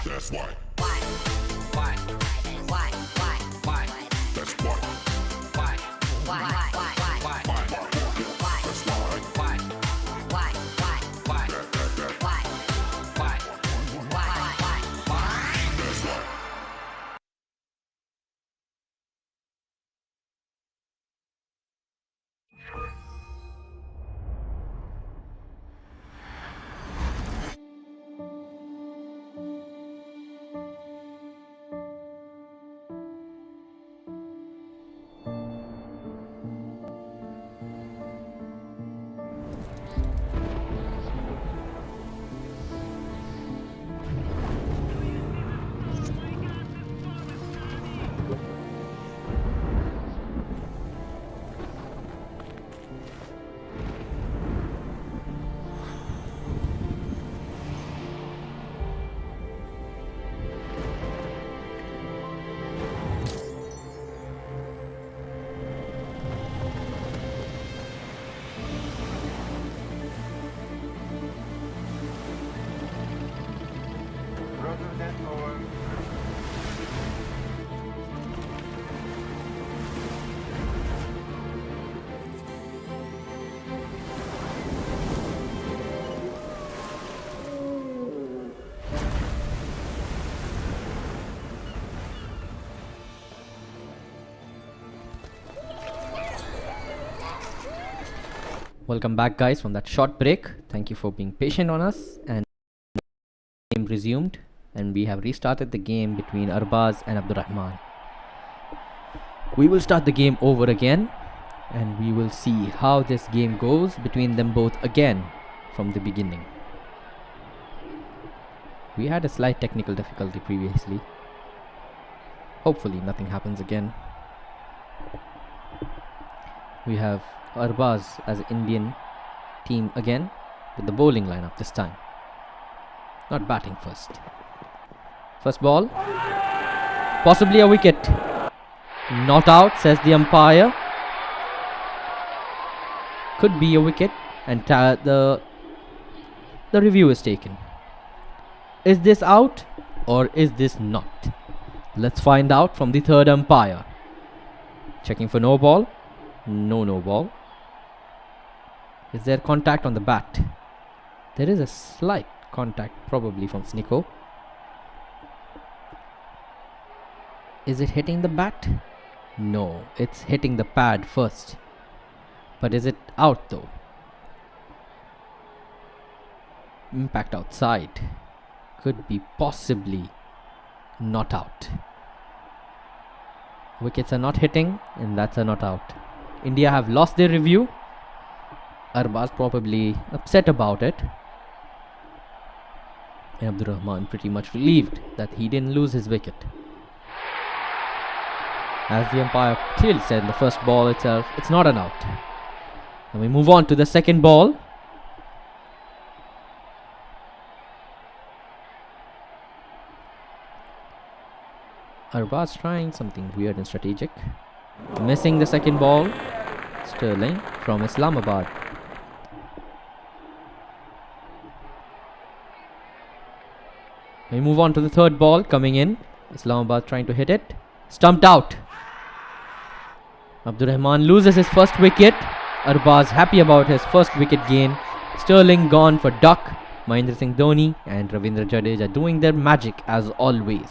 That's why. Welcome back, guys, from that short break. Thank you for being patient on us. And game resumed, and we have restarted the game between Arbaz and Abdurrahman. We will start the game over again, and we will see how this game goes between them both again from the beginning. We had a slight technical difficulty previously. Hopefully nothing happens again. We have Arbaz as Indian team again with the bowling lineup this time. Not batting first. First ball. Possibly a wicket. Not out, says the umpire. Could be a wicket, and the review is taken. Is this out or is this not? Let's find out from the third umpire. Checking for no ball. No ball. Is there contact on the bat? There is a slight contact, probably from Snicko. Is it hitting the bat? No, it's hitting the pad first. But is it out though? Impact outside. Could be possibly not out. Wickets are not hitting, and that's a not out. India have lost their review. Arbaz probably upset about it. And Abdurrahman pretty much relieved that he didn't lose his wicket. As the umpire clearly said in the first ball itself, it's not an out. And we move on to the second ball. Arbaz trying something weird and strategic. Missing the second ball. Sterling from Islamabad. We move on to the third ball coming in. Islamabad trying to hit it. Stumped out. Abdurrahman loses his first wicket. Arbaz happy about his first wicket gain. Sterling gone for duck. Mahendra Singh Dhoni and Ravindra Jadeja doing their magic as always.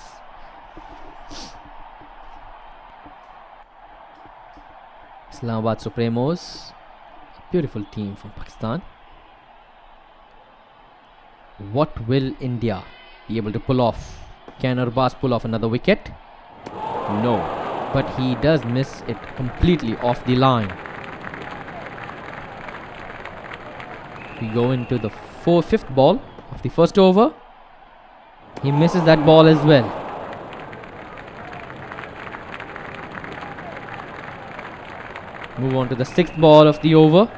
Islamabad Supremos, beautiful team from Pakistan. What will India be able to pull off? Can Arbaz pull off another wicket? No, but he does miss it completely off the line. We go into the fifth ball of the first over. He misses that ball as well. Move on to the sixth ball of the over.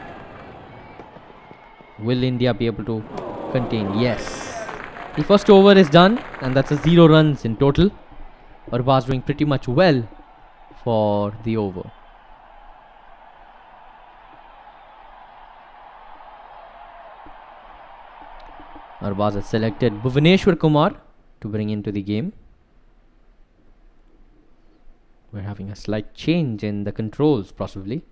Will India be able to contain? Yes. The first over is done, and that's a 0 runs in total. Arbaz doing pretty much well for the over. Arbaz has selected Bhuvaneshwar Kumar to bring into the game. We're having a slight change in the controls, possibly.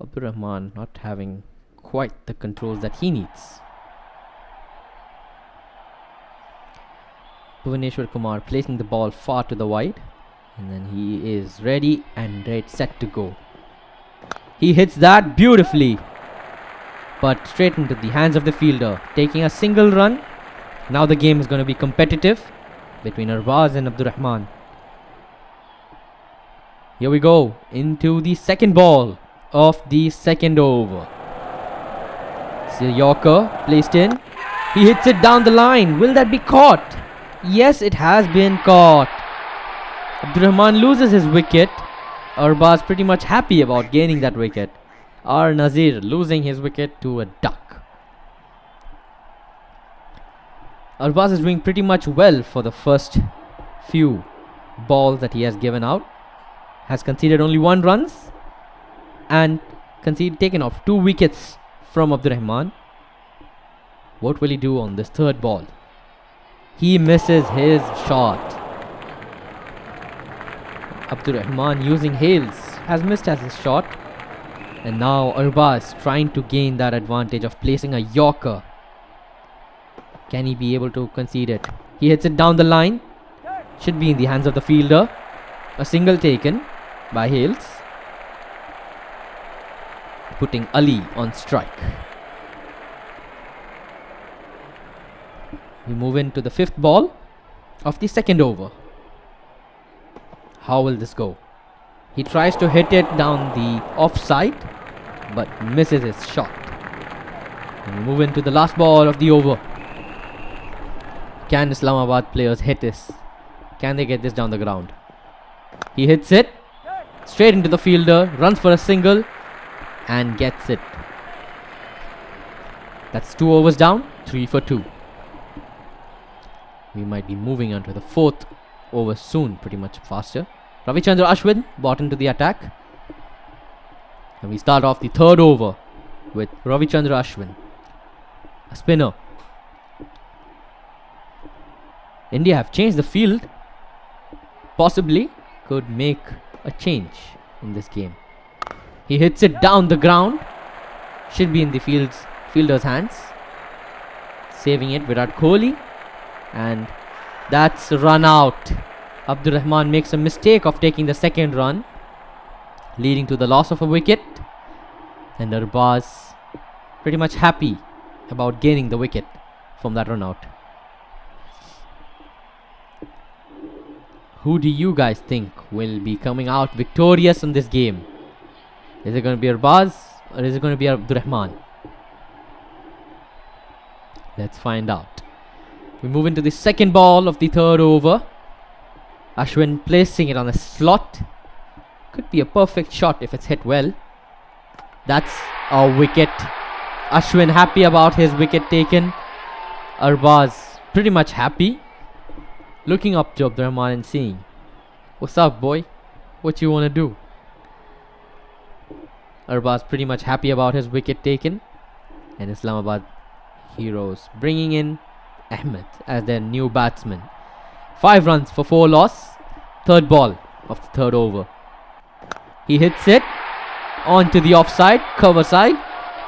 Abdurrahman not having quite the controls that he needs. Bhuvaneshwar Kumar placing the ball far to the wide, and then he is ready and set to go. He hits that beautifully, but straight into the hands of the fielder, taking a single run. Now the game is going to be competitive between Arbaz and Abdurrahman. Here we go into the second ball of the second over. It's a Yorker placed in. He hits it down the line. Will that be caught? Yes, it has been caught. Abdurrahman loses his wicket. Arbaz pretty much happy about gaining that wicket. R. Nazir losing his wicket to a duck. Arbaz is doing pretty much well for the first few balls that he has given out. Has conceded only 1 runs and taken off 2 wickets from Abdurrahman. What will he do on this third ball? He misses his shot. Abdurrahman using Hales has missed as his shot. And now Arbaz trying to gain that advantage of placing a Yorker. Can he be able to concede it? He hits it down the line. Should be in the hands of the fielder. A single taken by Hales. putting Ali on strike. We move into the 5th ball of the 2nd over. How will this go? He tries to hit it down the offside, but misses his shot. And we move into the last ball of the over. Can Islamabad players hit this? Can they get this down the ground? He hits it straight into the fielder, runs for a single, and gets it. That's 2 overs down, 3 for 2. We might be moving on to the 4th over soon, pretty much faster. Ravichandra Ashwin brought into the attack. And we start off the 3rd over with Ravichandra Ashwin, a spinner. India have changed the field. Possibly could make a change in this game. He hits it down the ground. Should be in the fielder's hands. Saving it, Virat Kohli. And that's run out. Abdur Rahman makes a mistake of taking the 2nd run, leading to the loss of a wicket. And Arbaz pretty much happy about gaining the wicket from that run out. Who do you guys think will be coming out victorious in this game? Is it going to be Arbaz or is it going to be Abdur Rahman? Let's find out. We move into the 2nd ball of the 3rd over. Ashwin placing it on the slot. Could be a perfect shot if it's hit well. That's a wicket. Ashwin happy about his wicket taken. Arbaz pretty much happy. Looking up to Abdur Rahman and saying, "What's up, boy? What you wanna do?" Arbaz pretty much happy about his wicket taken. And Islamabad Heroes bringing in Ahmed as their new batsman. 5 runs for 4 loss. 3rd ball of the 3rd over. He hits it onto the offside, cover side.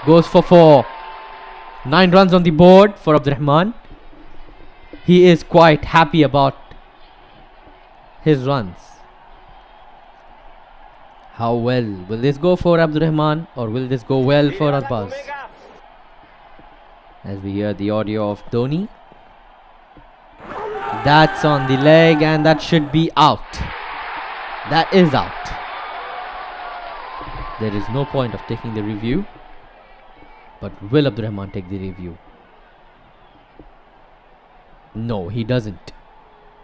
Goes for 4. 9 runs on the board for Abdur Rahman. He is quite happy about his runs. How well will this go for Abdur Rahman, or will this go well for Arbaz? As we hear the audio of Dhoni. That's on the leg and that should be out. That is out. There is no point of taking the review. But will Abdur Rahman take the review? No, he doesn't.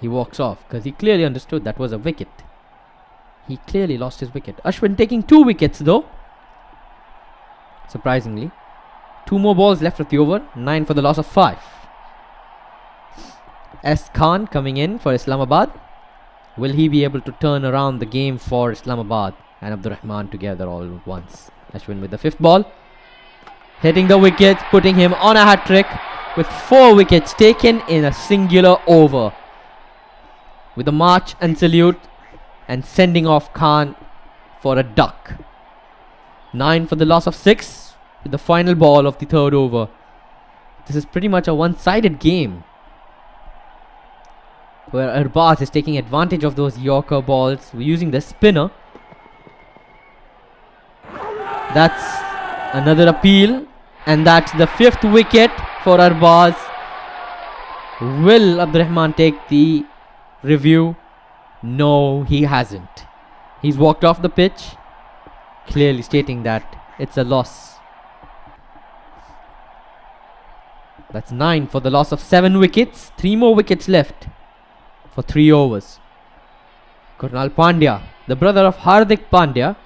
He walks off because he clearly understood that was a wicket. He clearly lost his wicket. Ashwin taking 2 wickets though. Surprisingly. 2 more balls left of the over. 9 for the loss of 5. S. Khan coming in for Islamabad. Will he be able to turn around the game for Islamabad and Abdur Rahman together all at once? Ashwin with the 5th ball. Hitting the wicket, putting him on a hat-trick with 4 wickets taken in a singular over. With a march and salute and sending off Khan for a duck. 9 for the loss of 6 with the final ball of the 3rd over. This is pretty much a one-sided game, where Arbaz is taking advantage of those Yorker balls using the spinner. That's another appeal, and that's the 5th wicket for Arbaz. Will Abdur Rahman take the review? No, he hasn't. He's walked off the pitch, clearly stating that it's a loss. That's 9 for the loss of 7 wickets. 3 more wickets left for 3 overs. Krunal Pandya, the brother of Hardik Pandya,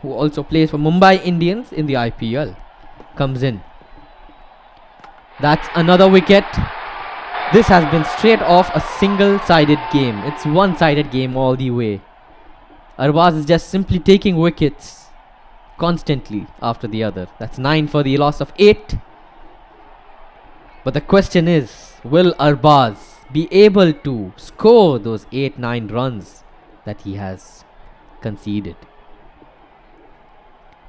who also plays for Mumbai Indians in the IPL, comes in. That's another wicket. This has been straight off a single-sided game. It's one-sided game all the way. Arbaz is just simply taking wickets constantly after the other. That's 9 for the loss of 8. But the question is, will Arbaz be able to score those 8-9 runs that he has conceded?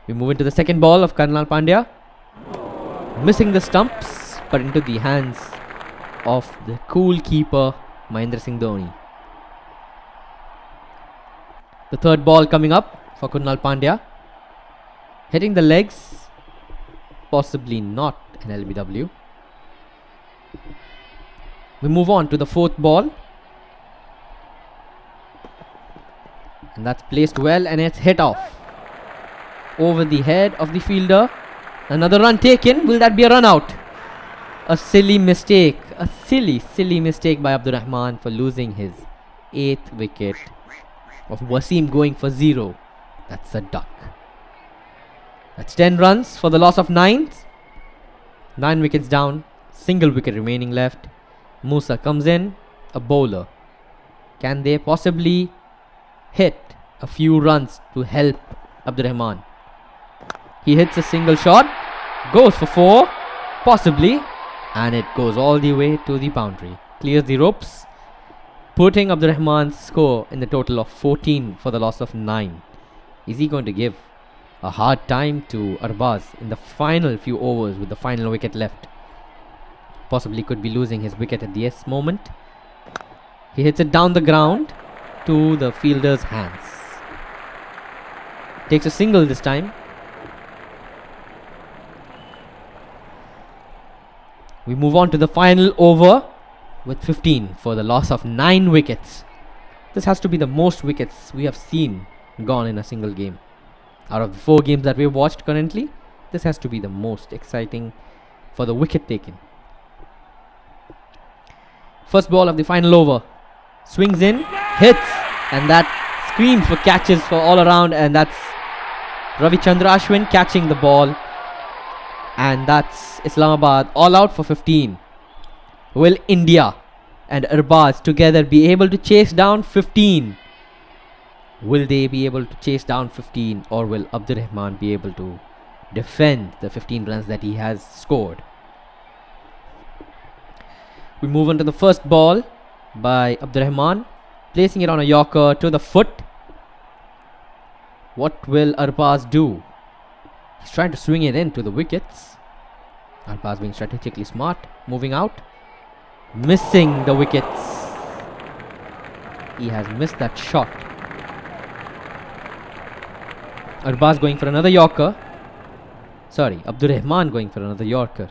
We move into the 2nd ball of Krunal Pandya. Missing the stumps, but into the hands of the cool keeper Mahendra Singh Dhoni. The 3rd ball coming up for Krunal Pandya. Hitting the legs, possibly not an LBW. We move on to the fourth ball. And that's placed well and it's hit off. Over the head of the fielder. Another run taken. Will that be a run out? A silly mistake. A silly mistake by Abdurrahman for losing his 8th wicket. Of Wasim going for 0. That's a duck. That's 10 runs for the loss of 9. 9 wickets down. Single wicket remaining left. Musa comes in. A bowler. Can they possibly hit a few runs to help Abdurrahman? He hits a single shot. Goes for 4. Possibly. And it goes all the way to the boundary. Clears the ropes. Putting Abdurrahman's score in the total of 14 for the loss of 9. Is he going to give a hard time to Arbaz in the final few overs with the final wicket left? Possibly could be losing his wicket at this moment. He hits it down the ground to the fielder's hands. Takes a single this time. We move on to the final over with 15 for the loss of 9 wickets. This has to be the most wickets we have seen gone in a single game. Out of the 4 games that we've watched currently, this has to be the most exciting for the wicket taken. First ball of the final over. Swings in, hits, and that screams for catches for all around, and that's Ravichandra Ashwin catching the ball. And that's Islamabad all out for 15. Will India and Arbaz together be able to chase down 15? Will they be able to chase down 15, or will Abdurrahman be able to defend the 15 runs that he has scored? We move on to the first ball by Abdurrahman, placing it on a yorker to the foot. What will Arbaz do? He's trying to swing it into the wickets. Arbaz being strategically smart, moving out, missing the wickets. He has missed that shot. Arbaz going for another yorker. Sorry, Abdurrahman going for another yorker.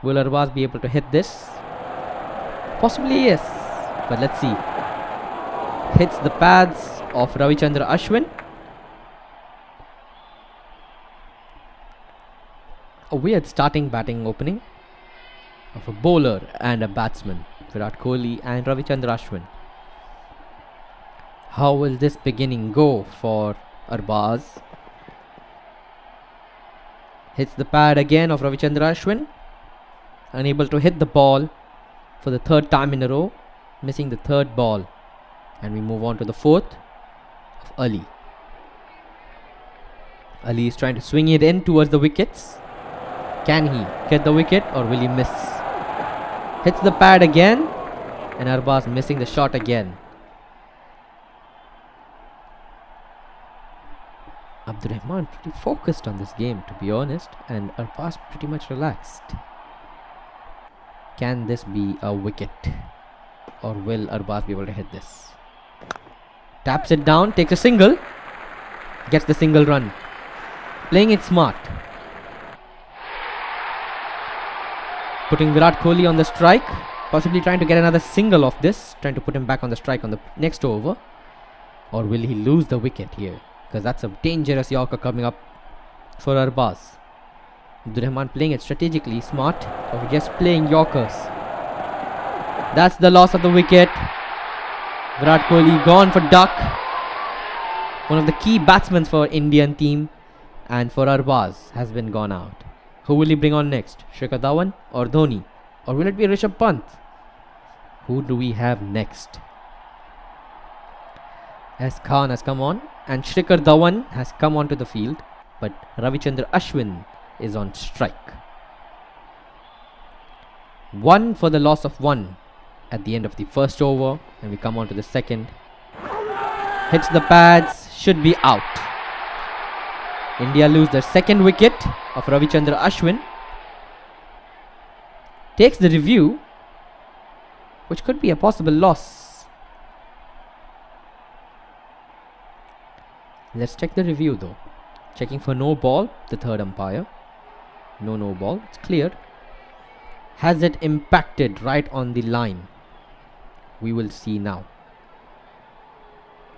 Will Arbaz be able to hit this? Possibly yes, but let's see. Hits the pads of Ravichandra Ashwin. A weird starting batting opening of a bowler and a batsman, Virat Kohli and Ravichandra Ashwin. How will this beginning go for Arbaz? Hits the pad again of Ravichandra Ashwin. Unable to hit the ball for the 3rd time in a row, missing the 3rd ball. And we move on to the 4th of Ali. Ali is trying to swing it in towards the wickets. Can he get the wicket, or will he miss? Hits the pad again, and Arbaz missing the shot again. Abdurrahman pretty focused on this game, to be honest, and Arbaz pretty much relaxed. Can this be a wicket, or will Arbaz be able to hit this? Taps it down, takes a single, gets the single run. Playing it smart. Putting Virat Kohli on the strike, possibly trying to get another single of this, trying to put him back on the strike on the next over. Or will he lose the wicket here? Because that's a dangerous yorker coming up for Arbaz. Abdurrahman playing it strategically smart, or just playing yorkers. That's the loss of the wicket. Virat Kohli gone for duck. One of the key batsmen for Indian team, and for Arbaz has been gone out. Who will he bring on next? Shikhar Dhawan or Dhoni? Or will it be Rishabh Pant? Who do we have next? S. Khan has come on, and Shikhar Dhawan has come onto the field, but Ravichandra Ashwin is on strike. 1 for the loss of 1 at the end of the first over, and we come on to the second. Hits the pads, should be out. India lose their 2nd wicket of Ravichandra Ashwin. Takes the review, which could be a possible loss. Let's check the review though. Checking for no ball, the third umpire. No ball, it's cleared. Has it impacted right on the line? We will see now.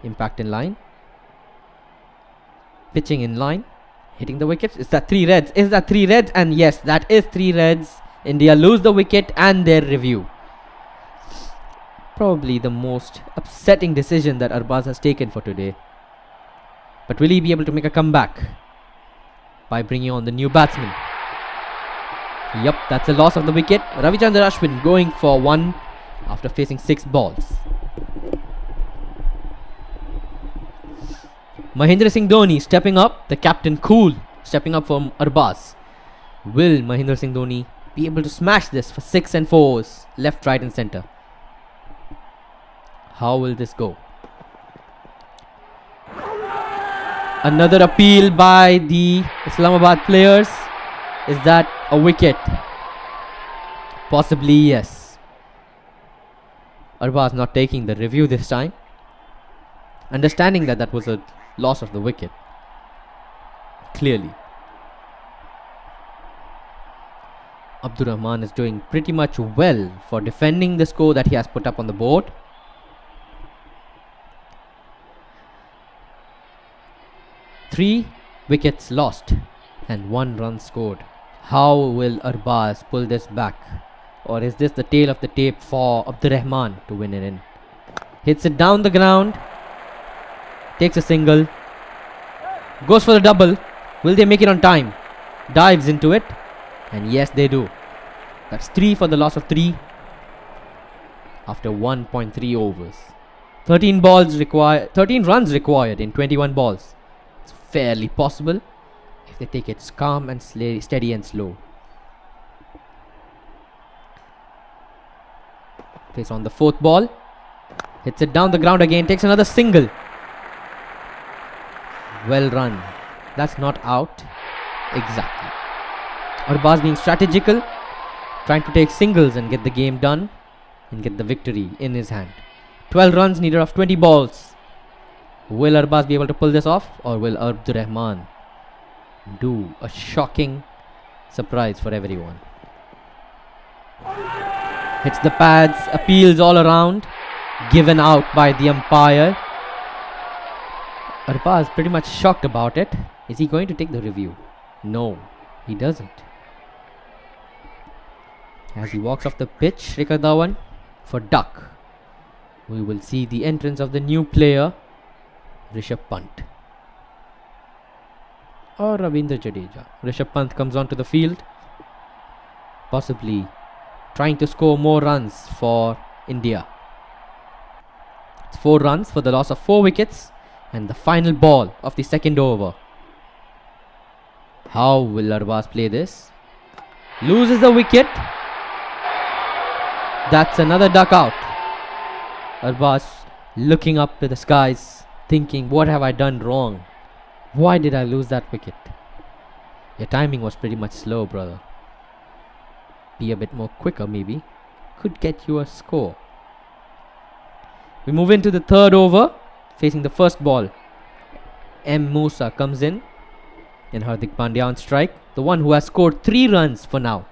Impact in line. Pitching in line. Hitting the wickets. Is that 3 reds? Is that 3 reds? And yes, that is 3 reds. India lose the wicket and their review. Probably the most upsetting decision that Arbaz has taken for today. But will he be able to make a comeback by bringing on the new batsman? Yup, that's a loss of the wicket. Ravichandran Ashwin going for 1 after facing 6 balls. Mahendra Singh Dhoni stepping up, the captain cool, stepping up from Arbaz. Will Mahendra Singh Dhoni be able to smash this for 6 and 4s, left, right and centre? How will this go? Another appeal by the Islamabad players. Is that a wicket? Possibly yes. Arbaz not taking the review this time. Understanding that that was a loss of the wicket. Clearly. Abdur Rahman is doing pretty much well for defending the score that he has put up on the board. Three wickets lost and 1 run scored. How will Arbaz pull this back? Or is this the tail of the tape for Abdur Rahman to win it in? Hits it down the ground. Takes a single. Goes for the double. Will they make it on time? Dives into it. And yes, they do. That's 3 for the loss of 3. After 1.3 overs. 13 runs required in 21 balls. It's fairly possible if they take it calm and steady and slow. Face on the 4th ball. Hits it down the ground again. Takes another single. Well run. That's not out. Exactly. Arbaz being strategical. Trying to take singles and get the game done. And get the victory in his hand. 12 runs needed of 20 balls. Will Arbaz be able to pull this off? Or will Abdur Rahman do a shocking surprise for everyone? Hits the pads. Appeals all around. Given out by the umpire. Arbaz pretty much shocked about it. Is he going to take the review? No, he doesn't. As he walks off the pitch, Shikhar Dhawan, for duck, we will see the entrance of the new player, Rishabh Pant. Or Ravindra Jadeja. Rishabh Pant comes onto the field, possibly trying to score more runs for India. It's 4 runs for the loss of 4 wickets. And the final ball of the 2nd over. How will Arbaz play this? Loses the wicket. That's another duck out. Arbaz looking up to the skies, thinking, what have I done wrong? Why did I lose that wicket? Your timing was pretty much slow, brother. Be a bit more quicker maybe. Could get you a score. We move into the 3rd over. Facing the 1st ball, M. Musa comes in and Hardik Pandya on strike. The one who has scored 3 runs for now.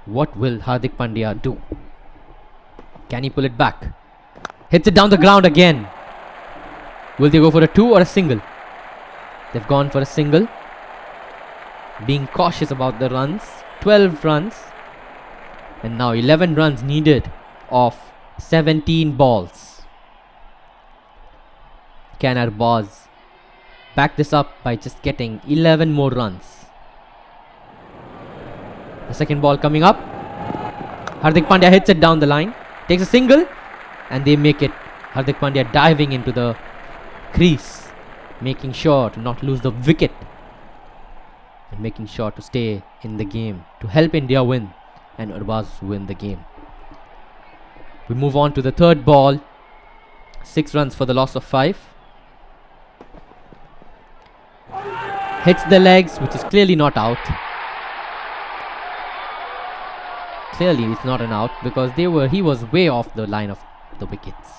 What will Hardik Pandya do? Can he pull it back? Hits it down the ground again. Will they go for a 2 or a single? They've gone for a single. Being cautious about the runs. 12 runs. And now 11 runs needed of 17 balls. Can Arbaz back this up by just getting 11 more runs? The 2nd ball coming up. Hardik Pandya hits it down the line. Takes a single. And they make it. Hardik Pandya diving into the crease. Making sure to not lose the wicket. And making sure to stay in the game. To help India win. And Arbaz win the game. We move on to the 3rd ball. 6 runs for the loss of 5. Hits the legs, which is clearly not out. Clearly it's not an out because he was way off the line of the wickets.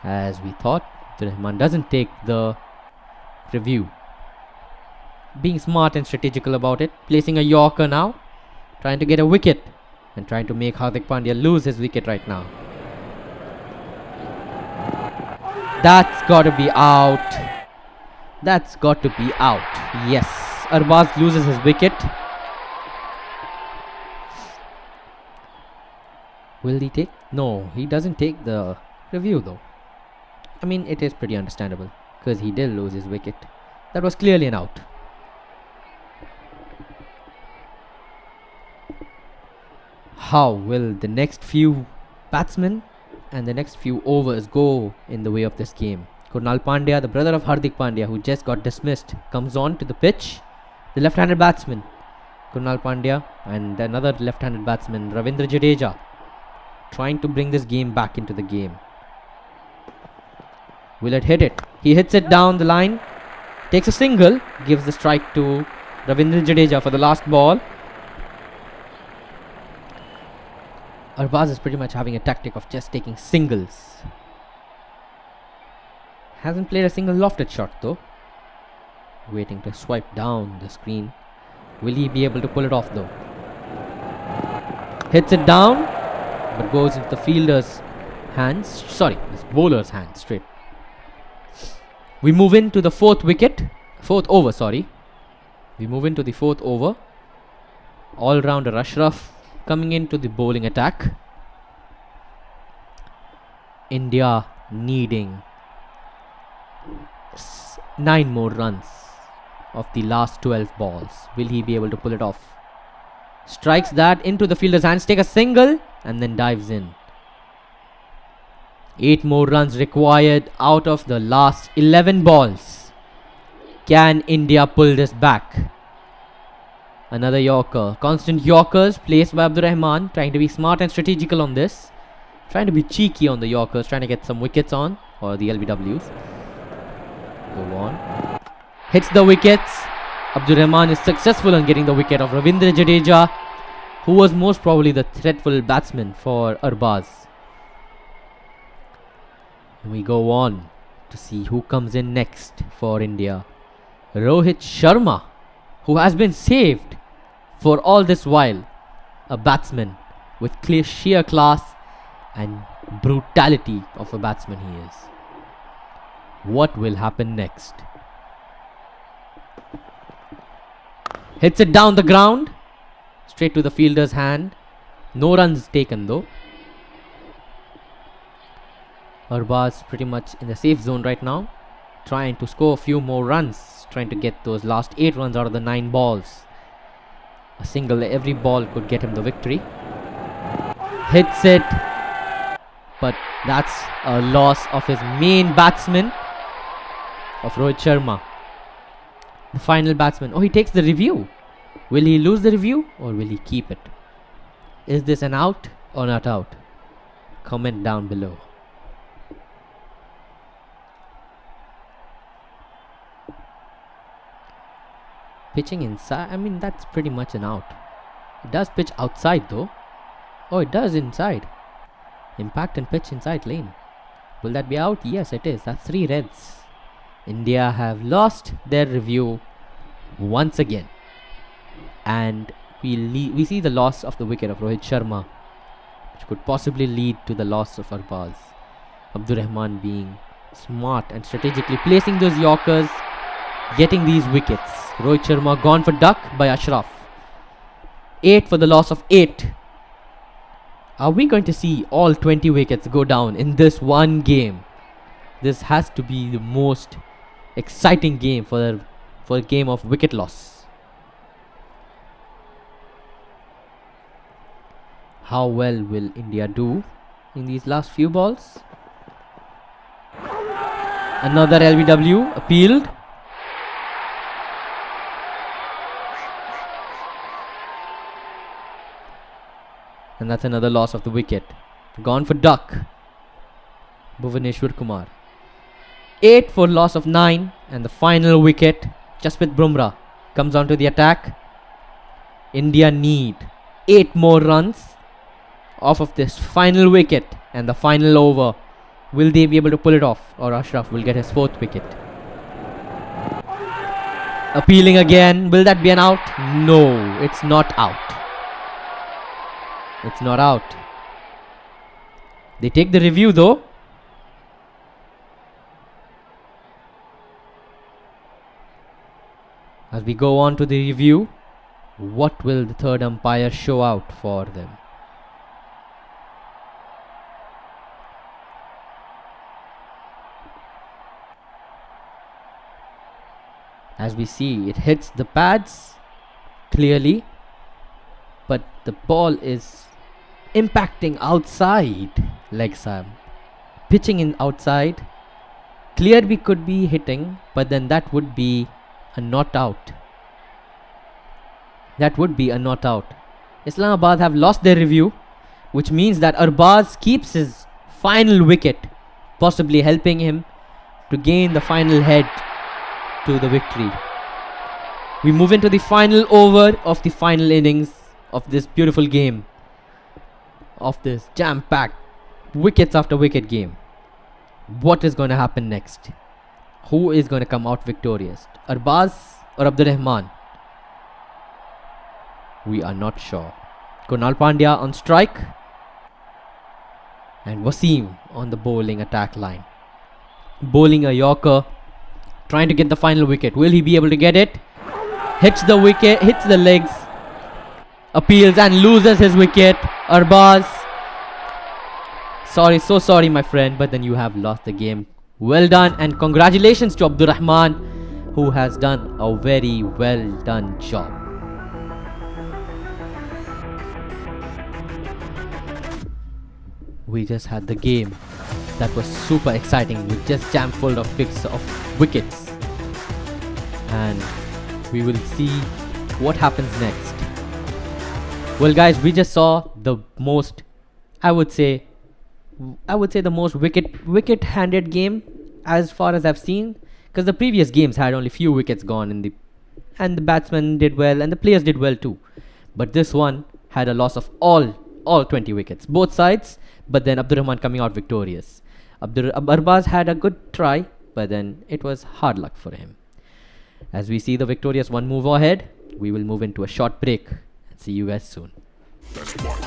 As we thought, Abdur Rahman doesn't take the review being smart and strategical about it, placing a Yorker now, trying to get a wicket and trying to make Hardik Pandya lose his wicket right now. That's got to be out. That's got to be out. Yes, Arbaz loses his wicket. Will he take? No, he doesn't take the review though. I mean, it is pretty understandable because he did lose his wicket. That was clearly an out. How will the next few batsmen and the next few overs go in the way of this game? Kunal Pandya, the brother of Hardik Pandya, who just got dismissed, comes on to the pitch. The left-handed batsman, Kunal Pandya, and another left-handed batsman, Ravindra Jadeja, trying to bring this game back into the game. Will it hit it? He hits it down the line, takes a single, gives the strike to Ravindra Jadeja for the last ball. Arbaz is pretty much having a tactic of just taking singles. Hasn't played a single lofted shot though. Waiting to swipe down the screen. Will he be able to pull it off though? Hits it down, but goes into the fielder's hands. Sorry, his bowler's hands straight. We move into the fourth over. We move into the fourth over. All-rounder Ashraf coming into the bowling attack. India needing 9 more runs of the last 12 balls. Will he be able to pull it off? Strikes that into the fielder's hands, take a single and then dives in. 8 more runs required out of the last 11 balls. Can India pull this back? Another Yorker. Constant Yorkers placed by Abdur Rahman, trying to be smart and strategical on this. Trying to be cheeky on the Yorkers, trying to get some wickets on, or the LBWs. Go on. Hits the wickets. Abdur Rahman is successful in getting the wicket of Ravindra Jadeja, who was most probably the threatful batsman for Arbaz. We go on to see who comes in next for India. Rohit Sharma, who has been saved for all this while. A batsman with sheer class and brutality of a batsman he is. What will happen next? Hits it down the ground, straight to the fielder's hand. No runs taken though. Arbaz pretty much in the safe zone right now, trying to score a few more runs, trying to get those last 8 runs out of the 9 balls. A single every ball could get him the victory. Hits it, but that's a loss of his main batsman, of Rohit Sharma. The final batsman. Oh, he takes the review. Will he lose the review or will he keep it? Is this an out or not out? Comment down below. Pitching inside, I mean, that's pretty much an out. It does pitch outside though. Oh, it does inside. Impact and pitch inside lane. Will that be out? Yes, it is. That's 3 reds. India have lost their review once again. And we see the loss of the wicket of Rohit Sharma, which could possibly lead to the loss of Arbaz. Abdur Rahman being smart and strategically placing those Yorkers, getting these wickets. Rohit Sharma gone for duck by Ashraf. 8 for the loss of 8. Are we going to see all 20 wickets go down in this one game? This has to be the most exciting game for a game of wicket loss. How well will India do in these last few balls? Another LBW appealed. And that's another loss of the wicket. Gone for duck, Bhuvaneshwar Kumar. 8 for loss of 9. And the final wicket, Jasprit Bumrah comes onto the attack. India need 8 more runs off of this final wicket and the final over. Will they be able to pull it off, or Ashraf will get his 4th wicket? Appealing again. Will that be an out? No, it's not out. It's not out. They take the review though. As we go on to the review, what will the third umpire show out for them? As we see, it hits the pads clearly, but the ball is impacting outside leg side, pitching in outside. Clearly could be hitting, but then that would be a not out. That would be a not out. Islamabad have lost their review, which means that Arbaz keeps his final wicket, possibly helping him to gain the final head to the victory. We move into the final over of the final innings of this beautiful game, of this jam-packed wickets after wicket game. What is going to happen next? Who is going to come out victorious? Arbaz or Abdurrahman? We are not sure. Kunal Pandya on strike and Wasim on the bowling attack line. Bowling a Yorker, trying to get the final wicket. Will he be able to get it? Hits the wicket, hits the legs, appeals and loses his wicket. Arbaz, sorry, so sorry my friend, but then you have lost the game. Well done and congratulations to Abdurrahman, who has done a very well done job. We just had the game that was super exciting with just jam full of picks of wickets, and we will see what happens next. Well guys, we just saw the most, I would say the most wicket handed game as far as I've seen, because the previous games had only few wickets gone and the batsmen did well and the players did well too, but this one had a loss of all 20 wickets, both sides, but then Abdurrahman coming out victorious. Arbaz had a good try, but then it was hard luck for him. As we see the victorious one move ahead, we will move into a short break and see you guys soon. That's why.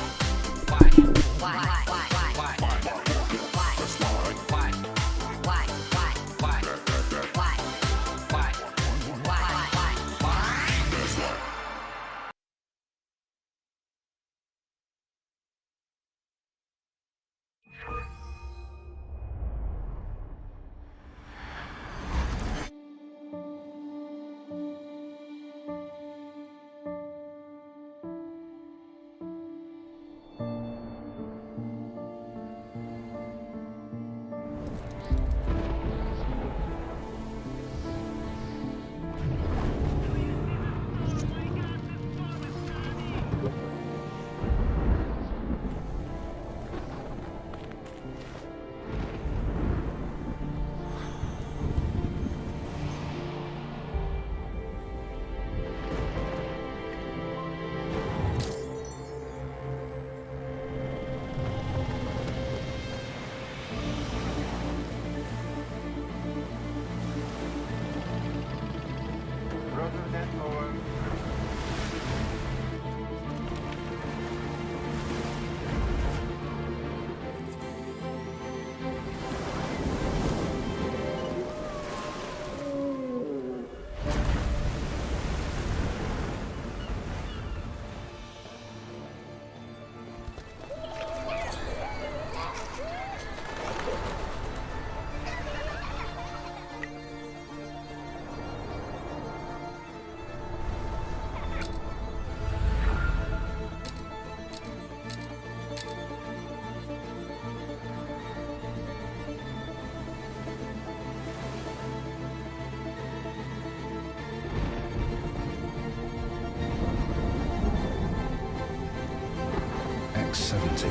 X70,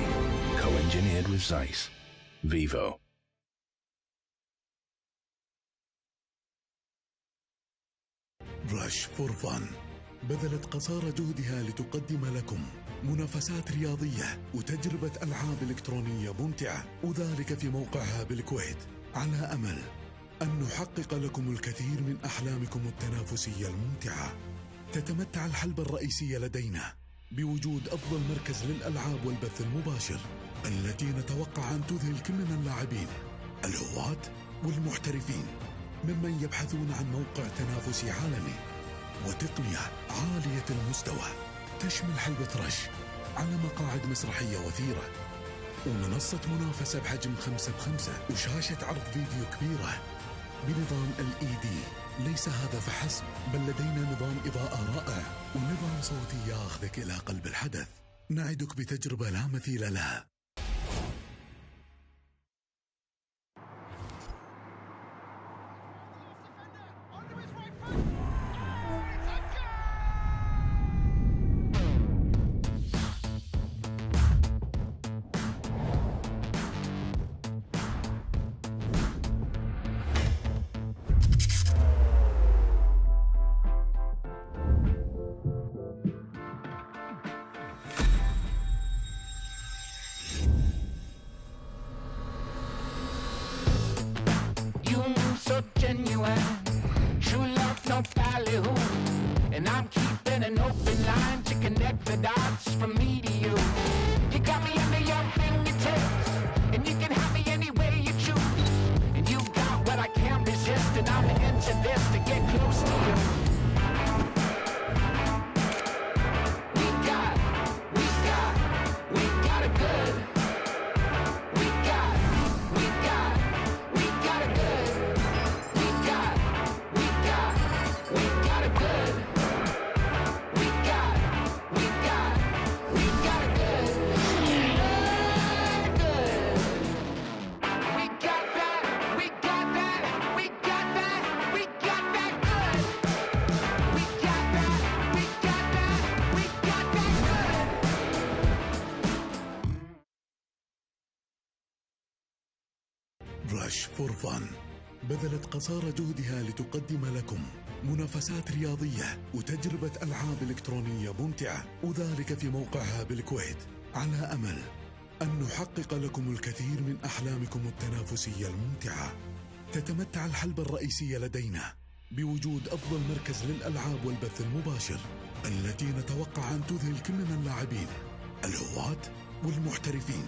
co-engineered with Zeiss. Vivo. رش فور فن بذلت قصارى جهدها لتقدم لكم منافسات رياضية وتجربة ألعاب إلكترونية ممتعة، وذلك في موقعها بالكويت على أمل. أن نحقق لكم الكثير من أحلامكم التنافسية الممتعة. تتمتع الحلبة الرئيسية لدينا بوجود أفضل مركز للألعاب والبث المباشر التي نتوقع أن تذهل كل من اللاعبين الهواة والمحترفين ممن يبحثون عن موقع تنافسي عالمي وتقنية عالية المستوى تشمل حلبة رش على مقاعد مسرحية وثيرة ومنصة منافسة بحجم 5x5 وشاشة عرض فيديو كبيرة بنظام LED. ليس هذا فحسب، بل لدينا نظام إضاءة رائع ونظام صوتي ياخذك إلى قلب الحدث. نعدك بتجربة لا مثيل لها. You move so genuine, true love, no ballyhoo. And I'm keeping an open line to connect the dots from me to you. You got me under your fingertips, and you can have me any way you choose. And you got what I can't resist, and I'm into this to get close to you. We got it good. We got it good. We got it good. We got it good. Good. We got that. We got that. We got that. We got that good. We got that. We got that. We got that good. رش فور فن بذلت قصارى جهدها لتقدم لكم منافسات رياضية وتجربة ألعاب إلكترونية ممتعة، وذلك في موقعها بالكويت، على أمل أن نحقق لكم الكثير من أحلامكم التنافسية الممتعة. تتمتع الحلبة الرئيسية لدينا بوجود أفضل مركز للألعاب والبث المباشر التي نتوقع أن تذهل كل من اللاعبين الهواة والمحترفين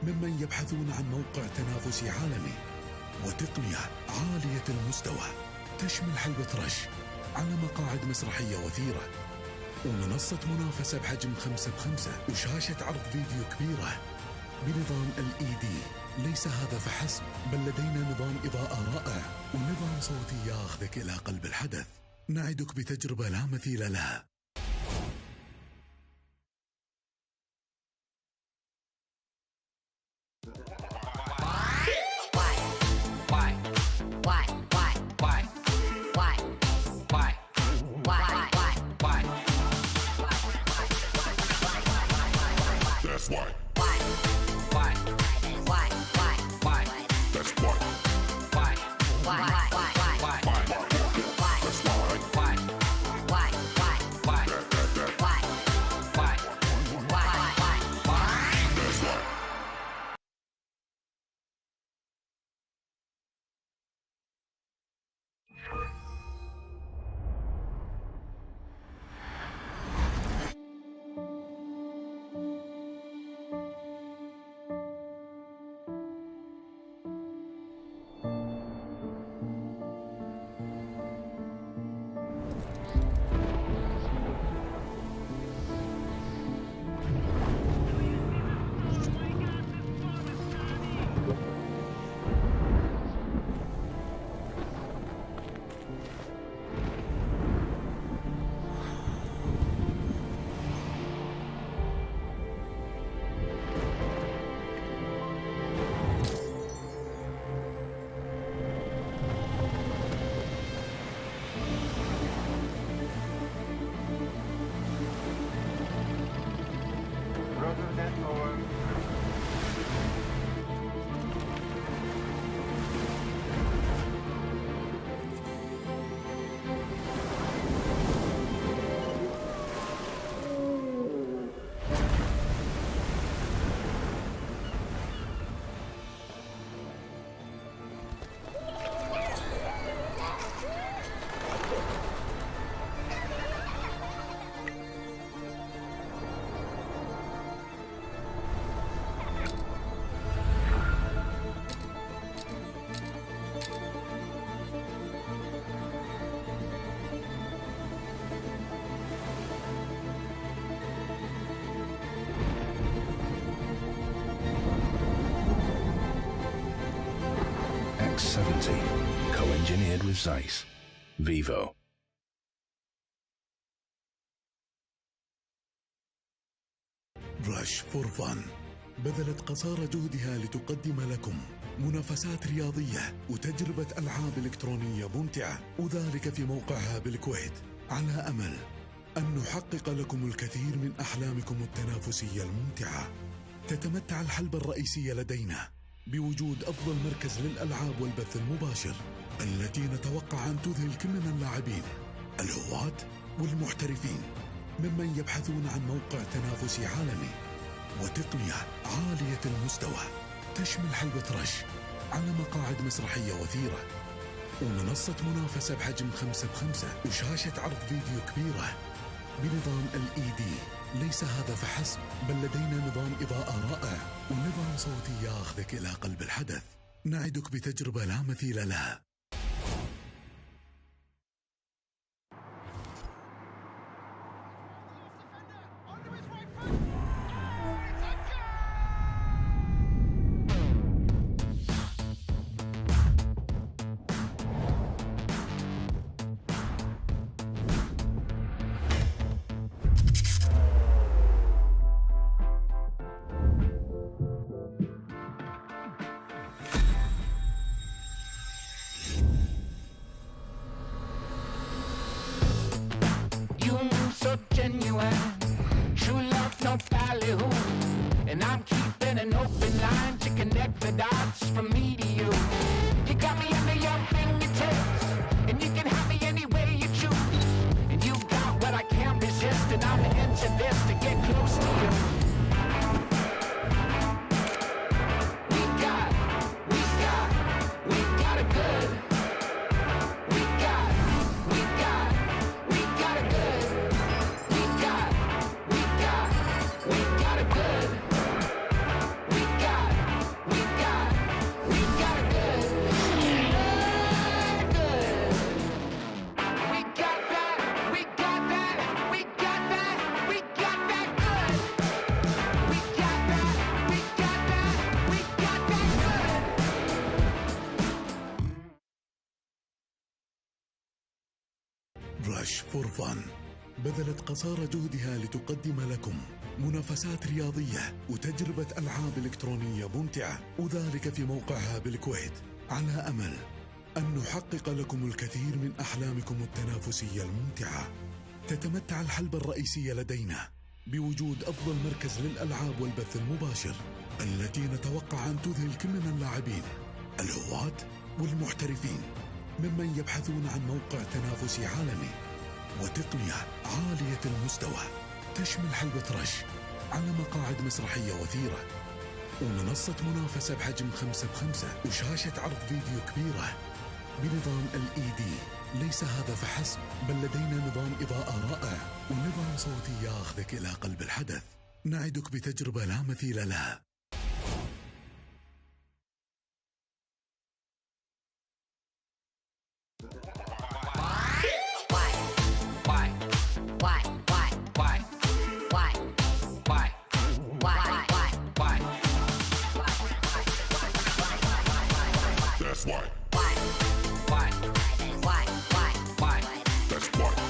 ممن يبحثون عن موقع تنافسي عالمي وتقنية عالية المستوى تشمل حلبة رش على مقاعد مسرحية وثيرة ومنصة منافسة بحجم 5x5 وشاشة عرض فيديو كبيرة بنظام LED. ليس هذا فحسب، بل لدينا نظام إضاءة رائع ونظام صوتي ياخذك إلى قلب الحدث. نعدك بتجربة لا مثيل لها. That's why. Why? That's why. Why? That's why. MAR2022, co-engineered with Zeiss. Vivo. رش فور فن بذلت قصارى جهدها لتقدم لكم منافسات رياضية وتجربة ألعاب إلكترونية ممتعة، وذلك في موقعها بالكويت، على أمل أن نحقق لكم الكثير من أحلامكم التنافسية الممتعة. تتمتع الحلبة الرئيسية لدينا بوجود أفضل مركز للألعاب والبث المباشر، التي نتوقع أن تذهل كل من اللاعبين الهواة والمحترفين ممن يبحثون عن موقع تنافسي عالمي وتقنية عالية المستوى تشمل حلبة رش على مقاعد مسرحية وثيرة، ومنصة منافسة بحجم 5x5، وشاشة عرض فيديو كبيرة بنظام LED. ليس هذا فحسب، بل لدينا نظام إضاءة رائع ونظام صوتي ياخذك إلى قلب الحدث. نعدك بتجربة لا مثيل لها. You move so genuine, true love no ballyhoo. And I'm keeping an open line to connect the dots from me to you. You got me under your fingertips, and you can have me any way you choose. And you got what I can't resist, and I'm into this to get close to you. We got it good. We got it good. We got it good. We got it good. Good. We got that. We got that. We got that. We got that good. We got that. We got that. We got that good. رش فور فن بذلت قصارى جهدها لتقدم لكم منافسات رياضية وتجربة ألعاب إلكترونية ممتعة، وذلك في موقعها بالكويت، على أمل أن نحقق لكم الكثير من أحلامكم التنافسية الممتعة. تتمتع الحلبة الرئيسية لدينا بوجود أفضل مركز للألعاب والبث المباشر، التي نتوقع أن تذهل كل من اللاعبين الهواة والمحترفين ممن يبحثون عن موقع تنافسي عالمي وتقنية عالية المستوى تشمل حلبة رش على مقاعد مسرحية وثيرة، ومنصة منافسة بحجم 5x5، وشاشة عرض فيديو كبيرة بنظام LED. ليس هذا فحسب، بل لدينا نظام إضاءة رائع ونظام صوتي ياخذك إلى قلب الحدث. نعدك بتجربة لا مثيل لها. That's why. Why? That's why.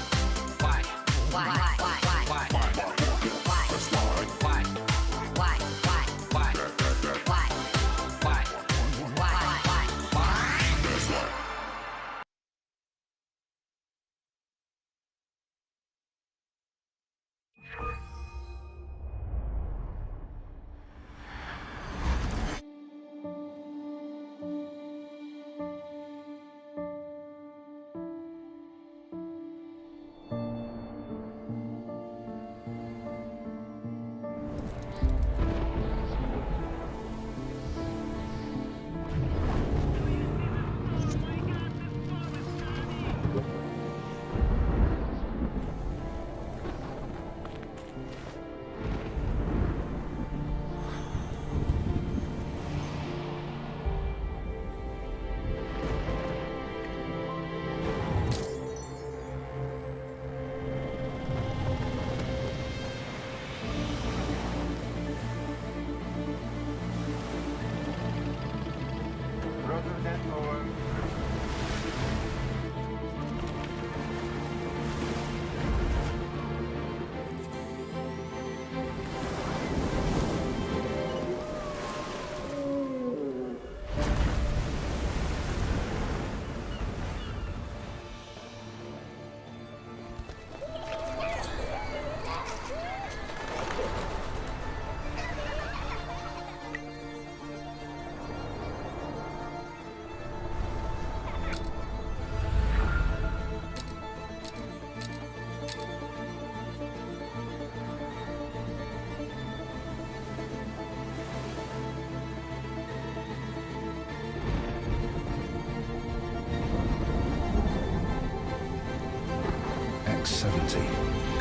MAR2022,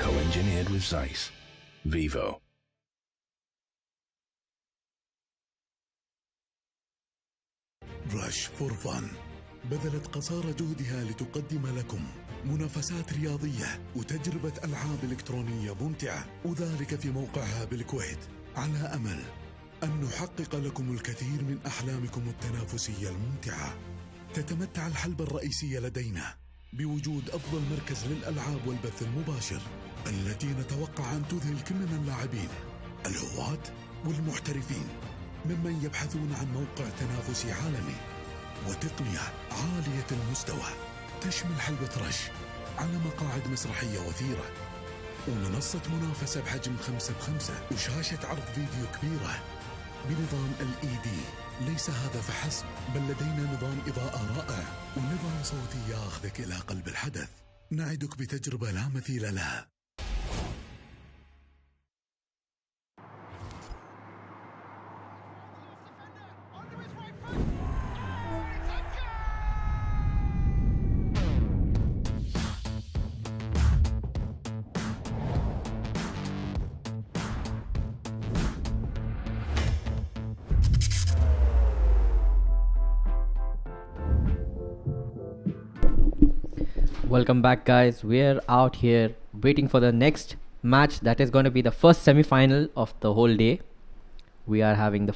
co-engineered with Zeiss. Vivo. رش فور فن بذلت قصارى جهدها لتقدم لكم منافسات رياضية وتجربة ألعاب إلكترونية ممتعة، وذلك في موقعها بالكويت، على أمل أن نحقق لكم الكثير من أحلامكم التنافسية الممتعة. تتمتع الحلبة الرئيسية لدينا بوجود أفضل مركز للألعاب والبث المباشر، التي نتوقع أن تذهل كل من اللاعبين الهواة والمحترفين ممن يبحثون عن موقع تنافسي عالمي وتقنية عالية المستوى. تشمل حلبة رش على مقاعد مسرحية وثيرة، ومنصة منافسة بحجم 5x5، وشاشة عرض فيديو كبيرة بنظام LED. ليس هذا فحسب، بل لدينا نظام إضاءة رائع ونظام صوتي ياخذك إلى قلب الحدث. نعدك بتجربة لا مثيل لها. Welcome back, guys. We're out here waiting for the next match that is going to be the first semi-final of the whole day. We are having the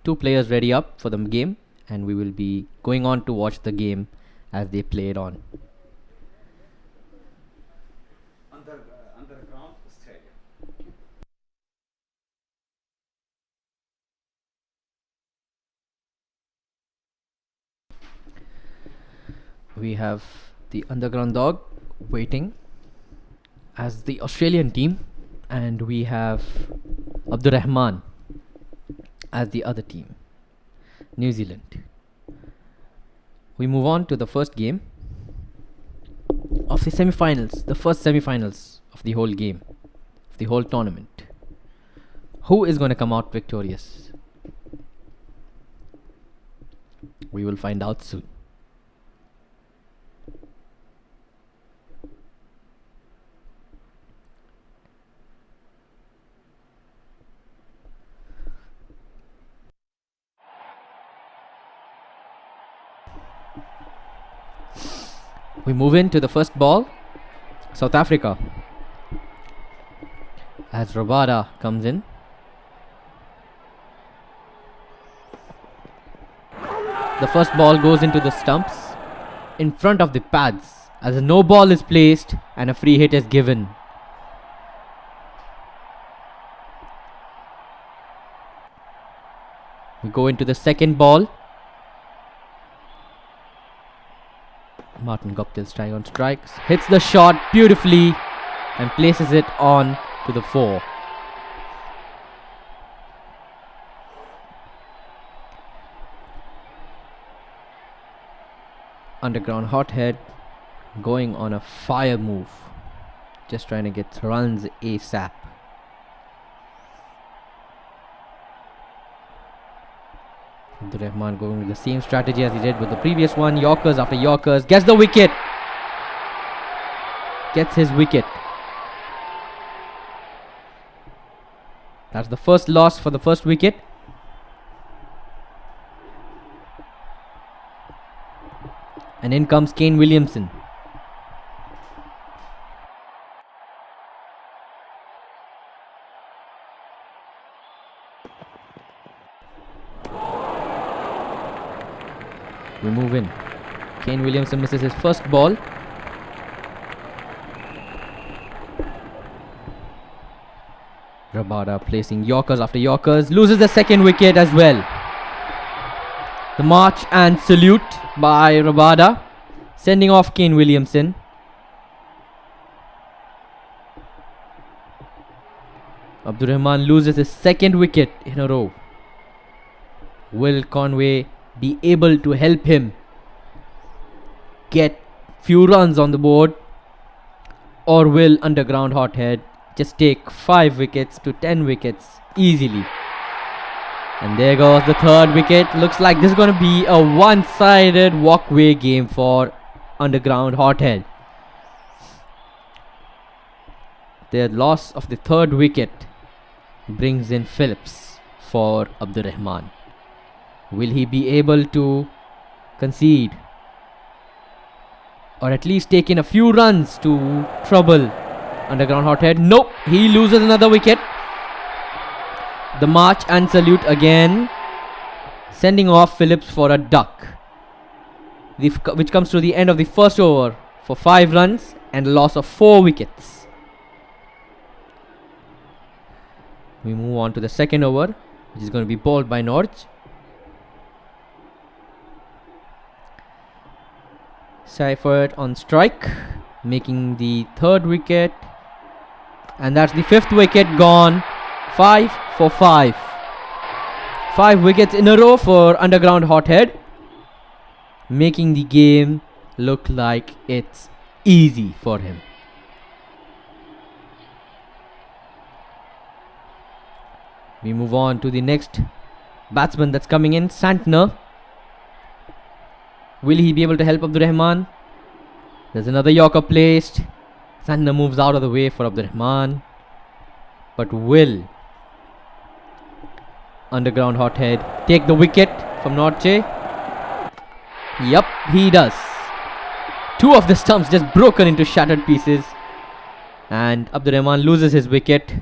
two players ready up for the game, and we will be going on to watch the game as they play it on. Underground stadium. We have the underground dog waiting as the Australian team, and we have Abdurrahman as the other team, New Zealand. We move on to the first game of the semi-finals, the first semi-finals of the whole game, of the whole tournament. Who is going to come out victorious? We will find out soon. We move into the first ball. South Africa, as Rabada comes in. The first ball goes into the stumps in front of the pads as a no ball is placed and a free hit is given. We go into the second ball. Martin Guptill strike on strikes, hits the shot beautifully and places it on to the 4. Underground hothead going on a fire move, just trying to get runs ASAP. Abdurrahman going with the same strategy as he did with the previous one. Yorkers after Yorkers. Gets the wicket. Gets his wicket. That's the first loss for the first wicket. And in comes Kane Williamson. We move in. Kane Williamson misses his first ball. Rabada placing Yorkers after Yorkers. Loses the second wicket as well. The march and salute by Rabada, sending off Kane Williamson. Abdurrahman loses his second wicket in a row. Will Conway be able to help him get few runs on the board, or will Underground Hothead just take 5 wickets to 10 wickets easily? And there goes the third wicket. Looks like this is going to be a one-sided walkway game for Underground Hothead. The loss of the third wicket brings in Phillips for Abdurrahman. Will he be able to concede or at least take in a few runs to trouble underground hothead? Nope, he loses another wicket. The march and salute again, sending off Phillips for a duck, which comes to the end of the first over for 5 runs and a loss of 4 wickets. We move on to the second over, which is going to be bowled by Norge. Seifert on strike, making the third wicket, and that's the 5th wicket gone. 5 for 5. 5 wickets in a row for underground hothead, making the game look like it's easy for him. We move on to the next batsman that's coming in, Santner. Will he be able to help Abdurrahman? There's another Yorker placed. Santner moves out of the way for Abdurrahman. But will underground hothead take the wicket from Norche? Yup, he does. 2 of the stumps just broken into shattered pieces, and Abdurrahman loses his wicket.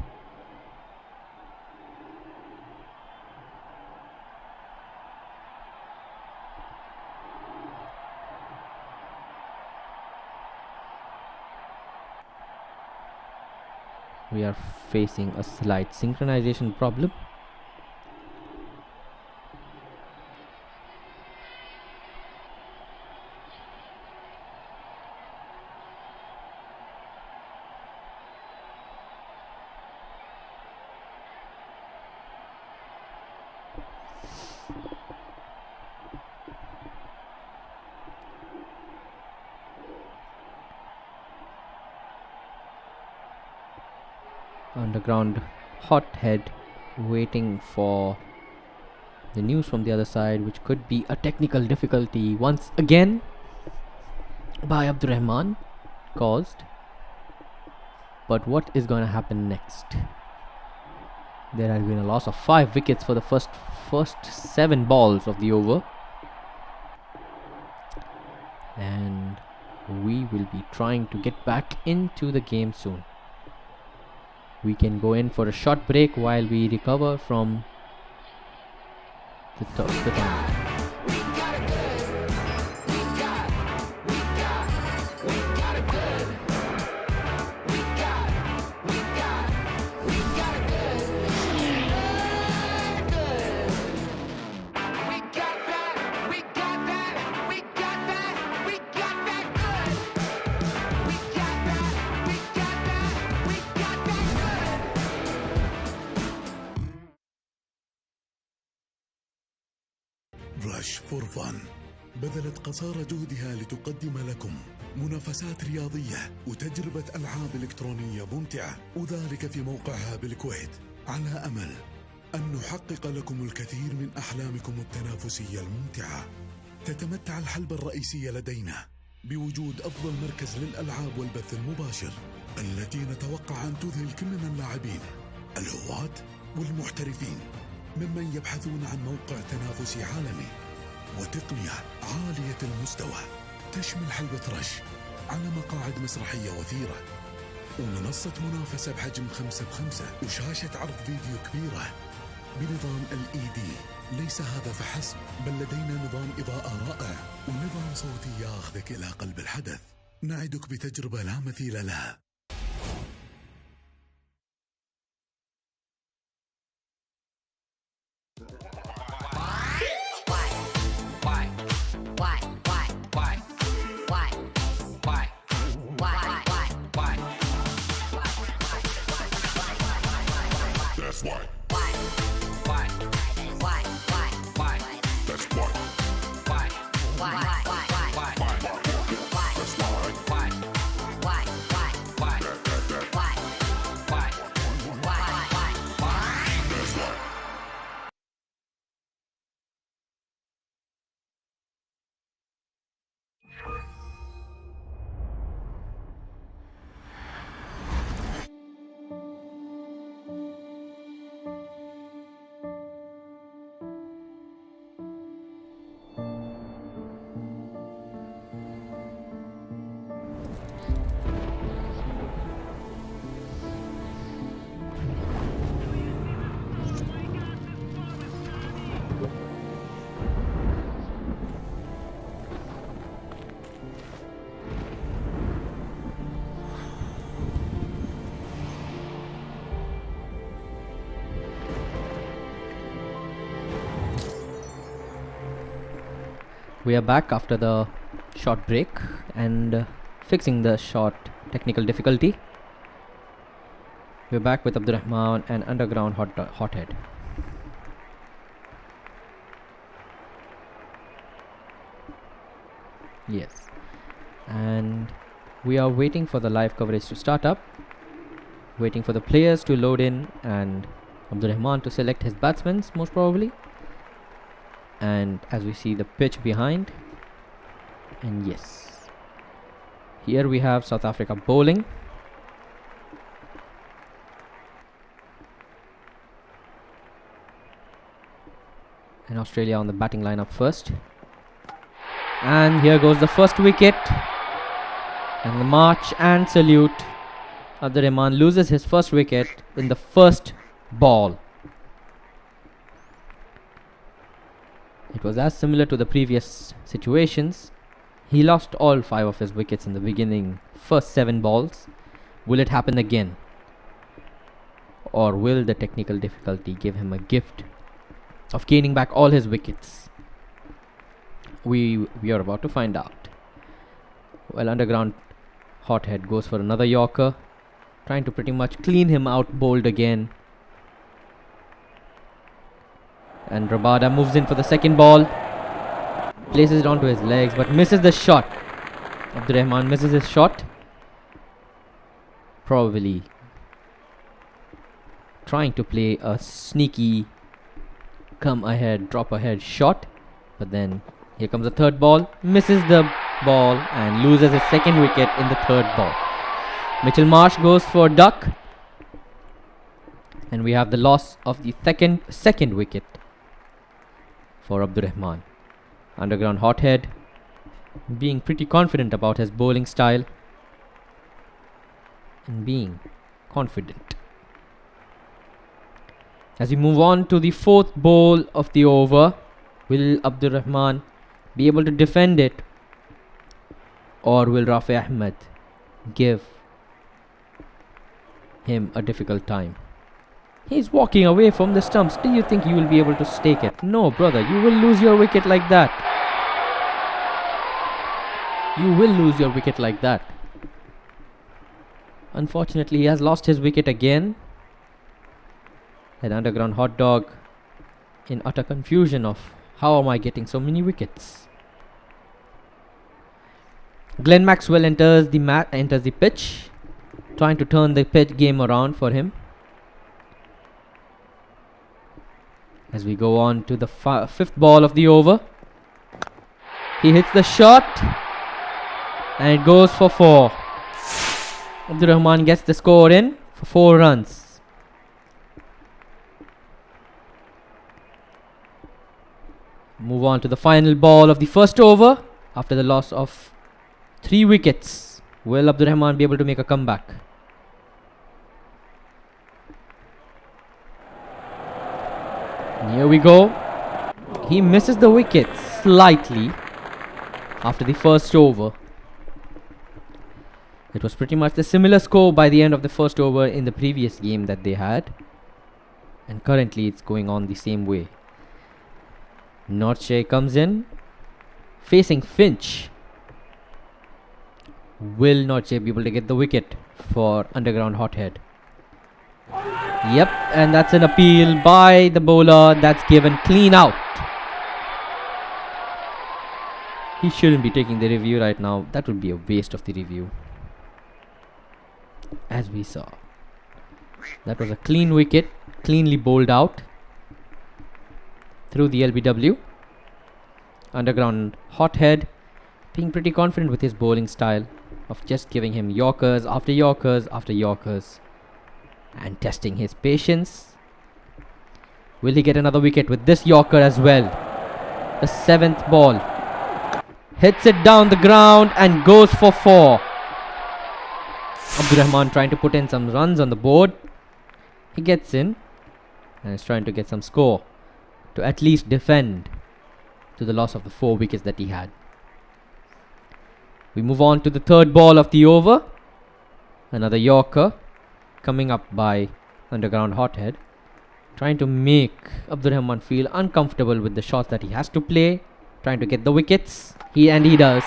We are facing a slight synchronization problem. Underground hothead waiting for the news from the other side, which could be a technical difficulty once again by Abdurrahman caused. But what is going to happen next? There has been a loss of 5 wickets for the first 7 balls of the over, and we will be trying to get back into the game soon. We can go in for a short break while we recover from the tournament. رش فور فن بذلت قصارى جهدها لتقدم لكم منافسات رياضية وتجربة ألعاب إلكترونية ممتعة، وذلك في موقعها بالكويت، على أمل أن نحقق لكم الكثير من أحلامكم التنافسية الممتعة. تتمتع الحلبة الرئيسية لدينا بوجود أفضل مركز للألعاب والبث المباشر، التي نتوقع أن تذهل كل من اللاعبين الهواة والمحترفين ممن يبحثون عن موقع تنافسي عالمي وتقنية عالية المستوى تشمل حلبة رش على مقاعد مسرحية وثيرة ومنصة منافسة بحجم 5x5 وشاشة عرض فيديو كبيرة بنظام LED. ليس هذا فحسب، بل لدينا نظام إضاءة رائع ونظام صوتي ياخذك إلى قلب الحدث. نعدك بتجربة لا مثيل لها. That's why. That's why. We are back after the short break and fixing the short technical difficulty. We're back with Abdurrahman and Underground Hothead. Yes. And we are waiting for the live coverage to start up. Waiting for the players to load in and Abdurrahman to select his batsmen most probably. And as we see the pitch behind. And yes. Here we have South Africa bowling. And Australia on the batting lineup first. And here goes the first wicket. And the march and salute. Abdurrahman loses his first wicket in the first ball. It was as similar to the previous situations. He lost all 5 of his wickets in the beginning, first 7 balls. Will it happen again? Or will the technical difficulty give him a gift of gaining back all his wickets? We are about to find out. Well, Underground Hothead goes for another Yorker, trying to pretty much clean him out, bowled again. And Rabada moves in for the second ball, places it onto his legs but misses the shot. Abdurrahman misses his shot, probably trying to play a sneaky come ahead, drop ahead shot. But then here comes the third ball, misses the ball and loses his second wicket in the third ball. Mitchell Marsh goes for duck, and we have the loss of the second wicket for Abdurrahman. Underground Hothead being pretty confident about his bowling style and being confident. As we move on to the fourth ball of the over, will Abdurrahman be able to defend it, or will Rafi Ahmed give him a difficult time? He's walking away from the stumps. Do you think you will be able to stake it? No, brother, you will lose your wicket like that. You will lose your wicket like that. Unfortunately, he has lost his wicket again. And Underground Hot Dog in utter confusion of how am I getting so many wickets. Glenn Maxwell enters the pitch, trying to turn the pitch game around for him. As we go on to the fifth ball of the over, he hits the shot and it goes for 4. Abdurrahman gets the score in for 4 runs. Move on to the final ball of the first over. After the loss of 3 wickets, will Abdurrahman be able to make a comeback? And here we go. He misses the wicket slightly after the first over. It was pretty much the similar score by the end of the first over in the previous game that they had. And currently it's going on the same way. Norche comes in, facing Finch. Will Norche be able to get the wicket for Underground Hothead? Yep, and that's an appeal by the bowler. That's given clean out. He shouldn't be taking the review right now. That would be a waste of the review. As we saw, that was a clean wicket, cleanly bowled out through the LBW. Underground Hothead being pretty confident with his bowling style of just giving him Yorkers after Yorkers after Yorkers and testing his patience. Will he get another wicket with this Yorker as well? The 7th ball, hits it down the ground and goes for 4. Abdurrahman trying to put in some runs on the board. He gets in and is trying to get some score to at least defend to the loss of the 4 wickets that he had. We move on to the third ball of the over. Another Yorker coming up by Underground Hothead, trying to make Abdurrahman feel uncomfortable with the shots that he has to play trying to get the wickets. He does.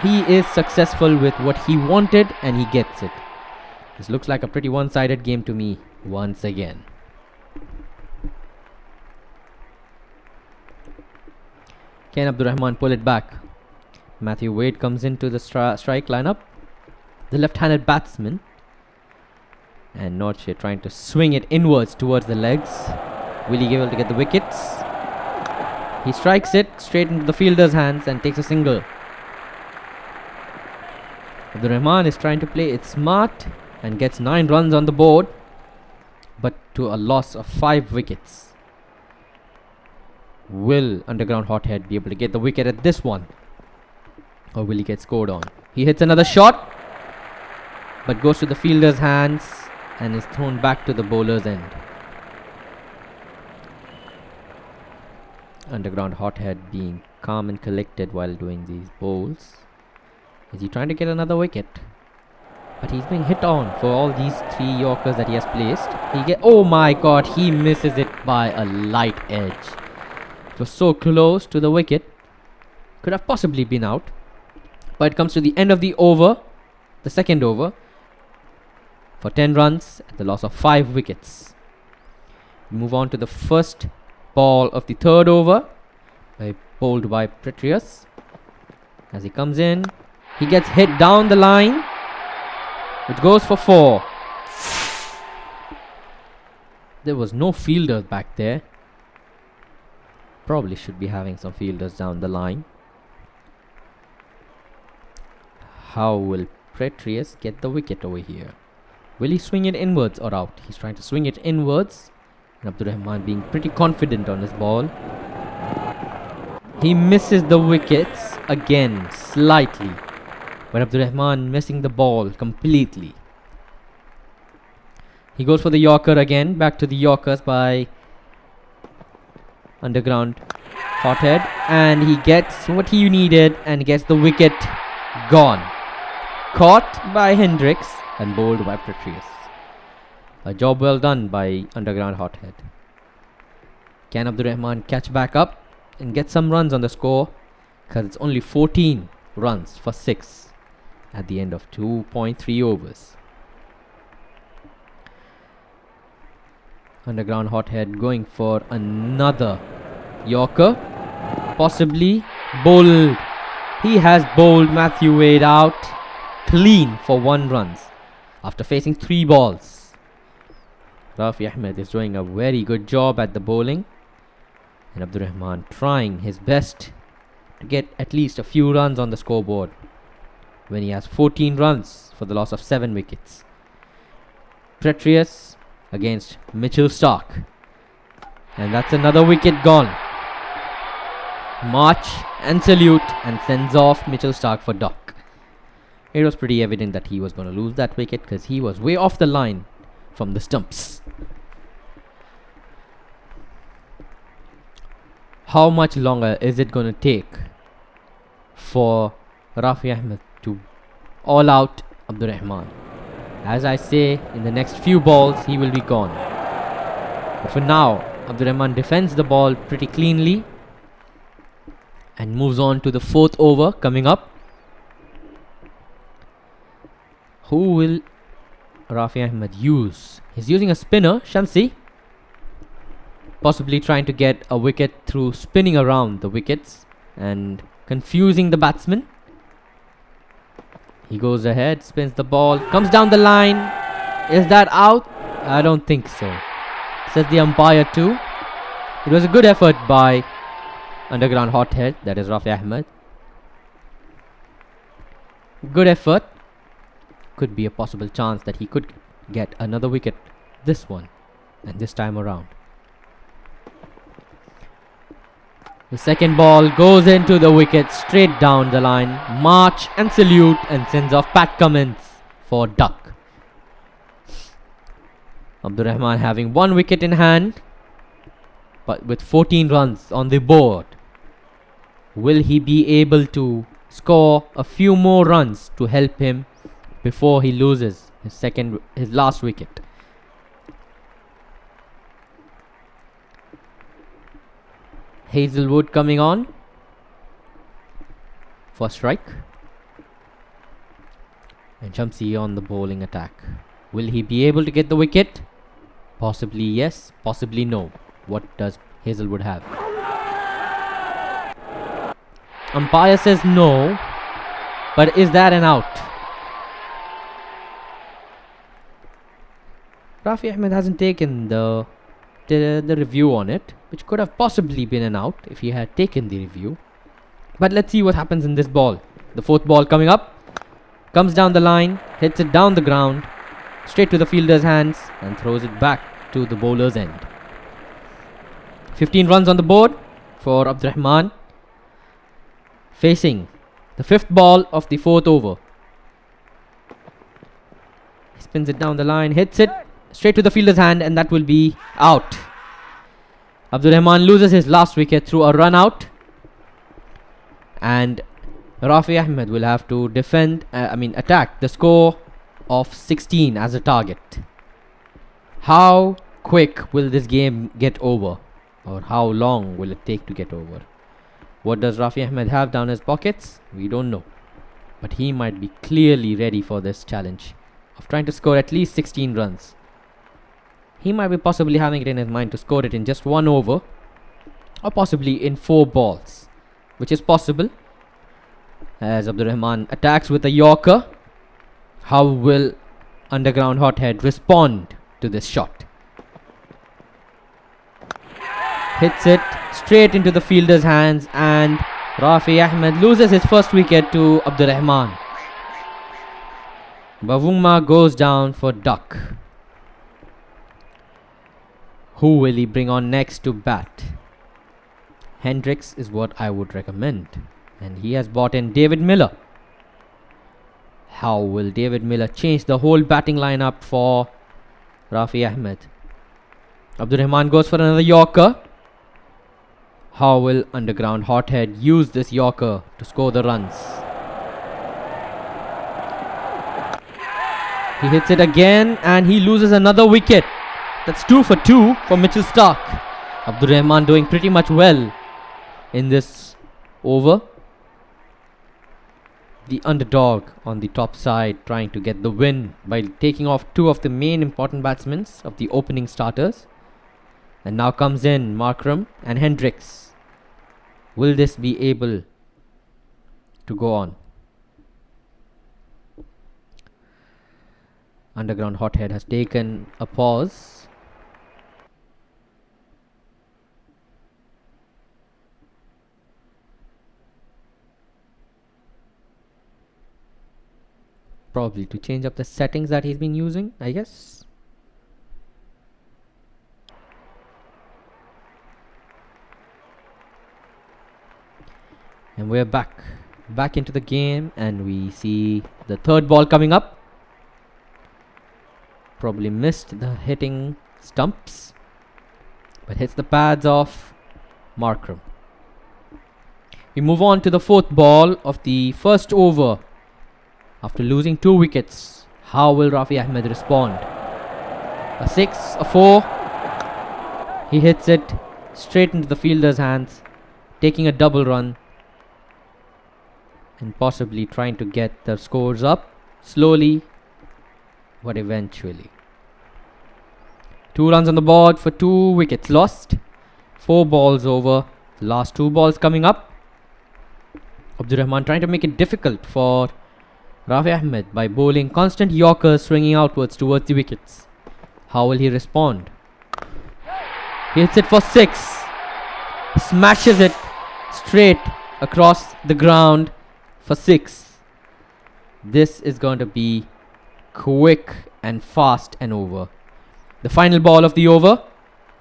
He is successful with what he wanted and he gets it. This looks like a pretty one-sided game to me once again. Can Abdurrahman pull it back? Matthew Wade comes into the strike lineup. The left-handed batsman. And Nortje trying to swing it inwards towards the legs. Will he be able to get the wickets? He strikes it straight into the fielder's hands and takes a single. Abdurrahman is trying to play it smart and gets 9 runs on the board, but to a loss of 5 wickets. Will Underground Hothead be able to get the wicket at this one? Or will he get scored on? He hits another shot, but goes to the fielder's hands and is thrown back to the bowler's end. Underground Hothead being calm and collected while doing these bowls. Is he trying to get another wicket? But he's being hit on for all these 3 Yorkers that he has placed. Oh my god, he misses it by a light edge. It was so close to the wicket. Could have possibly been out. But it comes to the end of the over, the second over, for 10 runs at the loss of 5 wickets. We move on to the first ball of the third over, bowled by Pretrius. As he comes in, he gets hit down the line. It goes for 4. There was no fielder back there. Probably should be having some fielders down the line. How will Pretrius get the wicket over here? Will he swing it inwards or out? He's trying to swing it inwards. And Abdurrahman being pretty confident on his ball. He misses the wickets again, slightly. But Abdurrahman missing the ball completely. He goes for the Yorker again. Back to the Yorkers by Underground Hothead. And he gets what he needed and gets the wicket gone. Caught by Hendricks and bowled by Pretrius. A job well done by Underground Hothead. Can Abdurrahman catch back up and get some runs on the score? Because it's only 14 runs for 6 at the end of 2.3 overs. Underground Hothead going for another Yorker. Possibly bowled. He has bowled Matthew Wade out clean for 1 run after facing 3 balls. Rafi Ahmed is doing a very good job at the bowling. And Abdurrahman trying his best to get at least a few runs on the scoreboard when he has 14 runs for the loss of 7 wickets. Pretrius against Mitchell Stark. And that's another wicket gone. March and salute and sends off Mitchell Stark for duck. It was pretty evident that he was going to lose that wicket because he was way off the line from the stumps. How much longer is it going to take for Rafi Ahmed to all out Abdurrahman? As I say, in the next few balls he will be gone. But for now, Abdurrahman defends the ball pretty cleanly and moves on to the 4th over coming up. Who will Rafi Ahmed use? He's using a spinner, Shamsi. Possibly trying to get a wicket through spinning around the wickets and confusing the batsman. He goes ahead, spins the ball, comes down the line. Is that out? I don't think so, says the umpire too. It was a good effort by Underground Hothead, that is Rafi Ahmed. Good effort. Could be a possible chance that he could get another wicket this one and this time around. The second ball goes into the wicket straight down the line. March and salute and sends off Pat Cummins for duck. Abdurrahman having 1 wicket in hand, but with 14 runs on the board. Will he be able to score a few more runs to help him before he loses his last wicket? Hazelwood coming on. for strike. And Shamsi on the bowling attack. Will he be able to get the wicket? Possibly yes, possibly no. What does Hazelwood have? Umpire says no, but is that an out? Rafi Ahmed hasn't taken the review on it, which could have possibly been an out if he had taken the review. But let's see what happens in this ball. The fourth ball coming up, comes down the line, hits it down the ground, straight to the fielder's hands, and throws it back to the bowler's end. 15 runs on the board for Abdurrahman, facing the fifth ball of the fourth over. He spins it down the line, hits it straight to the fielder's hand, and that will be out. Abdurrahman loses his last wicket through a run out, and Rafi Ahmed will have to attack the score of 16 as a target. How quick will this game get over, or how long will it take to get over? What does Rafi Ahmed have down his pockets? We don't know, but he might be clearly ready for this challenge of trying to score at least 16 runs. He might be possibly having it in his mind to score it in just one over, or possibly in 4 balls, which is possible. As Abdurrahman attacks with a Yorker, how will Underground Hothead respond to this shot? Hits it straight into the fielder's hands, and Rafi Ahmed loses his first wicket to Abdurrahman. Bavuma goes down for duck. Who will he bring on next to bat? Hendricks is what I would recommend, and he has brought in David Miller. How will David Miller change the whole batting lineup for Rafi Ahmed? Abdurrahman goes for another Yorker. How will Underground Hothead use this Yorker to score the runs? He hits it again, and he loses another wicket. That's 2 for 2 for Mitchell Stark. Abdurrahman doing pretty much well in this over. The underdog on the top side trying to get the win by taking off 2 of the main important batsmen of the opening starters. And now comes in Markram and Hendricks. Will this be able to go on? Underground Hothead has taken a pause. Probably to change up the settings that he's been using, I guess. And we're back into the game, and we see the third ball coming up. Probably missed the hitting stumps, but hits the pads of Markram. We move on to the fourth ball of the first over. After losing 2 wickets, how will Rafi Ahmed respond? A 6, a 4. He hits it straight into the fielder's hands, taking a double run and possibly trying to get the scores up slowly, but eventually. 2 runs on the board for 2 wickets lost. 4 balls over. The last 2 balls coming up. Abdurrahman trying to make it difficult for Rafi Ahmed by bowling constant Yorkers swinging outwards towards the wickets. How will he respond? He hits it for 6. Smashes it straight across the ground for 6. This is going to be quick and fast and over. The final ball of the over.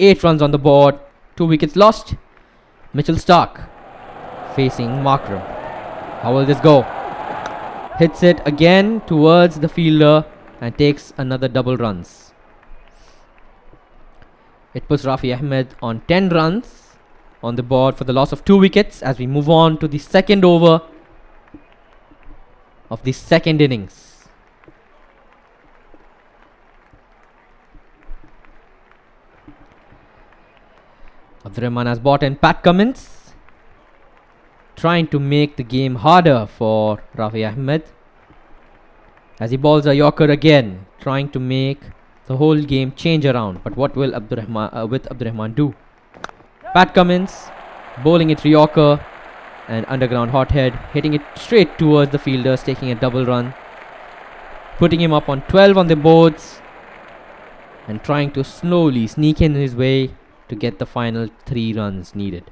8 runs on the board. 2 wickets lost. Mitchell Stark facing Markram. How will this go? Hits it again towards the fielder and takes another double runs. It puts Rafi Ahmed on 10 runs on the board for the loss of 2 wickets as we move on to the second over of the second innings. Abdurrahman has brought in Pat Cummins. trying to make the game harder for Rafi Ahmed as he balls a Yorker again, trying to make the whole game change around. But what will Abdurrahman do? Pat Cummins bowling it to Yorker, and underground hothead, hitting it straight towards the fielders, taking a double run, putting him up on 12 on the boards, and trying to slowly sneak in his way to get the final 3 runs needed.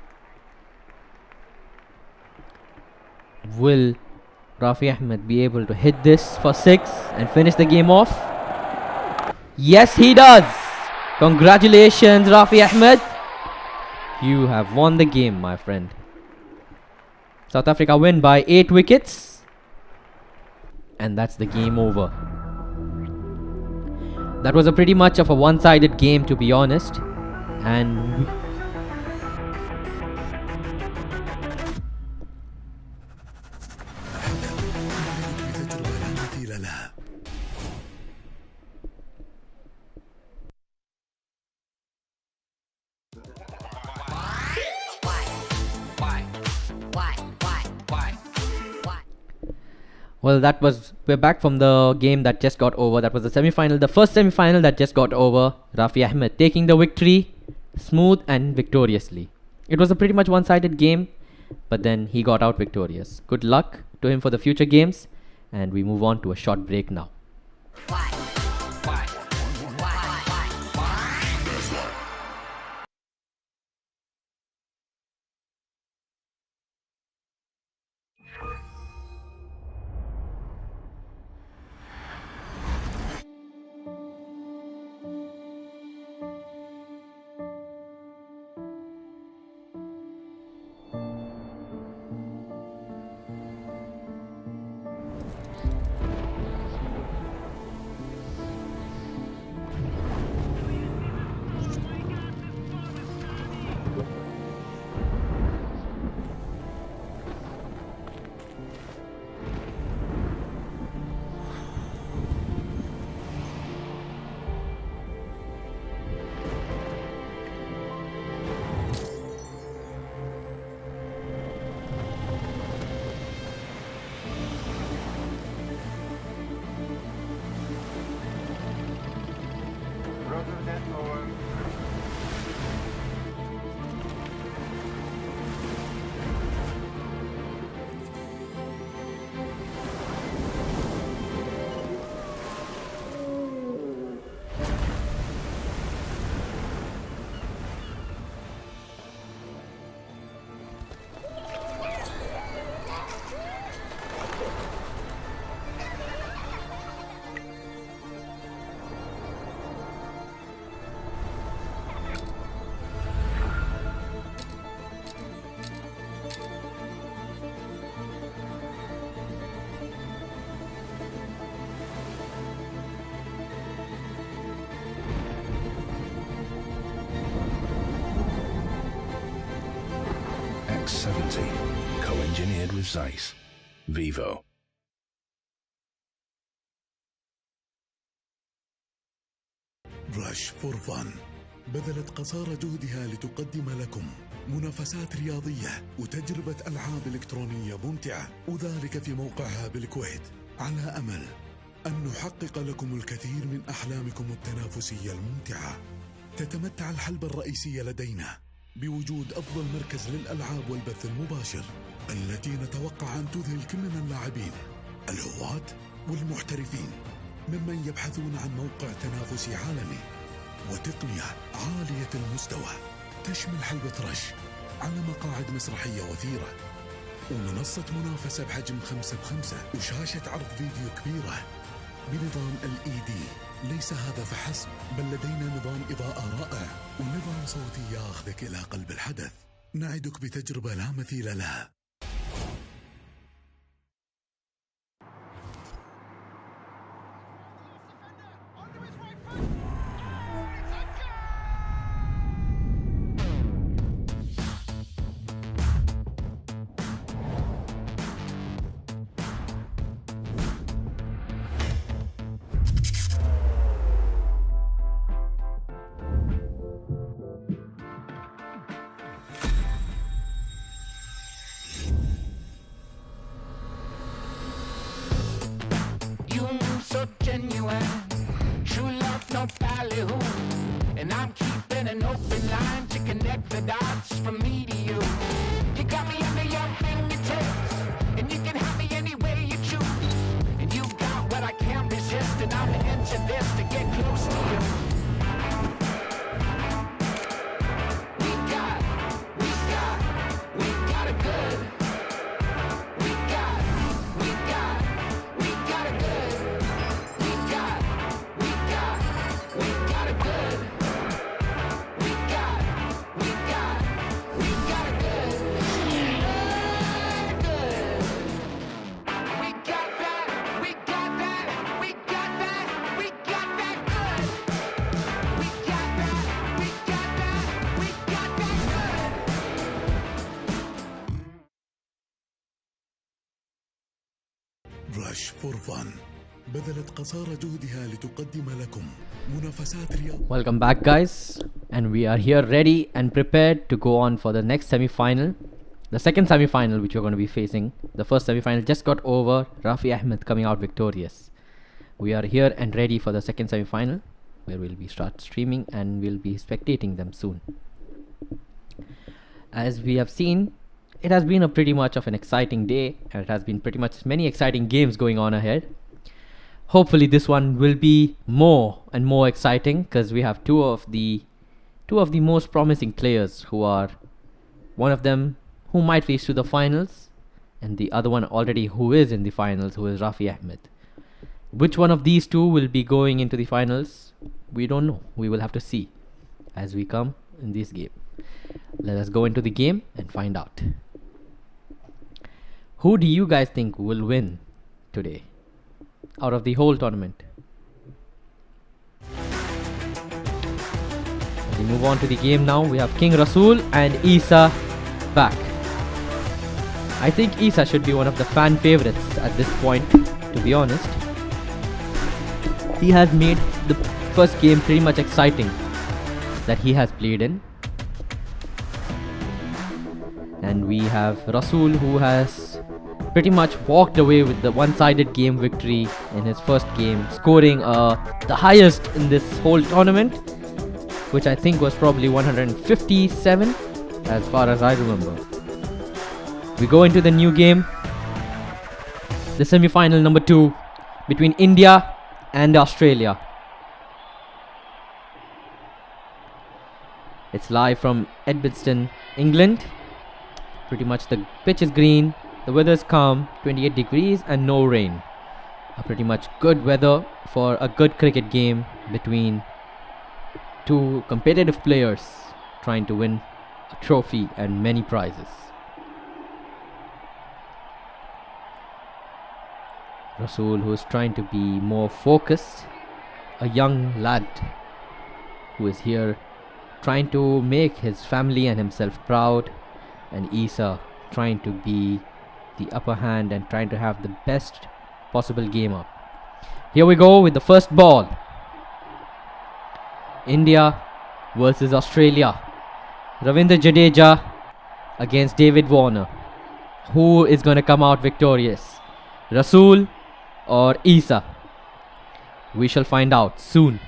Will Rafi Ahmed be able to hit this for 6 and finish the game off? Yes, he does! Congratulations, Rafi Ahmed! You have won the game, my friend. South Africa win by 8 wickets. And that's the game over. That was a pretty much of a one-sided game, to be honest. And بتجربة لا مثيل لها. well, we're back from the game that just got over. That was the first semi-final that just got over. Rafi Ahmed taking the victory smooth and victoriously. It was a pretty much one-sided game, but then he got out victorious. Good luck to him for the future games, and we move on to a short break now. X70, co-engineered with Zeiss. Vivo. رش فور فن بذلت قصارى جهدها لتقدم لكم منافسات رياضية وتجربة ألعاب إلكترونية ممتعة، وذلك في موقعها بالكويت، على أمل أن نحقق لكم الكثير من أحلامكم التنافسية الممتعة. تتمتع الحلبة الرئيسية لدينا بوجود أفضل مركز للألعاب والبث المباشر، التي نتوقع أن تذهل كل من اللاعبين الهواة والمحترفين ممن يبحثون عن موقع تنافسي عالمي وتقنية عالية المستوى. تشمل حلبة رش على مقاعد مسرحية وثيرة، ومنصة منافسة بحجم 5x5، وشاشة عرض فيديو كبيرة بنظام LED. ليس هذا فحسب، بل لدينا نظام إضاءة رائع ونظام صوتي ياخذك إلى قلب الحدث. نعدك بتجربة لا مثيل لها. رش فور فن بذلت قصارى جهدها لتقدم لكم منافسات رياضية. Welcome back, guys, and we are here ready and prepared to go on for the next semi-final, the second semi-final which we're going to be facing. The first semi-final just got over, Rafi Ahmed coming out victorious. We are here and ready for the second semi-final, where we'll be start streaming and we'll be spectating them soon. As we have seen, it has been a pretty much of an exciting day, and it has been pretty much many exciting games going on ahead. Hopefully this one will be more and more exciting, because we have two of the most promising players, who are one of them who might reach to the finals, and the other one already who is in the finals, who is Rafi Ahmed. Which one of these two will be going into the finals? We don't know. We will have to see as we come in this game. Let us go into the game and find out. Who do you guys think will win today out of the whole tournament? As we move on to the game now, we have King Rasool and Isa back. I think Isa should be one of the fan favorites at this point, to be honest. He has made the first game pretty much exciting that he has played in. And we have Rasool, who has pretty much walked away with the one-sided game victory in his first game, scoring the highest in this whole tournament, which I think was probably 157 as far as I remember. We go into the new game, the semi-final number 2 between India and Australia. It's live from Edgbaston, England. Pretty much the pitch is green, the weather is calm, 28 degrees and no rain. A pretty much good weather for a good cricket game between two competitive players trying to win a trophy and many prizes. Rasool, who is trying to be more focused, a young lad who is here trying to make his family and himself proud, and Isa trying to be the upper hand and trying to have the best possible game up. Here we go with the first ball. India versus Australia. Ravindra Jadeja against David Warner. Who is going to come out victorious? Rasool or Isa? We shall find out soon.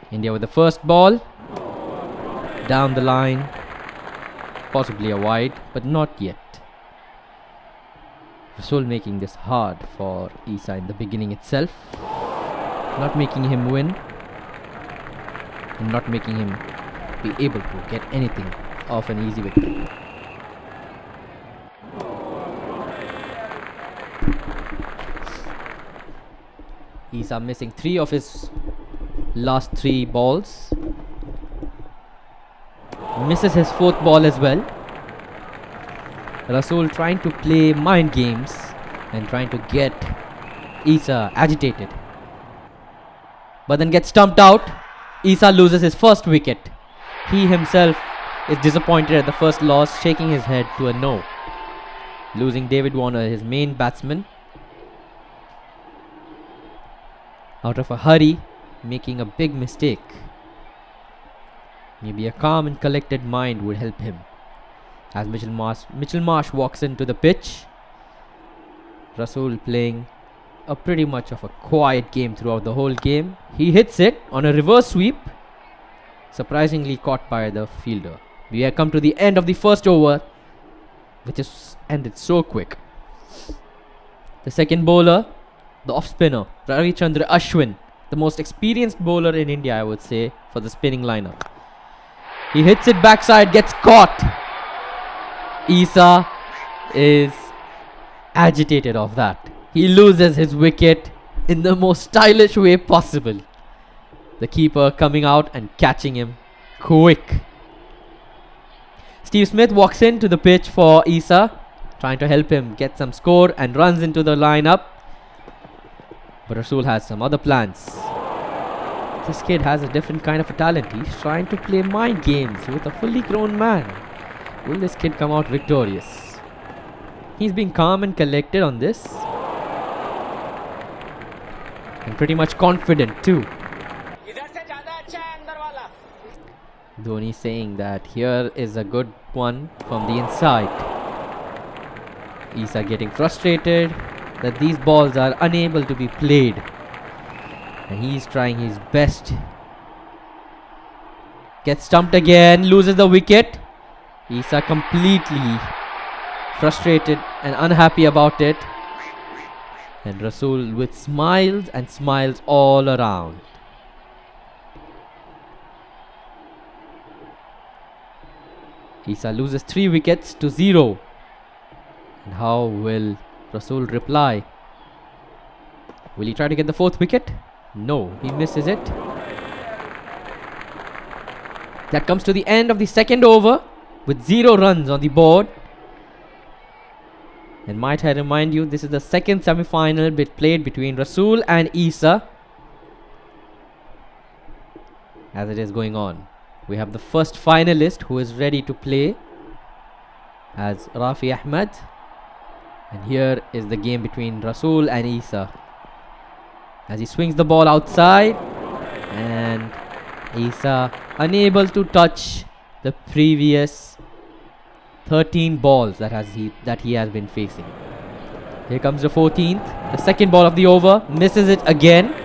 India with the first ball. Down the line. Possibly a wide, but not yet. Rasool making this hard for Isa in the beginning itself. Not making him win. And not making him be able to get anything off an easy victory. Isa missing 3 of his last 3 balls. Misses his 4th ball as well. Rasool trying to play mind games and trying to get Isa agitated, but then gets stumped out. Isa loses his first wicket. He himself is disappointed at the first loss, shaking his head to a no. Losing David Warner, his main batsman, out of a hurry, making a big mistake. Maybe a calm and collected mind would help him. As Mitchell Marsh walks into the pitch. Rasool playing a pretty much of a quiet game throughout the whole game. He hits it on a reverse sweep, surprisingly caught by the fielder. We have come to the end of the first over, which is ended so quick. The second bowler, the off-spinner, Ravichandra Ashwin, the most experienced bowler in India, I would say, for the spinning lineup. He hits it backside, gets caught. Isa is agitated of that. He loses his wicket in the most stylish way possible. The keeper coming out and catching him quick. Steve Smith walks into the pitch for Isa, trying to help him get some score, and runs into the lineup. But Rasool has some other plans. This kid has a different kind of a talent. He's trying to play mind games with a fully grown man. Will this kid come out victorious? He's being calm and collected on this. And pretty much confident too. Dhoni saying that here is a good one from the inside. Isa getting frustrated that these balls are unable to be played. And he's trying his best. Gets stumped again, loses the wicket. Isa completely frustrated and unhappy about it. And Rasool with smiles and smiles all around. Isa loses 3 wickets to 0. And how will Rasool reply? Will he try to get the 4th wicket? No, he misses it. That comes to the end of the second over with 0 runs on the board. And might I remind you, this is the second semi-final played between Rasool and Isa. As it is going on, we have the first finalist who is ready to play as Rafi Ahmed. And here is the game between Rasool and Isa. As he swings the ball outside, and Isa unable to touch the previous 13 balls that he has been facing. Here comes the 14th, the second ball of the over, misses it again.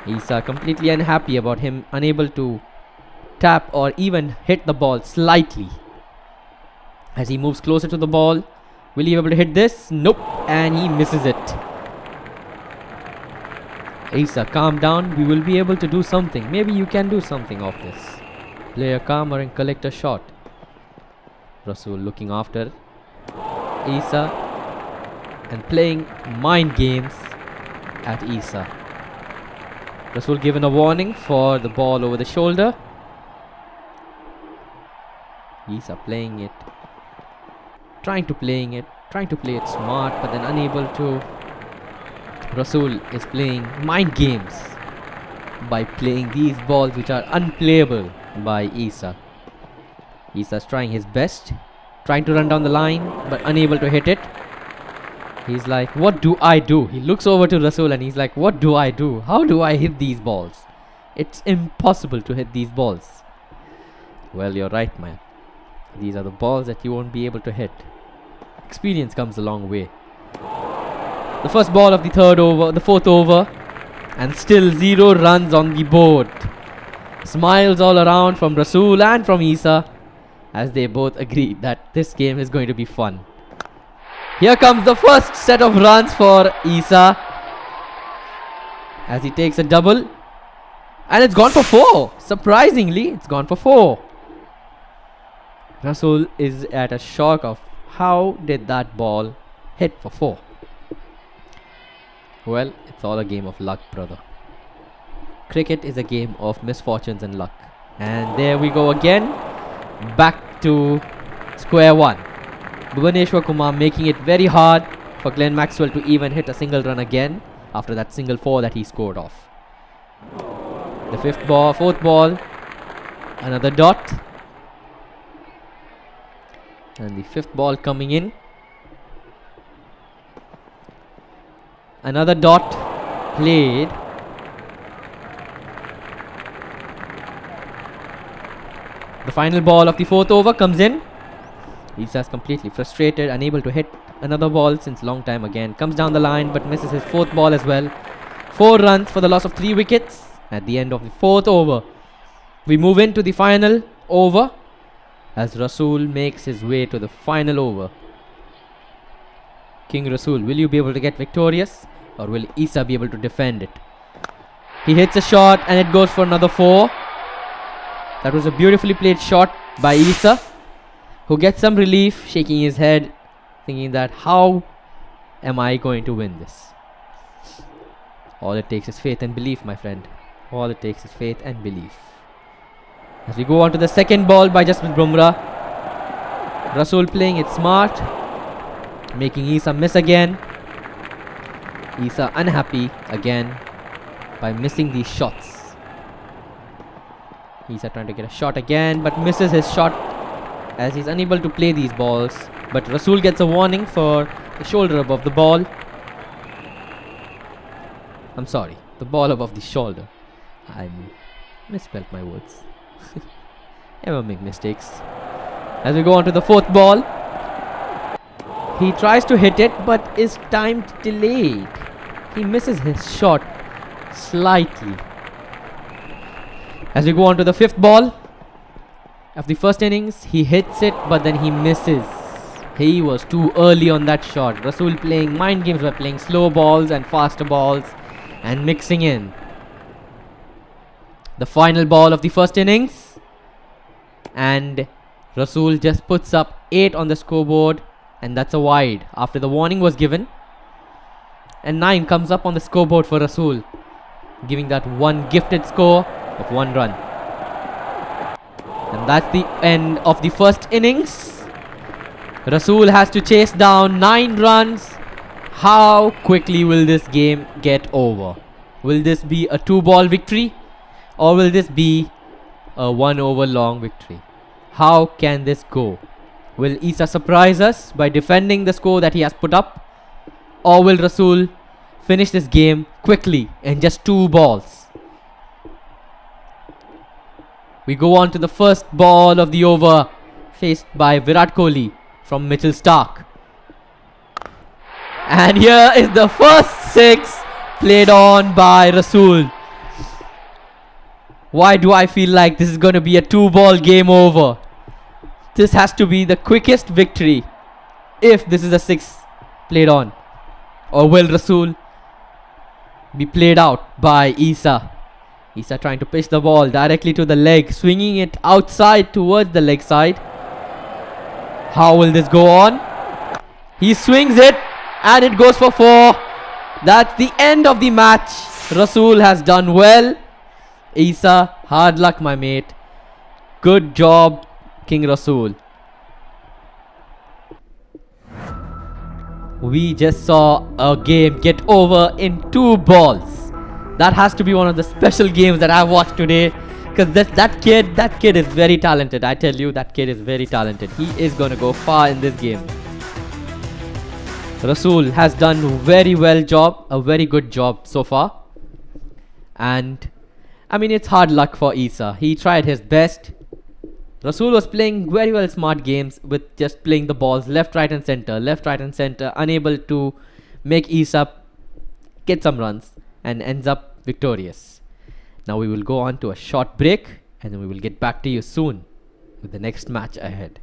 Isa completely unhappy about him unable to tap or even hit the ball slightly. As he moves closer to the ball, will he be able to hit this? Nope, and he misses it. Isa, calm down, we will be able to do something. Maybe you can do something of this. Play a calmer and collect a shot. Rasool looking after Isa and playing mind games at Isa. Rasool given a warning for the ball over the shoulder. Isa playing it, trying to play it smart, but then unable to. Rasool is playing mind games by playing these balls which are unplayable by Isa. Isa's trying his best, trying to run down the line, but unable to hit it. He's like, what do I do? He looks over to Rasool and he's like, what do I do? How do I hit these balls? It's impossible to hit these balls. Well, you're right, man. These are the balls that you won't be able to hit. Experience comes a long way. The first ball of the fourth over, and still 0 runs on the board. Smiles all around from Rasool and from Isa as they both agree that this game is going to be fun. Here comes the first set of runs for Isa as he takes a double, and it's gone for 4. Surprisingly, it's gone for 4. Rasool is at a shock of how did that ball hit for 4. Well, it's all a game of luck, brother. Cricket is a game of misfortunes and luck. And there we go again, back to square one. Bhuvaneshwar Kumar making it very hard for Glenn Maxwell to even hit a single run again after that single 4 that he scored off. The fourth ball, another dot. And the 5th ball coming in. Another dot played. The final ball of the 4th over comes in. Isa's completely frustrated, unable to hit another ball since long time again. Comes down the line but misses his 4th ball as well. 4 runs for the loss of 3 wickets at the end of the 4th over. We move into the final over as Rasool makes his way to the final over. King Rasool, will you be able to get victorious, or will Isa be able to defend it? He hits a shot and it goes for another 4. That was a beautifully played shot by Isa, who gets some relief, shaking his head, thinking that how am I going to win this? All it takes is faith and belief, my friend. All it takes is faith and belief. As we go on to the second ball by Jasprit Bumrah, Rasool playing it smart, making Isa miss again. Isa unhappy again by missing these shots. Isa trying to get a shot again but misses his shot as he's unable to play these balls But Rasool gets a warning for the shoulder above the ball. I'm sorry, the ball above the shoulder. I misspelled my words. Never make mistakes. As we go on to the fourth ball, he tries to hit it but is timed delayed. He misses his shot slightly. As we go on to the fifth ball of the first innings, he hits it but then he misses. He was too early on that shot. Rasool playing mind games by playing slow balls and faster balls and mixing in. The final ball of the first innings, and Rasool just puts up 8 on the scoreboard, and that's a wide after the warning was given. And 9 comes up on the scoreboard for Rasool, giving that one gifted score of 1 run. And that's the end of the first innings. Rasool has to chase down 9 runs. How quickly will this game get over? Will this be a 2-ball victory, or will this be a 1-over long victory? How can this go? Will Isa surprise us by defending the score that he has put up, or will Rasool finish this game quickly in just 2 balls? We go on to the first ball of the over, faced by Virat Kohli from Mitchell Stark. And here is the first 6 played on by Rasool. Why do I feel like this is going to be a 2-ball game over? This has to be the quickest victory if this is a 6 played on. Or will Rasool be played out by Isa? Isa trying to pitch the ball directly to the leg, swinging it outside towards the leg side. How will this go on? He swings it and it goes for 4. That's the end of the match. Rasool has done well. Isa, hard luck, my mate. Good job, King Rasool. We just saw a game get over in 2 balls. That has to be one of the special games that I've watched today, because that kid is very talented. I tell you, that kid is very talented. He is going to go far in this game. Rasool has done a very good job so far. And I mean, it's hard luck for Isa. He tried his best. Rasool was playing very well smart games with just playing the balls left, right and center, unable to make Isa get some runs, and ends up victorious. Now we will go on to a short break, and then we will get back to you soon with the next match ahead.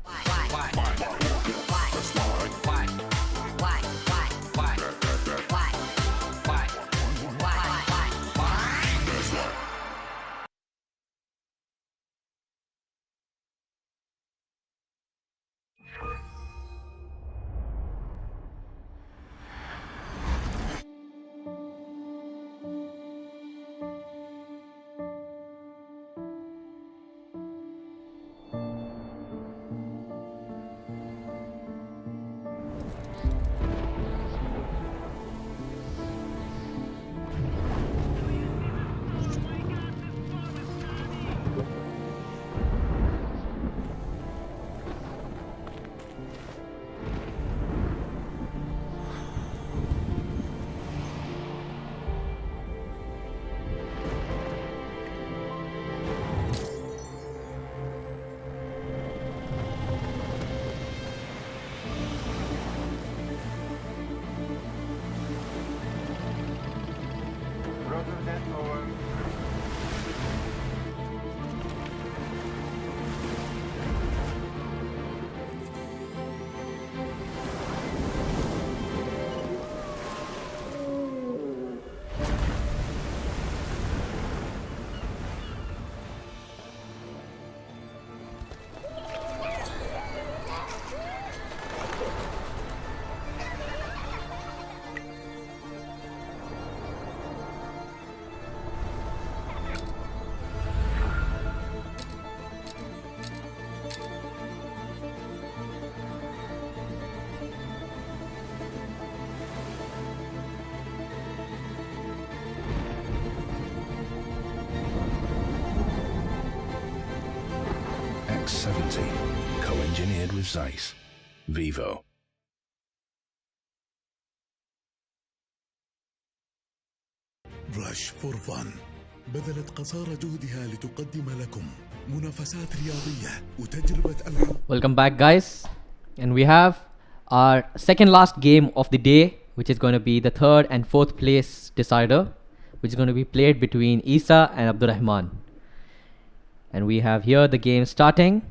X70, co-engineered with Zeiss. Vivo. رش فور فن بذلت قصارى جهدها لتقدم لكم منافسات رياضية وتجربة ألعاب. Welcome back, guys, and we have our second last game of the day, which is going to be the third and fourth place decider, which is going to be played between Isa and Abdurrahman. And we have here the game starting,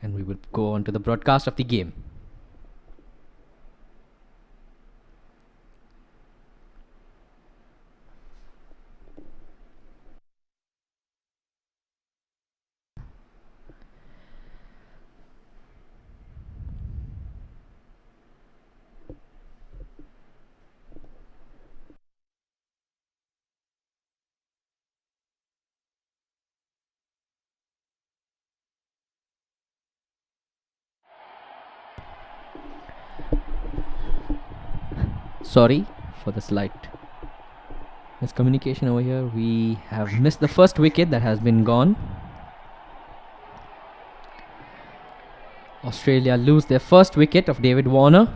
and we will go on to the broadcast of the game. Sorry for the slight miscommunication over here. We have missed the first wicket that has been gone. Australia lose their first wicket of David Warner.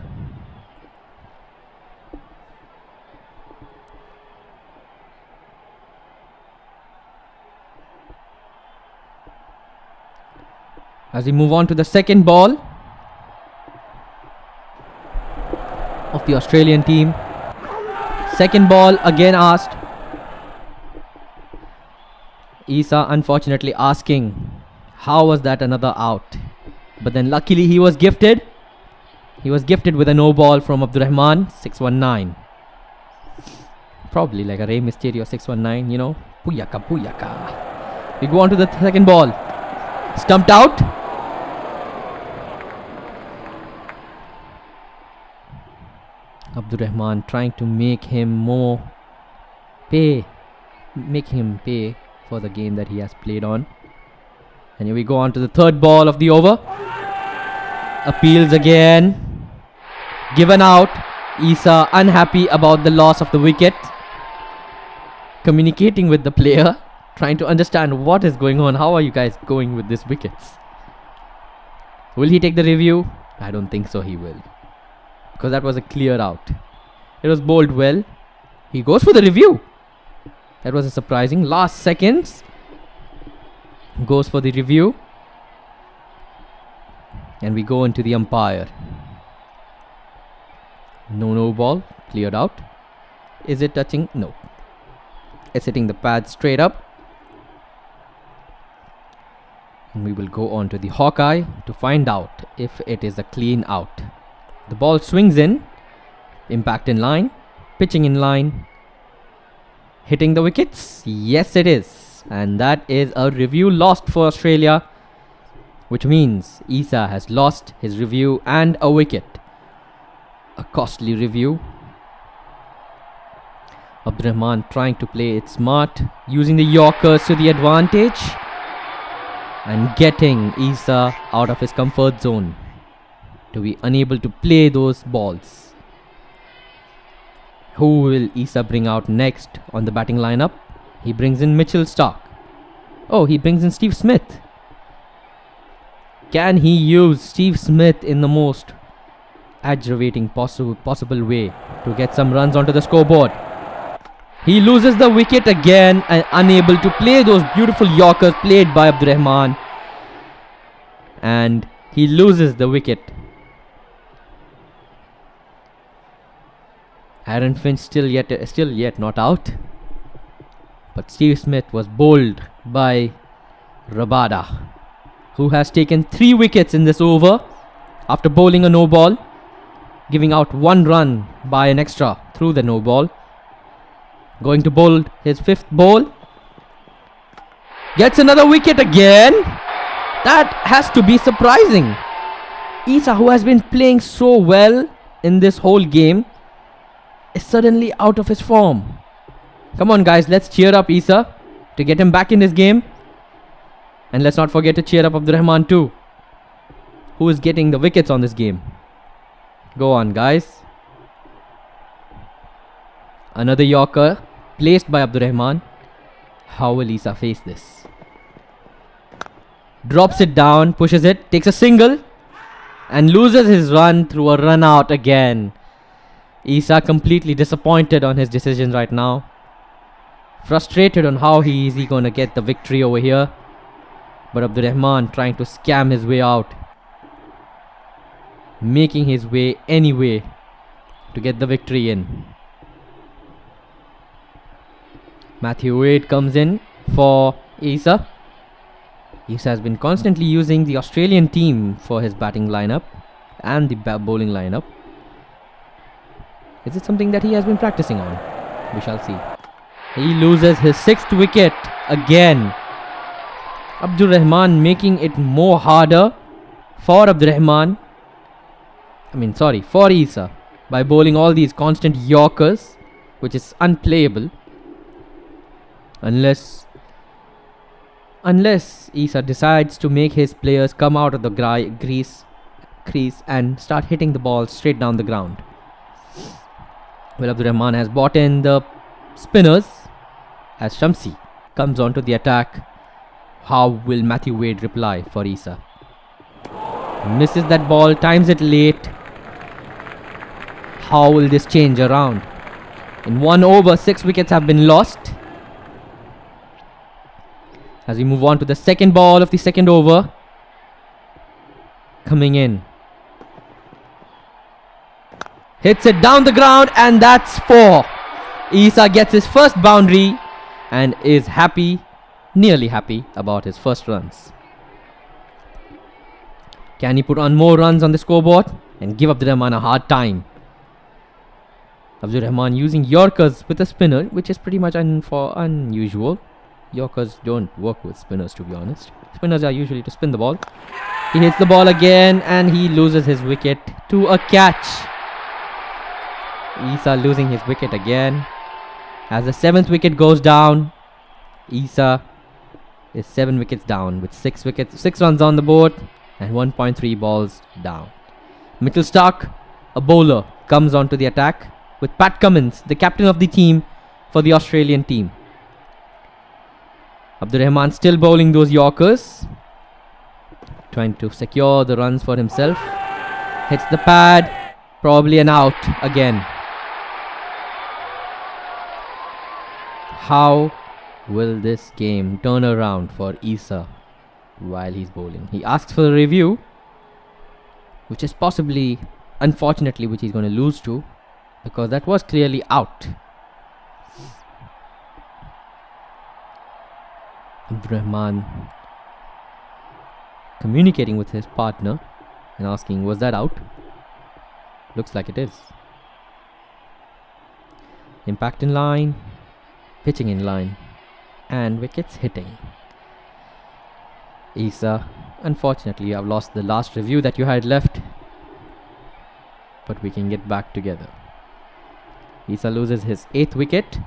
As we move on to the second ball of the Australian team. Second ball again asked. Isa unfortunately asking, how was that another out? But then luckily he was gifted. He was gifted with a no ball from Abdurrahman, 619. Probably like a Rey Mysterio 619, you know. Puyaka, puyaka. We go on to the second ball. Stumped out. Abdurrahman trying to make him pay for the game that he has played on. And here we go on to the third ball of the over. Appeals again. Given out. Isa unhappy about the loss of the wicket. Communicating with the player. Trying to understand what is going on. How are you guys going with these wickets? Will he take the review? I don't think so he will. Because that was a clear out. It was bowled well. He goes for the review. That was a surprising. Last seconds. Goes for the review. And we go into the umpire. No ball. Cleared out. Is it touching? No. It's hitting the pad straight up. And we will go on to the Hawkeye to find out if it is a clean out. The ball swings in, impact in line, pitching in line, hitting the wickets. Yes, it is. And that is a review lost for Australia, which means Isa has lost his review and a wicket. A costly review. Abdurrahman trying to play it smart, using the Yorkers to the advantage and getting Isa out of his comfort zone to be unable to play those balls. Who will Isa bring out next on the batting lineup? He brings in Mitchell Stark. Oh, he brings in Steve Smith. Can he use Steve Smith in the most aggravating possible way to get some runs onto the scoreboard? He loses the wicket again and unable to play those beautiful Yorkers played by Abdurrahman. And he loses the wicket. Aaron Finch still yet not out. But Steve Smith was bowled by Rabada, who has taken 3 wickets in this over after bowling a no ball, giving out 1 run by an extra through the no ball. Going to bowl his 5th ball. Gets another wicket again. That has to be surprising. Isa, who has been playing so well in this whole game, is suddenly out of his form. Come on, guys, let's cheer up Isa to get him back in this game. And let's not forget to cheer up Abdurrahman too, who is getting the wickets on this game. Go on, guys. Another Yorker placed by Abdurrahman. How will Isa face this? Drops it down, pushes it, takes a single, and loses his run through a run out again. Isa completely disappointed on his decision right now. Frustrated on how he is going to get the victory over here. But Abdur Rahman trying to scam his way out. Making his way anyway to get the victory in. Matthew Wade comes in for Isa. Isa has been constantly using the Australian team for his batting lineup and the bowling lineup. Is it something that he has been practicing on? We shall see. He loses his 6th wicket again. Abdur Rahman making it more harder for for Isa by bowling all these constant Yorkers, which is unplayable unless Isa decides to make his players come out of the crease and start hitting the ball straight down the ground. Well, Abdur Rahman has bought in the spinners as Shamsi comes onto the attack. How will Matthew Wade reply for Isa? Misses that ball, times it late. How will this change around? In 1 over, 6 wickets have been lost. As we move on to the second ball of the second over. Coming in. Hits it down the ground, and that's 4. Isa gets his first boundary and is happy, nearly happy about his first runs. Can he put on more runs on the scoreboard and give Abdur Rahman a hard time? Abdur Rahman using Yorkers with a spinner, which is pretty much unusual. Yorkers don't work with spinners, to be honest. Spinners are usually to spin the ball. He hits the ball again and he loses his wicket to a catch. Isa losing his wicket again. As the 7th wicket goes down, Isa is 7 wickets down with 6 runs on the board and 1.3 balls down. Mitchell Starc, a bowler, comes onto the attack with Pat Cummins, the captain of the team for the Australian team. Abdur Rahman still bowling those Yorkers, trying to secure the runs for himself. Hits the pad, probably an out again. How will this game turn around for Isa while he's bowling? He asks for a review, which is possibly, unfortunately, which he's going to lose to, because that was clearly out. Abdur Rahman communicating with his partner and asking, was that out? Looks like it is. Impact in line, pitching in line, and wickets hitting. Isa, unfortunately you have lost the last review that you had left, but we can get back together. Isa loses his 8th wicket,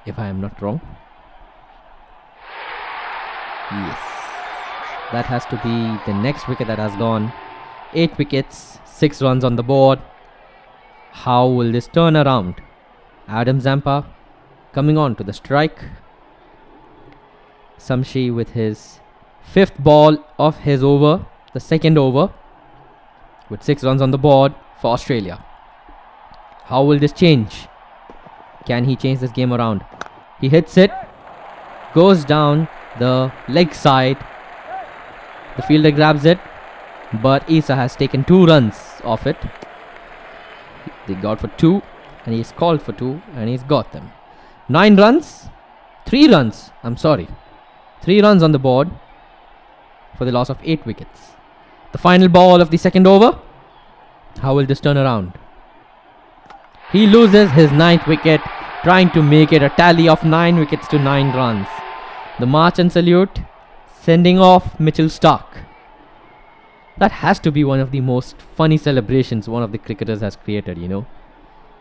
if I am not wrong. Yes, that has to be the next wicket that has gone. 8 wickets, 6 runs on the board. How will this turn around? Adam Zampa coming on to the strike. Shamsi with his 5th ball of his over, the second over, with 6 runs on the board for Australia. How will this change? Can he change this game around? He hits it, goes down the leg side. The fielder grabs it, but Isa has taken 2 runs off it. They got for 2 and he's called for 2 and he's got them. 3 runs on the board for the loss of 8 wickets. The final ball of the second over. How will this turn around? He loses his 9th wicket, trying to make it a tally of 9 wickets to 9 runs. The march and salute, sending off Mitchell Starc. That has to be one of the most funny celebrations one of the cricketers has created,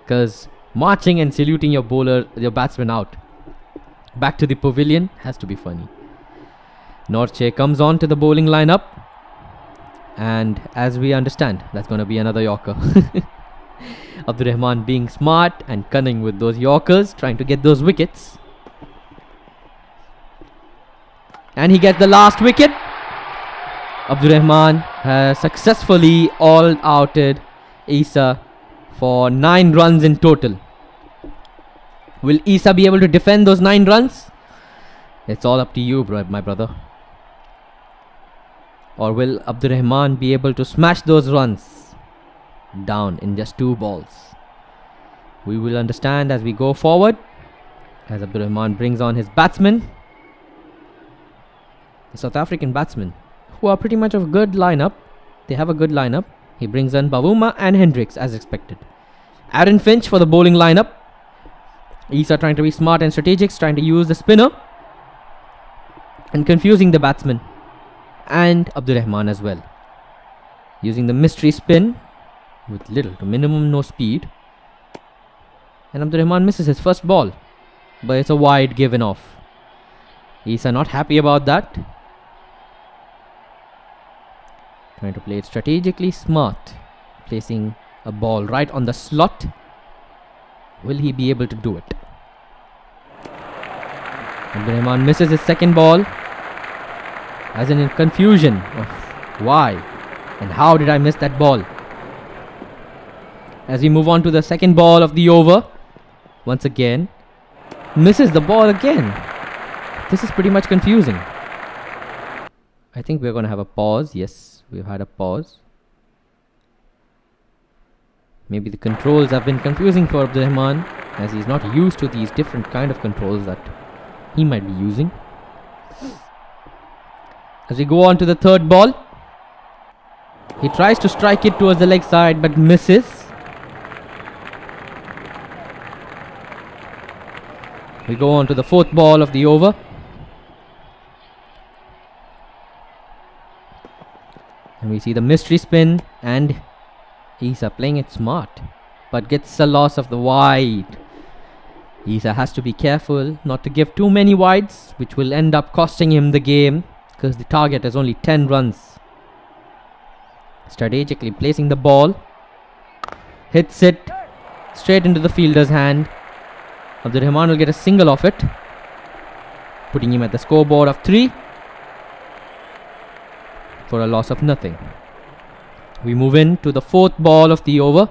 because marching and saluting your batsman out back to the pavilion has to be funny. Norche comes on to the bowling lineup, and as we understand, that's going to be another Yorker. Abdur Rahman being smart and cunning with those Yorkers, trying to get those wickets. And he gets the last wicket. Abdurrahman has successfully all-outed Isa for 9 runs in total. Will Isa be able to defend those 9 runs? It's all up to you, my brother. Or will Abdurrahman be able to smash those runs down in just 2 balls? We will understand as we go forward, as Abdurrahman brings on his batsmen. The South African batsmen, who are pretty much of a good lineup. They have a good lineup. He brings in Bavuma and Hendricks as expected. Aaron Finch for the bowling lineup. Isa trying to be smart and strategic, trying to use the spinner and confusing the batsman. And Abdurrahman as well, using the mystery spin with little to minimum no speed. And Abdurrahman misses his first ball, but it's a wide given off. Isa not happy about that. Trying to play it strategically smart, placing a ball right on the slot. Will he be able to do it? Abdurrahman misses his second ball, as in confusion of why and how did I miss that ball. As we move on to the second ball of the over, once again misses the ball again. This is pretty much confusing. I think we're going to have a pause. Yes, we've had a pause. Maybe the controls have been confusing for Abdurrahman, as he's not used to these different kind of controls that he might be using. As we go on to the third ball, he tries to strike it towards the leg side but misses. We go on to the fourth ball of the over. And we see the mystery spin, and Isa playing it smart but gets a loss of the wide. Isa has to be careful not to give too many wides, which will end up costing him the game, because the target is only 10 runs. Strategically placing the ball, hits it straight into the fielder's hand. Abdurrahman will get a single off it, putting him at the scoreboard of 3 for a loss of nothing. We move in to the fourth ball of the over.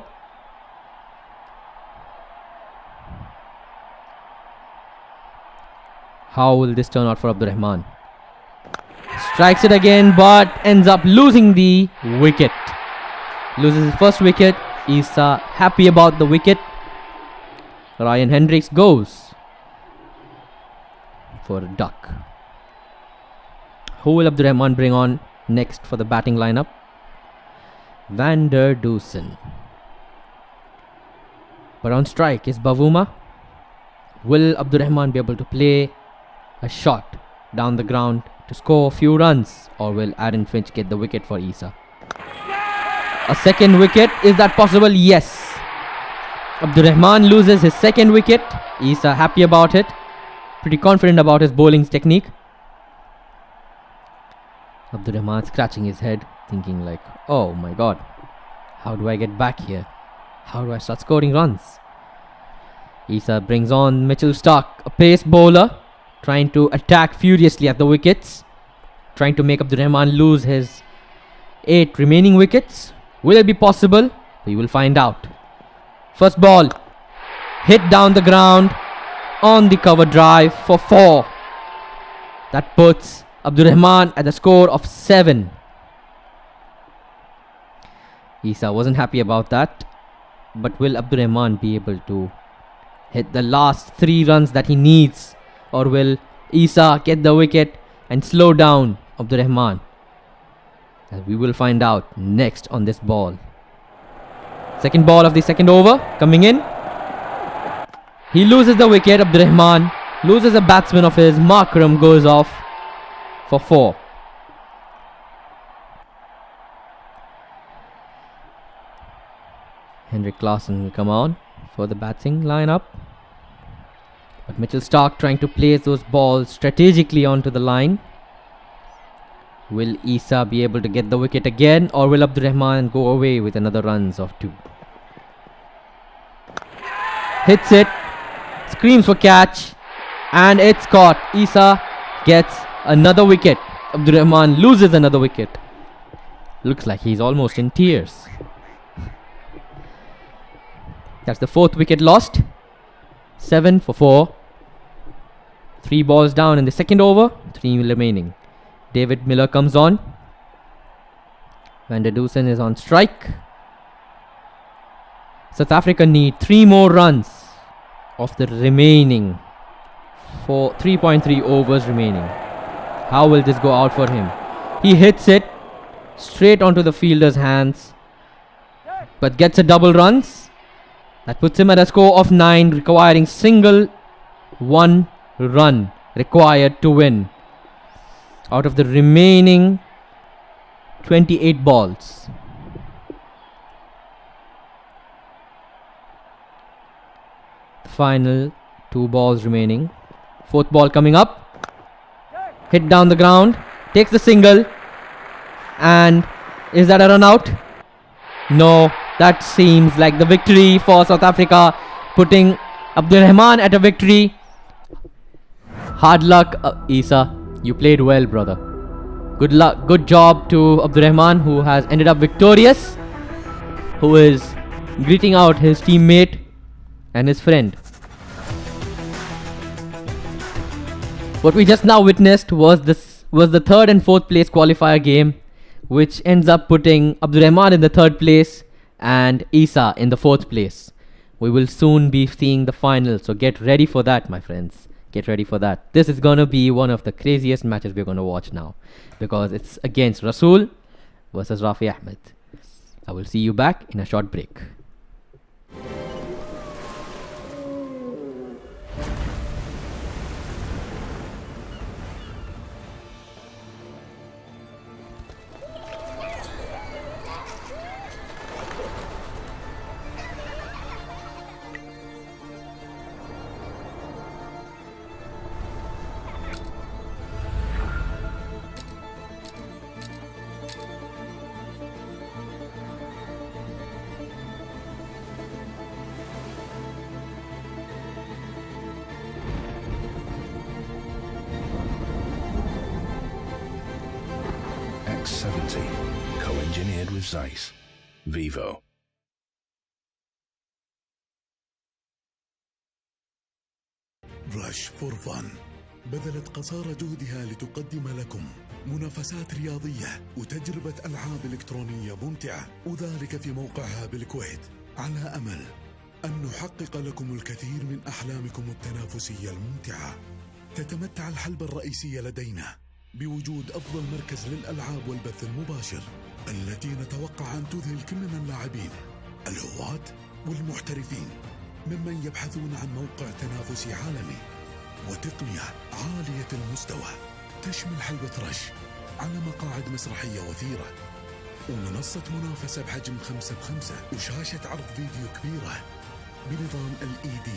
How will this turn out for Abdurrahman? Strikes it again but ends up losing the wicket. Loses his first wicket. Isa happy about the wicket. Ryan Hendricks goes for a duck. Who will Abdurrahman bring on next for the batting lineup? Van der Dusen. But on strike is Bavuma. Will Abdurrahman be able to play a shot down the ground to score a few runs, or will Aaron Finch get the wicket for Isa? A second wicket, is that possible? Yes. Abdurrahman loses his second wicket. Isa happy about it, pretty confident about his bowling technique. Abdurrahman scratching his head, thinking like, oh my god, how do I get back here? How do I start scoring runs? Isa brings on Mitchell Starc, a pace bowler, trying to attack furiously at the wickets, trying to make Abdurrahman lose his 8 remaining wickets. Will it be possible? We will find out. First ball, hit down the ground on the cover drive for 4. That puts Abdurrahman at the score of 7. Isa wasn't happy about that, but will Abdurrahman be able to hit the last 3 runs that he needs, or will Isa get the wicket and slow down Abdurrahman? And we will find out next on this ball. Second ball of the second over coming in. He loses the wicket. Abdurrahman loses a batsman of his. Markram goes off for 4. Henrik Claassen will come on for the batting lineup. But Mitchell Starc trying to place those balls strategically onto the line. Will Isa be able to get the wicket again, or will Abdurrahman go away with another runs of 2? Hits it, screams for catch, and it's caught. Isa gets another wicket. Abdurrahman loses another wicket. Looks like he's almost in tears. That's the 4th wicket lost. 7 for 4. 3 balls down in the second over. 3 remaining. David Miller comes on. Van der Dusen is on strike. South Africa need 3 more runs of the remaining 3.3 overs remaining. How will this go out for him? He hits it straight onto the fielder's hands, but gets a double runs. That puts him at a score of 9, requiring single 1 run required to win out of the remaining 28 balls. The final 2 balls remaining. 4th ball coming up. Hit down the ground. Takes the single. And is that a run out? No, that seems like the victory for South Africa, putting Abdul Rahman at a victory. Hard luck, Isa. You played well, brother. Good luck, good job to Abdul Rahman, who has ended up victorious, who is greeting out his teammate and his friend. What we just now witnessed was the 3rd and 4th place qualifier game, which ends up putting Abdul Rahman in the 3rd place and Isa in the 4th place. We will soon be seeing the final, so get ready for that, my friends. Get ready for that. This is gonna be one of the craziest matches we're gonna watch now, because it's against Rasool versus Rafi Ahmed. I will see you back in a short break. X70, co-engineered with Zeiss. Vivo. رش فور فن بذلت قصارى جهدها لتقدم لكم منافسات رياضية وتجربة ألعاب إلكترونية ممتعة، وذلك في موقعها بالكويت، على أمل أن نحقق لكم الكثير من أحلامكم التنافسية الممتعة. تتمتع الحلبة الرئيسية لدينا بوجود أفضل مركز للألعاب والبث المباشر، التي نتوقع أن تذهل كل من اللاعبين الهواة والمحترفين ممن يبحثون عن موقع تنافسي عالمي وتقنية عالية المستوى تشمل حلبة رش على مقاعد مسرحية وثيرة، ومنصة منافسة بحجم 5x5، وشاشة عرض فيديو كبيرة بنظام LED.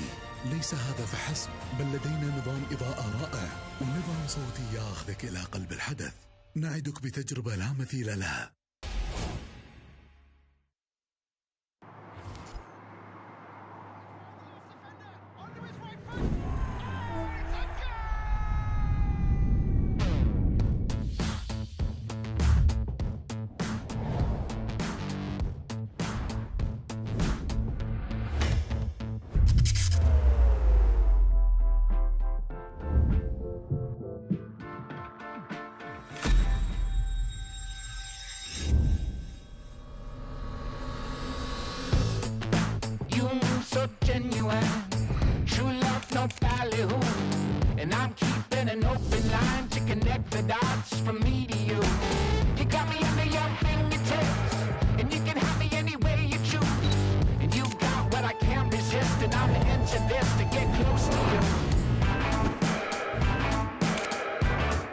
ليس هذا فحسب، بل لدينا نظام إضاءة رائع ونظام صوتي ياخذك إلى قلب الحدث. نعدك بتجربة لا مثيل لها. So genuine, true love, no ballyhoo. And I'm keeping an open line to connect the dots from me to you. You got me under your fingertips, and you can have me any way you choose. And you got what I can't resist, and I'm into this to get close to you.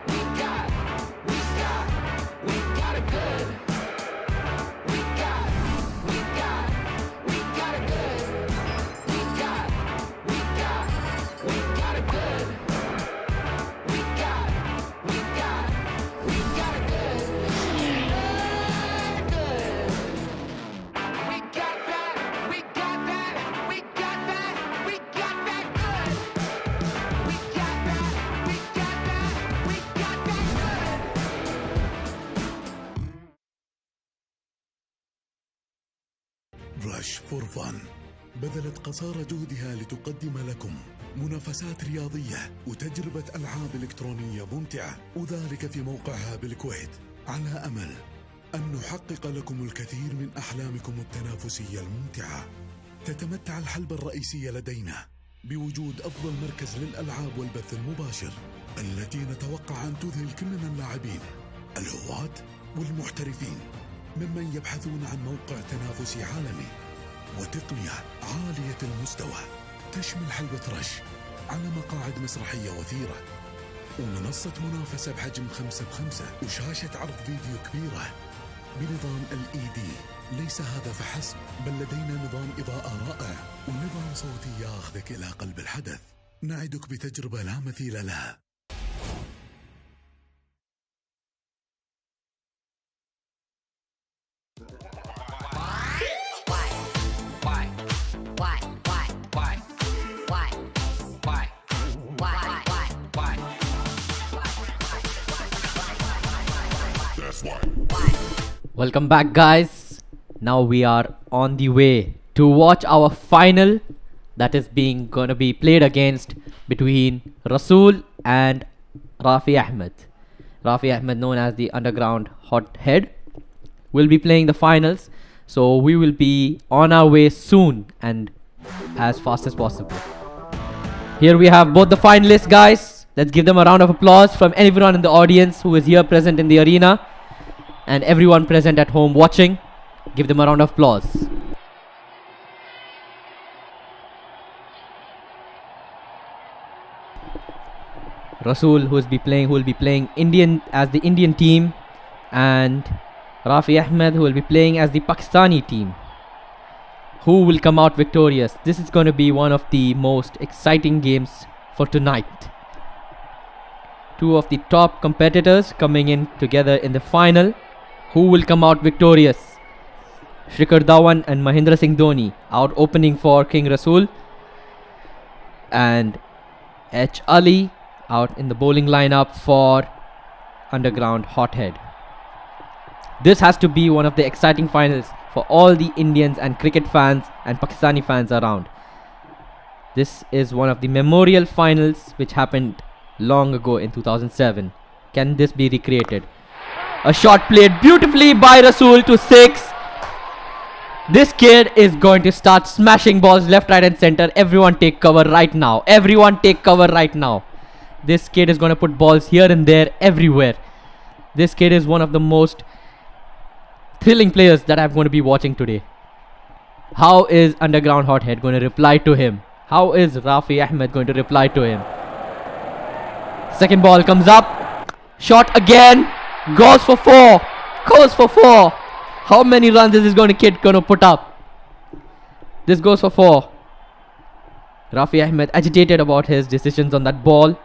We got it good. We got it good. We got it good. We got رش فور فن بذلت قصارى جهدها لتقدم لكم منافسات رياضية وتجربة ألعاب إلكترونية ممتعة، وذلك في موقعها بالكويت، على أمل أن نحقق لكم الكثير من أحلامكم التنافسية الممتعة. تتمتع الحلبة الرئيسية لدينا بوجود أفضل مركز للألعاب والبث المباشر، التي نتوقع أن تذهل كل من اللاعبين الهواة والمحترفين ممن يبحثون عن موقع تنافسي عالمي وتقنية عالية المستوى تشمل حلبة رش على مقاعد مسرحية وثيرة ومنصة منافسة بحجم 5x5 وشاشة عرض فيديو كبيرة بنظام LED. ليس هذا فحسب، بل لدينا نظام إضاءة رائع ونظام صوتي ياخذك إلى قلب الحدث. نعدك بتجربة لا مثيل لها. That's why. Welcome back, guys. Now we are on the way to watch our final that is gonna be played against between Rasool and Rafi Ahmed. Rafi Ahmed, known as the underground hothead, will be playing the finals. So we will be on our way soon and as fast as possible. Here we have both the finalists, guys. Let's give them a round of applause from everyone in the audience who is here present in the arena and everyone present at home watching. Give them a round of applause. Rasool, who will be playing Indian as the Indian team, and Rafi Ahmed, who will be playing as the Pakistani team. Who will come out victorious? This is going to be one of the most exciting games for tonight. Two of the top competitors coming in together in the final. Who will come out victorious? Shikhar Dhawan and Mahendra Singh Dhoni out opening for King Rasool, and H. Ali out in the bowling lineup for underground hothead. This has to be one of the exciting finals for all the Indians and cricket fans and Pakistani fans around. This is one of the memorial finals which happened long ago in 2007. Can this be recreated? A shot played beautifully by Rasool to 6. This kid is going to start smashing balls left, right and center. Everyone take cover right now. Everyone take cover right now. This kid is going to put balls here and there, everywhere. This kid is one of the most thrilling players that I'm going to be watching today. How is underground hothead going to reply to him? How is Rafi Ahmed going to reply to him? Second ball comes up. Shot again. Goes for 4. Goes for 4. How many runs is this kid going to put up? This goes for 4. Rafi Ahmed agitated about his decisions on that ball.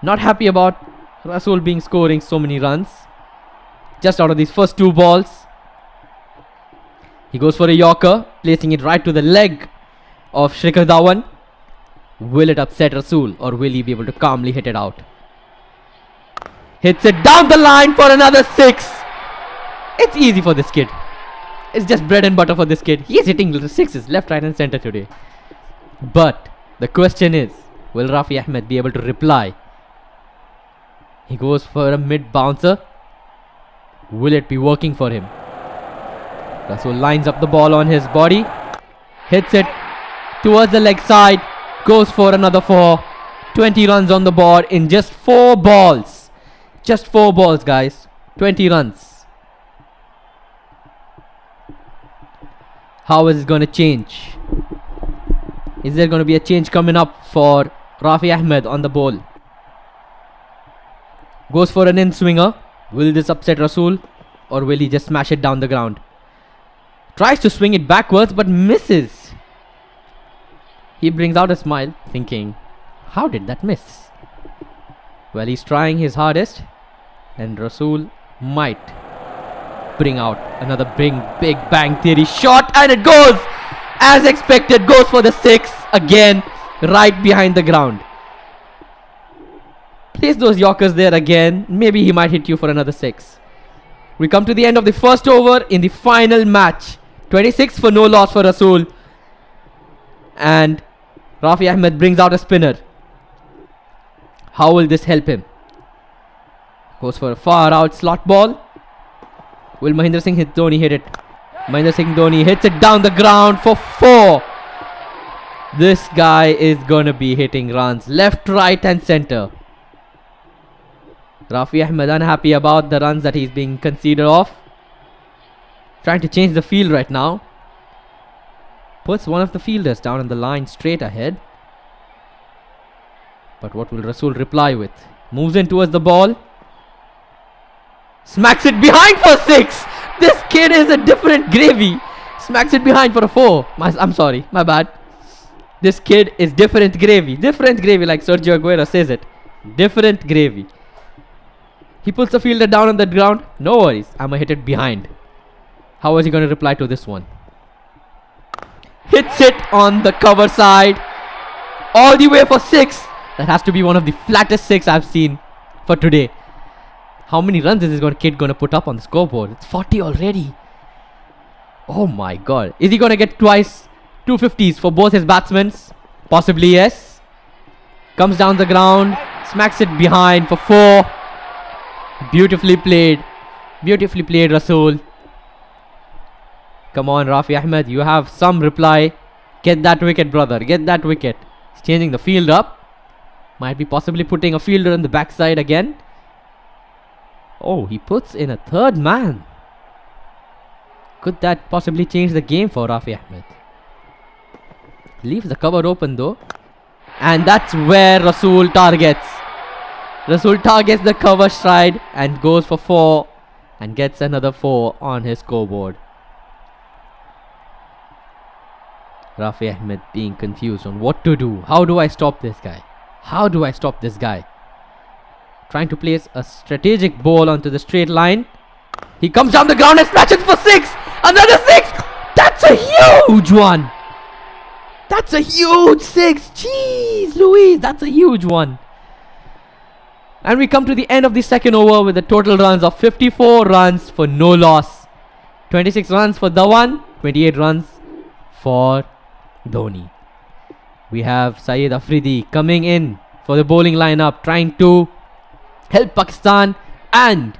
Not happy about Rasool scoring so many runs. Just out of these first 2 balls. He goes for a Yorker, placing it right to the leg of Shikhar Dhawan. Will it upset Rasool, or will he be able to calmly hit it out? Hits it down the line for another 6. It's easy for this kid. It's just bread and butter for this kid. He is hitting the 6s left, right and center today. But the question is, will Rafi Ahmed be able to reply? He goes for a mid bouncer. Will it be working for him? Rasool lines up the ball on his body. Hits it towards the leg side. Goes for another 4. 20 runs on the board in just 4 balls. Just 4 balls, guys. 20 runs. How is it going to change? Is there going to be a change coming up for Rafi Ahmed on the ball? Goes for an in-swinger. Will this upset Rasool, or will he just smash it down the ground? Tries to swing it backwards but misses. He brings out a smile thinking, how did that miss? Well, he's trying his hardest, and Rasool might bring out another big bang theory shot, and it goes as expected. Goes for the 6 again, right behind the ground. Place those Yorkers there again. Maybe he might hit you for another 6. We come to the end of the first over in the final match 26 for no loss for Rasool. And Rafi Ahmed brings out a spinner. How will this help him? Goes for a far out slot ball. Will Mahendra Singh Dhoni hit it? Mahendra Singh Dhoni hits it down the ground for 4. This guy is gonna be hitting runs left, right and center. Rafi Ahmed unhappy about the runs that he's being conceded off. Trying to change the field right now. Puts one of the fielders down on the line straight ahead. But what will Rasool reply with? Moves in towards the ball. Smacks it behind for 6. This kid is a different gravy. Smacks it behind for a 4. I'm sorry, my bad. This kid is different gravy. Different gravy, like Sergio Aguero says it. Different gravy. He puts the fielder down on the ground. No worries, I'ma hit it behind. How is he going to reply to this one? Hits it on the cover side. All the way for 6. That has to be one of the flattest 6 I've seen for today. How many runs is this kid going to put up on the scoreboard? It's 40 already. Oh my god. Is he going to get twice 250s for both his batsmen? Possibly yes. Comes down the ground. Smacks it behind for 4. Beautifully played. Beautifully played, Rasool. Come on, Rafi Ahmed. You have some reply. Get that wicket, brother. Get that wicket. He's changing the field up. Might be possibly putting a fielder on the backside again. Oh, he puts in a third man. Could that possibly change the game for Rafi Ahmed? Leaves the cover open though. And that's where Rasool targets. Rasool targets the cover side and goes for 4. And gets another 4 on his scoreboard. Rafi Ahmed being confused on what to do. How do I stop this guy? How do I stop this guy? Trying to place a strategic ball onto the straight line. He comes down the ground and smashes for 6. Another 6. That's a huge one. That's a huge 6. Jeez Louise, that's a huge one. And we come to the end of the second over with the total runs of 54 runs for no loss. 26 runs for Dhawan, 28 runs for Dhoni. We have Syed Afridi coming in for the bowling lineup, trying to help Pakistan, and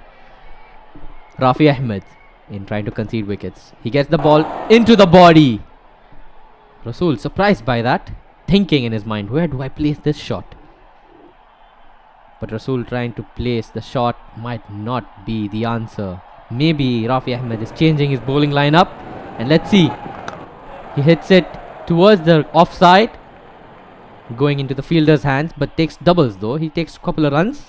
Rafi Ahmed in trying to concede wickets. He gets the ball into the body. Rasool surprised by that, thinking in his mind, where do I place this shot? But Rasool trying to place the shot might not be the answer. Maybe Rafi Ahmed is changing his bowling lineup, and let's see. He hits it towards the offside, going into the fielder's hands, but takes doubles though. He takes a couple of runs.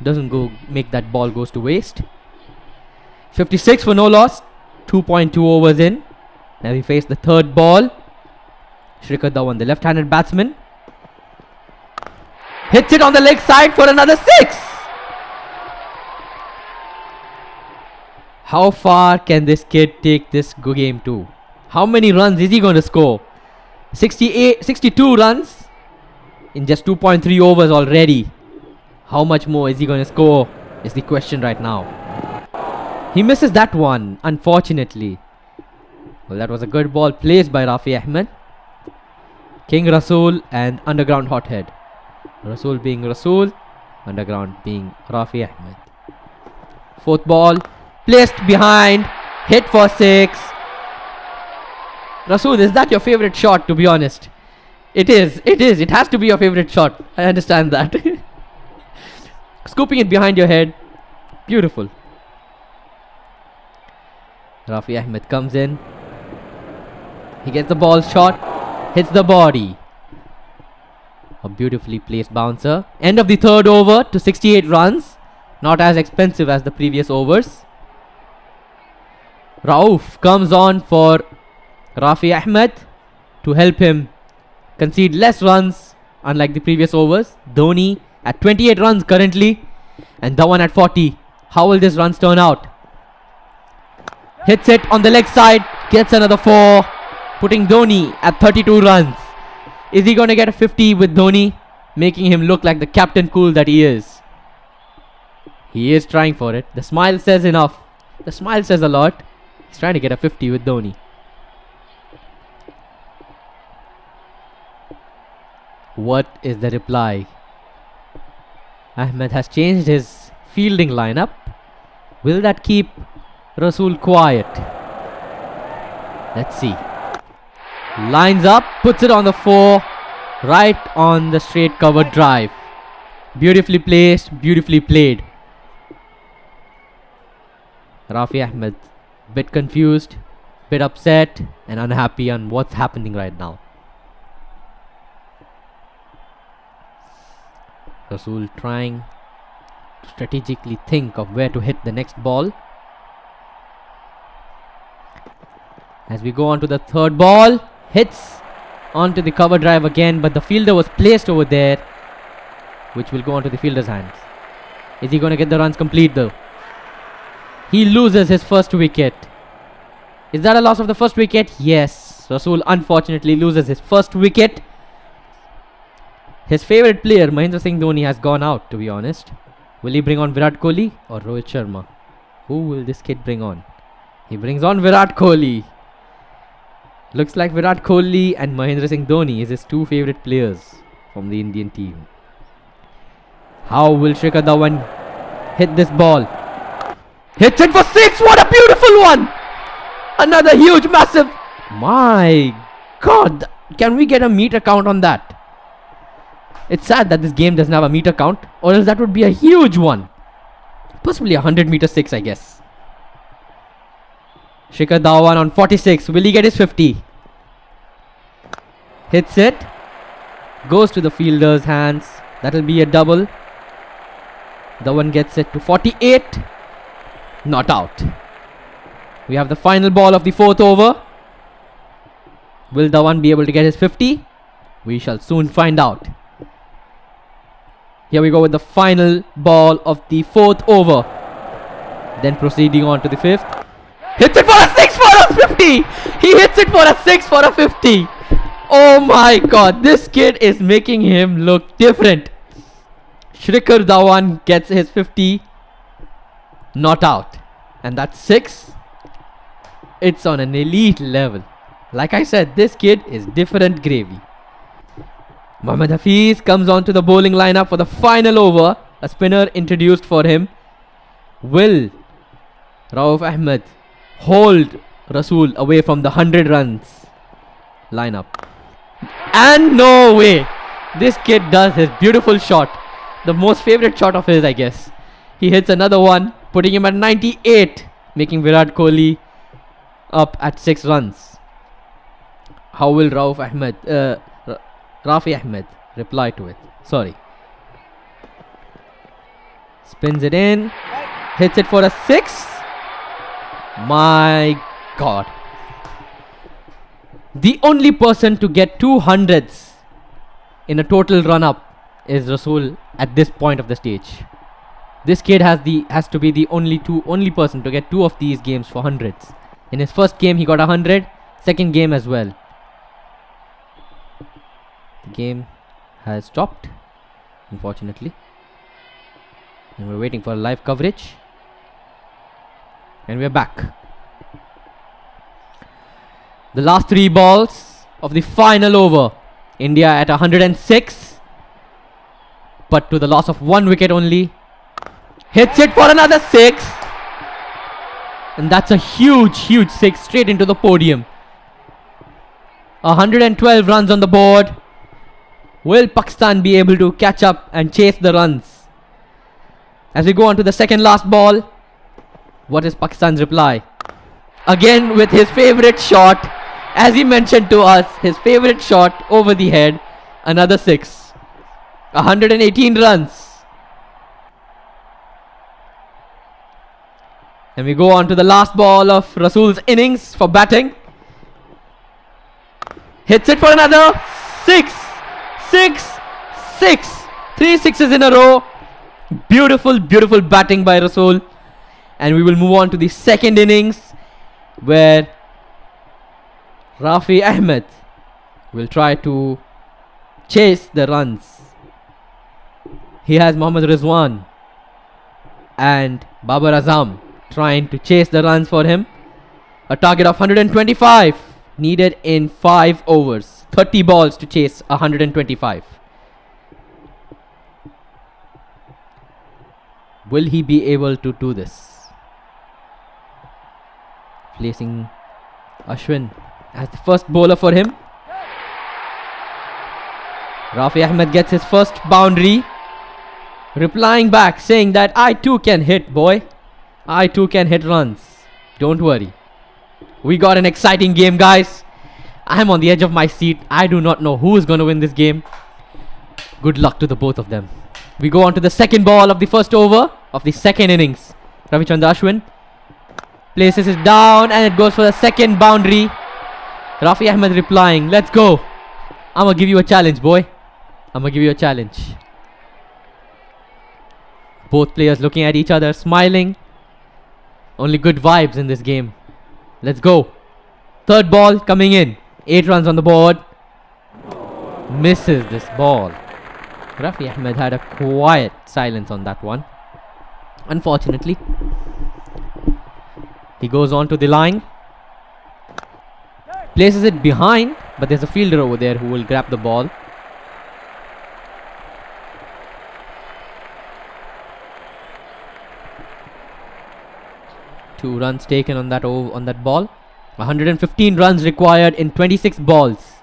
Doesn't go make that ball goes to waste. 56 for no loss. 2.2 overs in. Now we face the third ball. Shikhar Dhawan, the left-handed batsman, hits it on the leg side for another 6. How far can this kid take this game to? How many runs is he going to score? 62 runs in just 2.3 overs already. How much more is he going to score is the question right now. He misses that one, unfortunately. Well, that was a good ball placed by Rafi Ahmed. King Rasool and underground hothead. Rasool being Rasool, underground being Rafi Ahmed. Fourth ball, placed behind, hit for 6. Rasool, is that your favorite shot, to be honest? It is. It has to be your favorite shot. I understand that. Scooping it behind your head. Beautiful. Rafi Ahmed comes in. He gets the ball shot. Hits the body. A beautifully placed bouncer. End of the third over to 68 runs. Not as expensive as the previous overs. Rauf comes on for Rafi Ahmed to help him concede less runs, unlike the previous overs. Dhoni at 28 runs currently, and Dhawan at 40. How will this runs turn out? Hits it on the leg side, gets another 4, putting Dhoni at 32 runs. Is he going to get a 50 with Dhoni, making him look like the Captain Cool that he is? He is trying for it. The smile says enough. The smile says a lot. He's trying to get a 50 with Dhoni. What is the reply? Ahmed has changed his fielding lineup. Will that keep Rasool quiet? Let's see. Lines up, puts it on the 4, right on the straight covered drive. Beautifully placed, beautifully played. Rafi Ahmed, bit confused, bit upset and unhappy on what's happening right now. Rasool trying to strategically think of where to hit the next ball. As we go on to the third ball, hits onto the cover drive again, but the fielder was placed over there, which will go onto the fielder's hands. Is he going to get the runs complete though? He loses his first wicket. Is that a loss of the first wicket? Yes. Rasool unfortunately loses his first wicket. His favourite player, Mahendra Singh Dhoni, has gone out, to be honest. Will he bring on Virat Kohli or Rohit Sharma? Who will this kid bring on? He brings on Virat Kohli. Looks like Virat Kohli and Mahendra Singh Dhoni is his two favourite players from the Indian team. How will Shikhar Dhawan hit this ball? Hits it for 6! What a beautiful one! Another huge, massive... My God! Can we get a meter count on that? It's sad that this game doesn't have a meter count, or else that would be a huge one. Possibly 100 meter 6, I guess. Shikhar Dhawan on 46. Will he get his 50? Hits it. Goes to the fielder's hands. That'll be a double. Dhawan gets it to 48. Not out. We have the final ball of the 4th over. Will Dhawan be able to get his 50? We shall soon find out. Here we go with the final ball of the 4th over. Then proceeding on to the 5th. Hits it for a 6 for a 50! He hits it for a 6 for a 50! Oh my God, this kid is making him look different. Shikhar Dhawan gets his 50. Not out. And that's 6. It's on an elite level. Like I said, this kid is different gravy. Mohammad Hafiz comes onto the bowling lineup for the final over. A spinner introduced for him. Will Rauf Ahmed hold Rasool away from the 100 runs lineup? And no way! This kid does his beautiful shot. The most favourite shot of his, I guess. He hits another one, putting him at 98, making Virat Kohli up at 6 runs. How will Rafi Ahmed reply to it? Sorry. Spins it in. Hits it for a 6. My God. The only person to get 200s in a total run-up is Rasool at this point of the stage. This kid has to be the only person to get 2 of these games for hundreds. In his first game he got 100. Second game as well. The game has stopped, unfortunately, and we're waiting for live coverage. And we're back. The last 3 balls of the final over. India at 106, but to the loss of 1 wicket only. Hits it for another 6, and that's a huge 6 straight into the podium. 112 runs on the board. Will Pakistan be able to catch up and chase the runs? As we go on to the second last ball, what is Pakistan's reply? Again with his favourite shot, as he mentioned to us, his favourite shot over the head. Another 6. 118 runs. And we go on to the last ball of Rasool's innings for batting. Hits it for another 6. 3 sixes in a row. Beautiful batting by Rasool. And we will move on to the second innings, where Rafi Ahmed will try to chase the runs. He has Mohammad Rizwan and Babar Azam trying to chase the runs for him. A target of 125 needed in 5 overs. 30 balls to chase 125. Will he be able to do this? Placing Ashwin as the first bowler for him. Rafi Ahmed gets his first boundary. Replying back saying that I too can hit, boy. I too can hit runs. Don't worry. We got an exciting game, guys. I'm on the edge of my seat. I do not know who is going to win this game. Good luck to the both of them. We go on to the second ball of the first over of the second innings. Ravichandra Ashwin places it down and it goes for the second boundary. Rafi Ahmed replying, let's go. I'm going to give you a challenge, boy. I'm going to give you a challenge. Both players looking at each other, smiling. Only good vibes in this game. Let's go. Third ball coming in. 8 runs on the board. Misses this ball. Rafi Ahmed had a quiet silence on that one. Unfortunately. He goes on to the line. Places it behind. But there's a fielder over there who will grab the ball. Two runs taken on that ball. 115 runs required in 26 balls.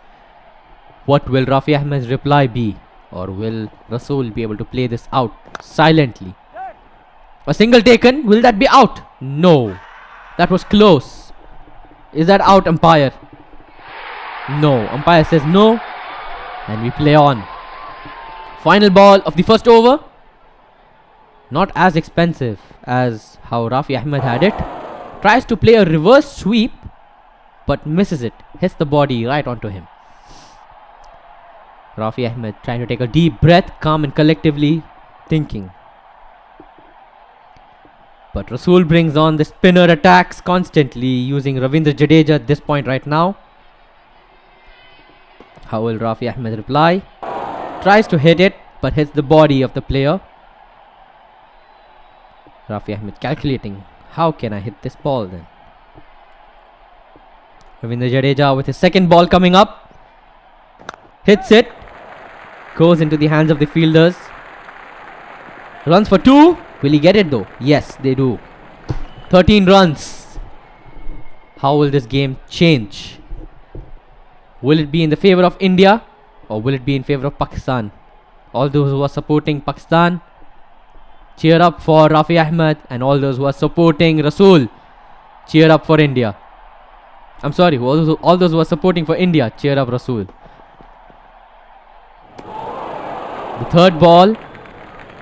What will Rafi Ahmed's reply be? Or will Rasool be able to play this out silently? A single taken. Will that be out? No. That was close. Is that out, umpire? No. Umpire says no. And we play on. Final ball of the first over. Not as expensive as how Rafi Ahmed had it. Tries to play a reverse sweep, but misses it. Hits the body right onto him. Rafi Ahmed trying to take a deep breath, calm and collectively thinking. But Rasool brings on the spinner attacks constantly, using Ravindra Jadeja at this point right now. How will Rafi Ahmed reply? Tries to hit it, but hits the body of the player. Rafi Ahmed calculating, how can I hit this ball then? Ravindra Jadeja with his second ball coming up. Hits it. Goes into the hands of the fielders. Runs for 2. Will he get it though? Yes, they do. 13 runs. How will this game change? Will it be in the favor of India? Or will it be in favor of Pakistan? All those who are supporting Pakistan, cheer up for Rafi Ahmed. And all those who are supporting Rasool, cheer up for India. I'm sorry, all those who are supporting for India, cheer up Rasool. The third ball.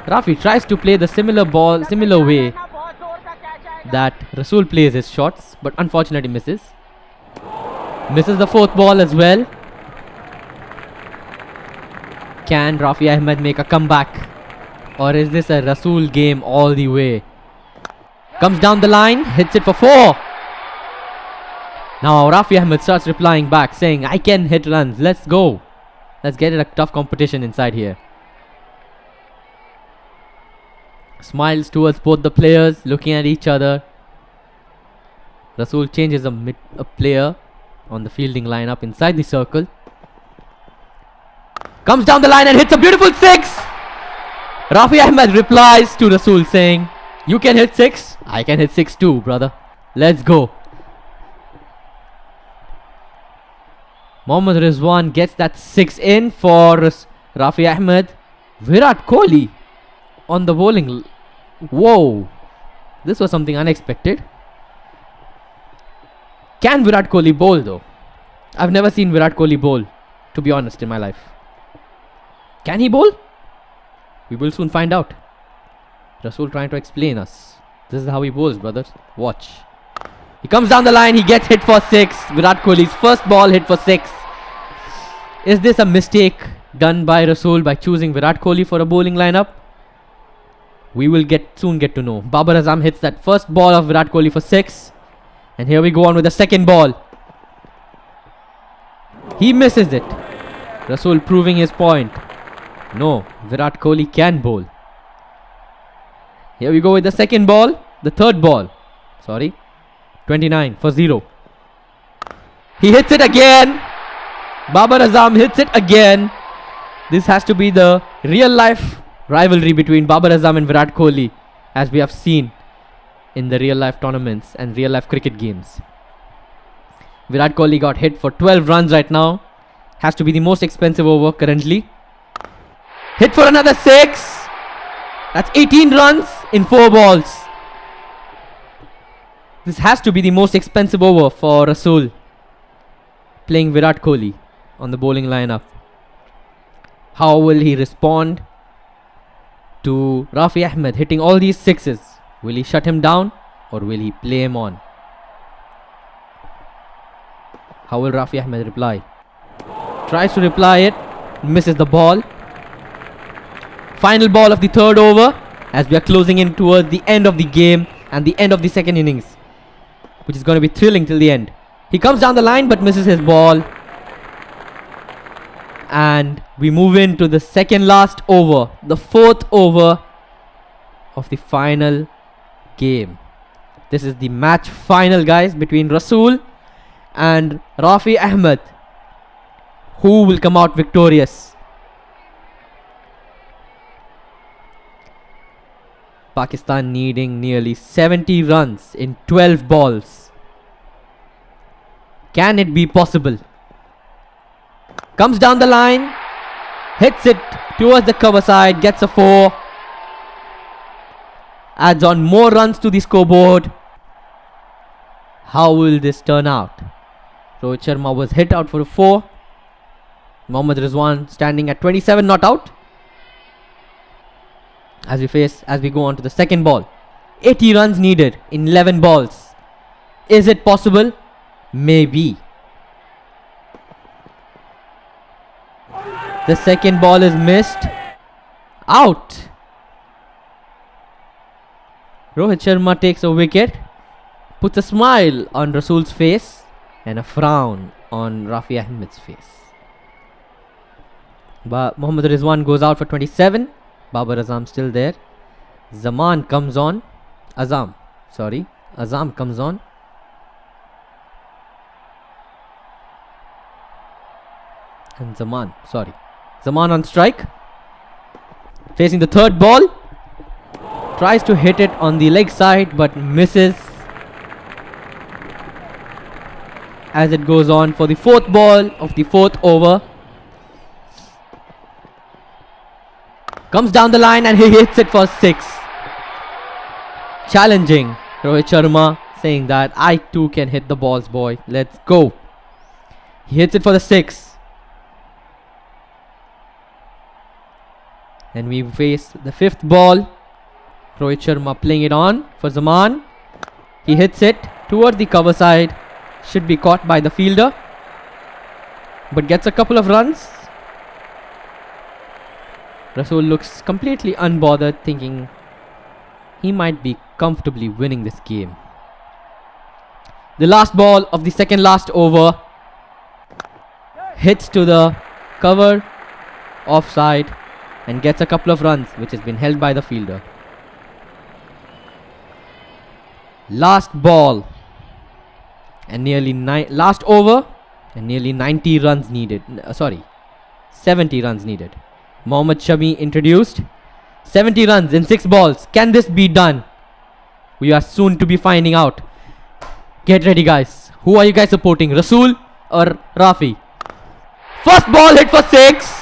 Rafi tries to play the similar way that Rasool plays his shots, but unfortunately misses. Misses the fourth ball as well. Can Rafi Ahmed make a comeback? Or is this a Rasool game all the way? Comes down the line, hits it for 4. Now Rafi Ahmed starts replying back saying, I can hit runs, let's go. Let's get it a tough competition inside here. Smiles towards both the players, looking at each other. Rasool changes a player on the fielding lineup inside the circle. Comes down the line and hits a beautiful 6. Rafi Ahmed replies to Rasool saying, you can hit 6, I can hit 6 too, brother. Let's go. Mohammad Rizwan gets that 6 in for Rafi Ahmed. Virat Kohli on the bowling. Whoa. This was something unexpected. Can Virat Kohli bowl though? I've never seen Virat Kohli bowl, to be honest, in my life. Can he bowl? We will soon find out. Rasool trying to explain us. This is how he bowls, brothers. Watch. He comes down the line. He gets hit for 6. Virat Kohli's first ball hit for 6. Is this a mistake done by Rasool by choosing Virat Kohli for a bowling lineup? We will soon get to know. Babar Azam hits that first ball of Virat Kohli for 6. And here we go on with the second ball. He misses it. Rasool proving his point. No, Virat Kohli can bowl. Here we go with the second ball. The third ball. Sorry. 29 for 0. He hits it again. Babar Azam hits it again. This has to be the real life rivalry between Babar Azam and Virat Kohli, as we have seen in the real life tournaments and real life cricket games. Virat Kohli got hit for 12 runs right now. Has to be the most expensive over currently. Hit for another 6. That's 18 runs in 4 balls. This has to be the most expensive over for Rasool, playing Virat Kohli on the bowling lineup. How will he respond to Rafi Ahmed hitting all these 6s? Will he shut him down or will he play him on? How will Rafi Ahmed reply? Tries to reply it, misses the ball. Final ball of the third over as we are closing in towards the end of the game and the end of the second innings, which is going to be thrilling till the end. He comes down the line but misses his ball. And we move into the second last over, the fourth over of the final game. This is the match final, guys, between Rasool and Rafi Ahmed. Who will come out victorious? Pakistan needing nearly 70 runs in 12 balls. Can it be possible? Comes down the line, hits it towards the cover side, gets a 4, adds on more runs to the scoreboard. How will this turn out? Rohit Sharma was hit out for a 4. Mohammad Rizwan standing at 27, not out. As we go on to the second ball. 80 runs needed in 11 balls. Is it possible? Maybe. The second ball is missed. Out. Rohit Sharma takes a wicket, puts a smile on Rasool's face and a frown on Rafi Ahmed's face. Mohammad Rizwan goes out for 27. Babar Azam still there. Azam comes on. And Zaman on strike. Facing the third ball. Tries to hit it on the leg side but misses. As it goes on for the fourth ball of the fourth over. Comes down the line and he hits it for 6. Challenging Rohit Sharma, saying that I too can hit the balls, boy. Let's go. He hits it for the 6. And we face the fifth ball. Rohit Sharma playing it on for Zaman. He hits it towards the cover side. Should be caught by the fielder, but gets a couple of runs. Rasool looks completely unbothered, thinking he might be comfortably winning this game. The last ball of the second last over hits to the cover offside and gets a couple of runs, which has been held by the fielder. Last ball and last over and nearly 90 runs needed. 70 runs needed. Mohammad Shami introduced. 70 runs in 6 balls. Can this be done? We are soon to be finding out. Get ready, guys. Who are you guys supporting? Rasool or Rafi? First ball hit for 6.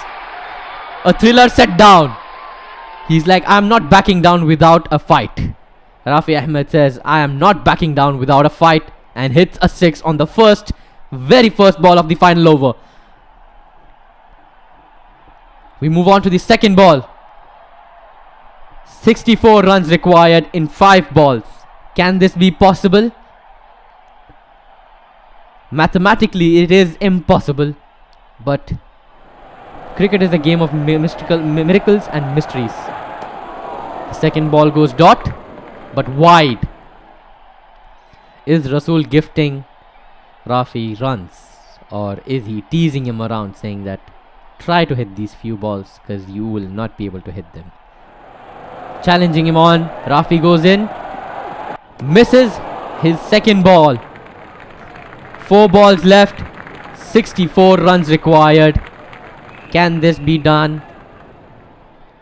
A thriller set down. He's like, I'm not backing down without a fight. Rafi Ahmed says, I am not backing down without a fight, and hits a 6 on the very first ball of the final over. We move on to the second ball. 64 runs required in 5 balls. Can this be possible? Mathematically, it is impossible, but cricket is a game of miracles and mysteries. The second ball goes dot, but wide. Is Rasool gifting Rafi runs, or is he teasing him around, saying that try to hit these few balls because you will not be able to hit them? Challenging him on. Rafi goes in, misses his second ball. 4 balls left. 64 runs required. Can this be done?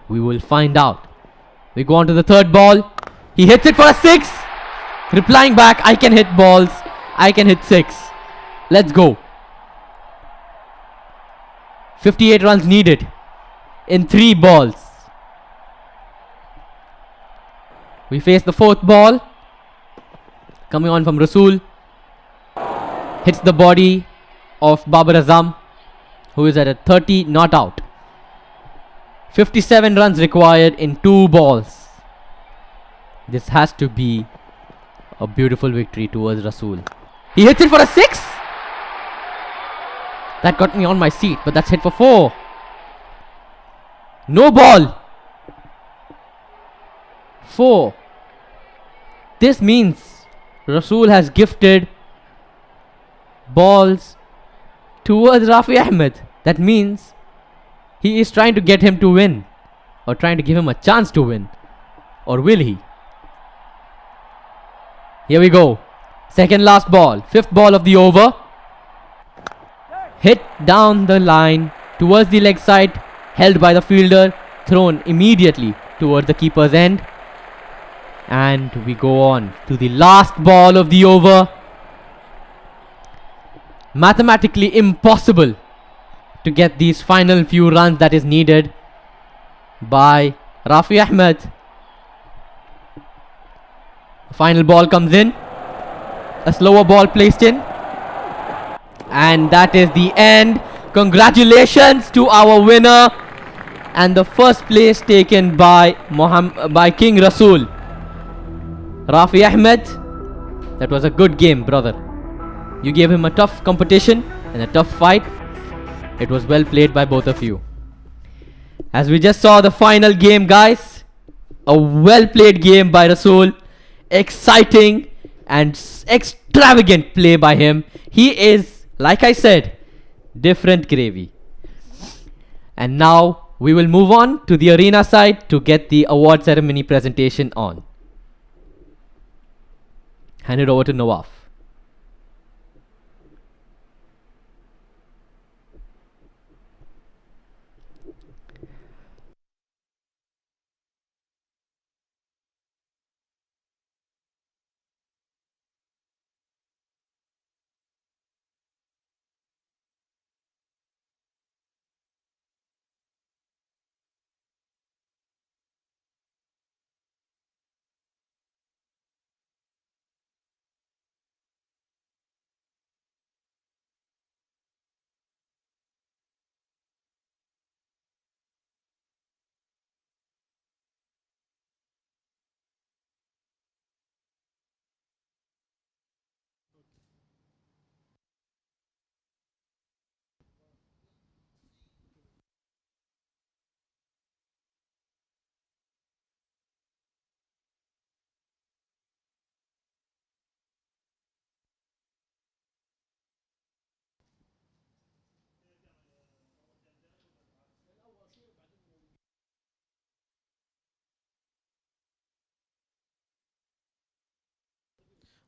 We will find out. We go on to the third ball. He hits it for a 6. Replying back, I can hit balls. I can hit 6. Let's go. 58 runs needed in 3 balls. We face the fourth ball. Coming on from Rasool. Hits the body of Babar Azam, who is at a 30, not out. 57 runs required in 2 balls. This has to be a beautiful victory towards Rasool. He hits it for a 6. That got me on my seat, but that's hit for 4. No ball. 4. This means Rasool has gifted balls towards Rafi Ahmed. That means he is trying to get him to win, or trying to give him a chance to win. Or will he? Here we go. Second last ball. 5th ball of the over. Hit down the line towards the leg side. Held by the fielder. Thrown immediately towards the keeper's end. And we go on to the last ball of the over. Mathematically impossible to get these final few runs that is needed by Rafi Ahmed. Final ball comes in. A slower ball placed in. And that is the end. Congratulations to our winner. And the first place taken by King Rasool. Rafi Ahmed, that was a good game, brother. You gave him a tough competition and a tough fight. It was well played by both of you. As we just saw the final game, guys, a well played game by Rasool. Exciting and extravagant play by him. He is, like I said, different gravy. And now we will move on to the arena side to get the award ceremony presentation on. Hand it over to Nawaf.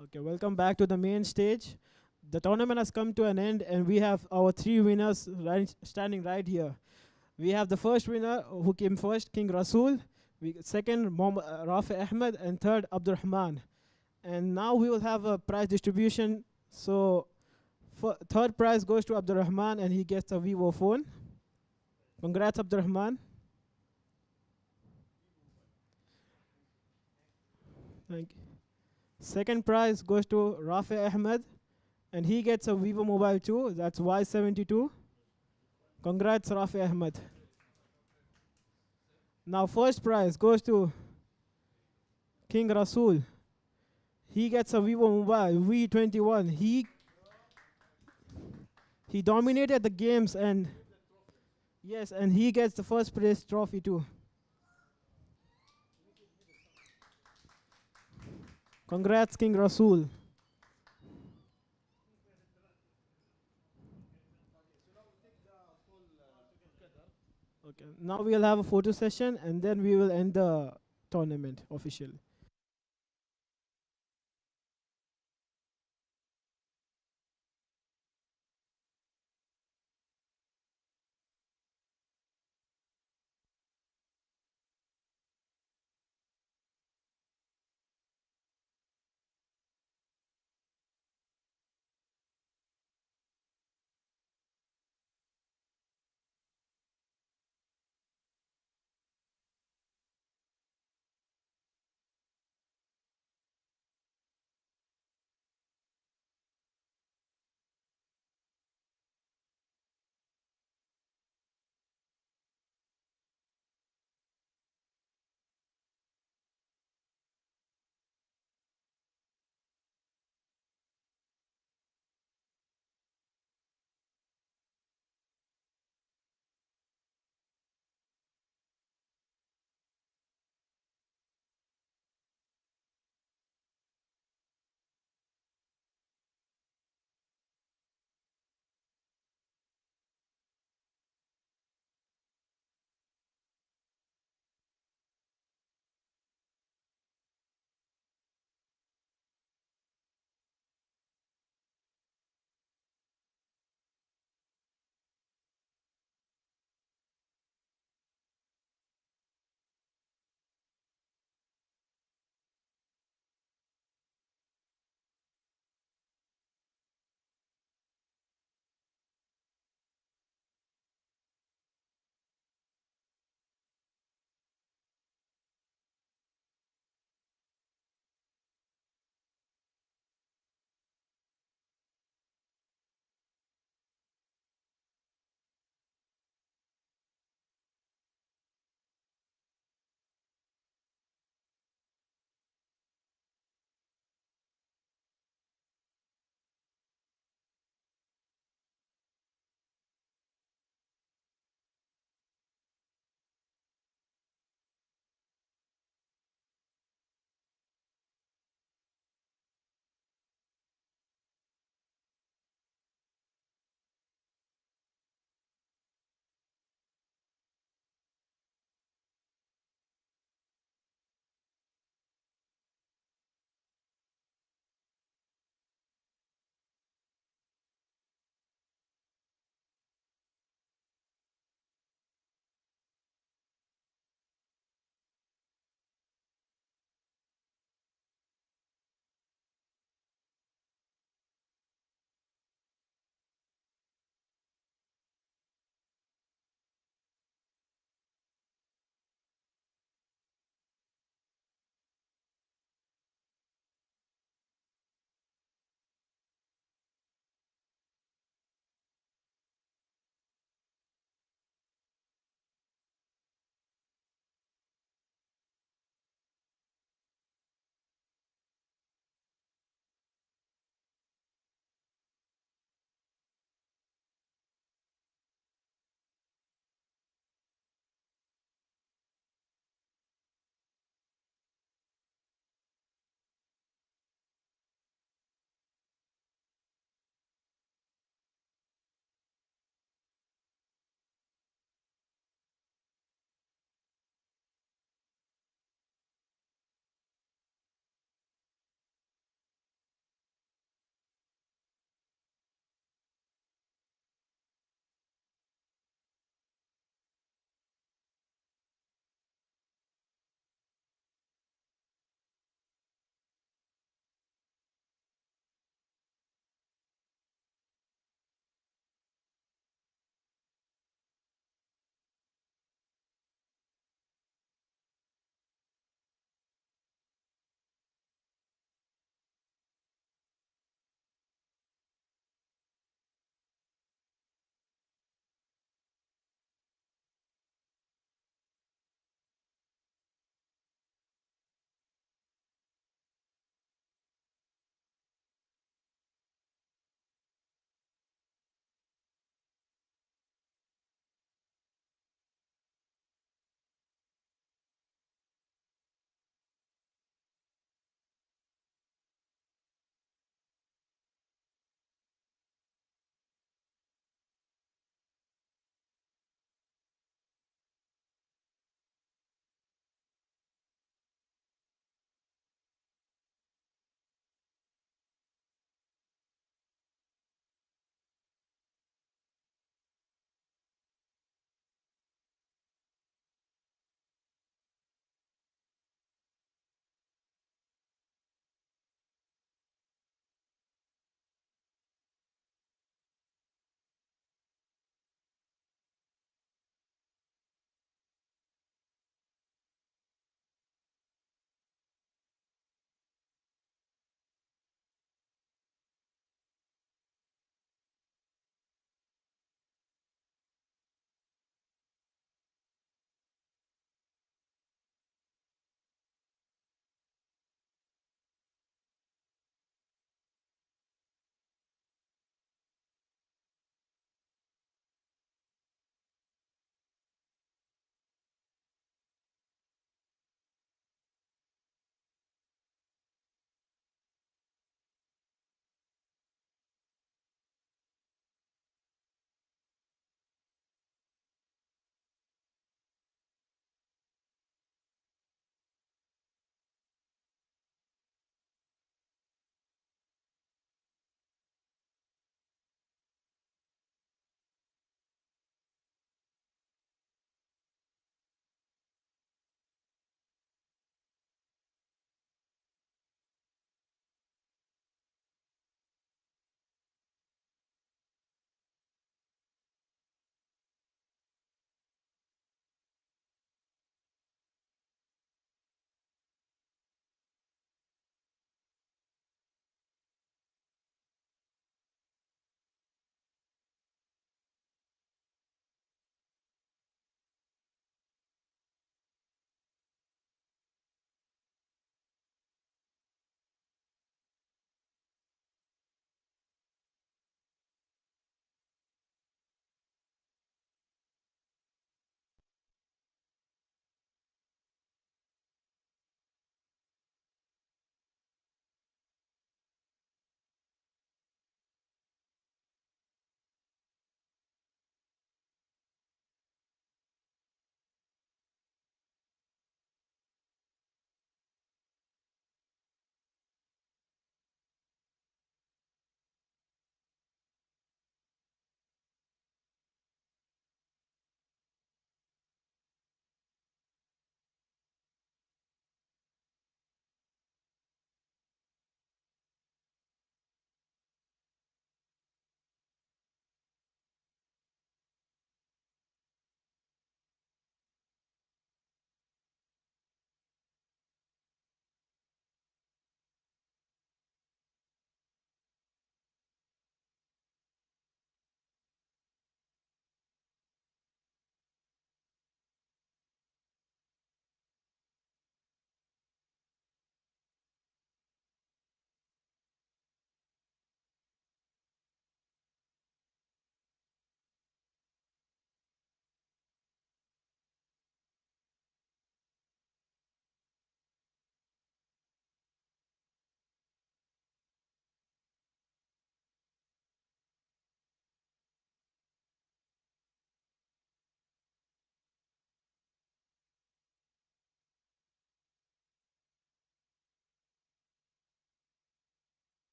Okay, welcome back to the main stage. The tournament has come to an end, and we have our 3 winners standing right here. We have the first winner who came first, King Rasool. Second, Rafi Ahmed, and third, Abdurrahman. And now we will have a prize distribution. So, third prize goes to Abdurrahman, and he gets a Vivo phone. Congrats, Abdurrahman. Thank you. Second prize goes to Rafi Ahmed, and he gets a Vivo Mobile 2. That's Y72. Congrats, Rafi Ahmed. Now, first prize goes to King Rasool. He gets a Vivo Mobile V21. He dominated the games, and yes, and he gets the first place trophy too. Congrats, King Rasool. Okay, now we'll have a photo session, and then we will end the tournament officially.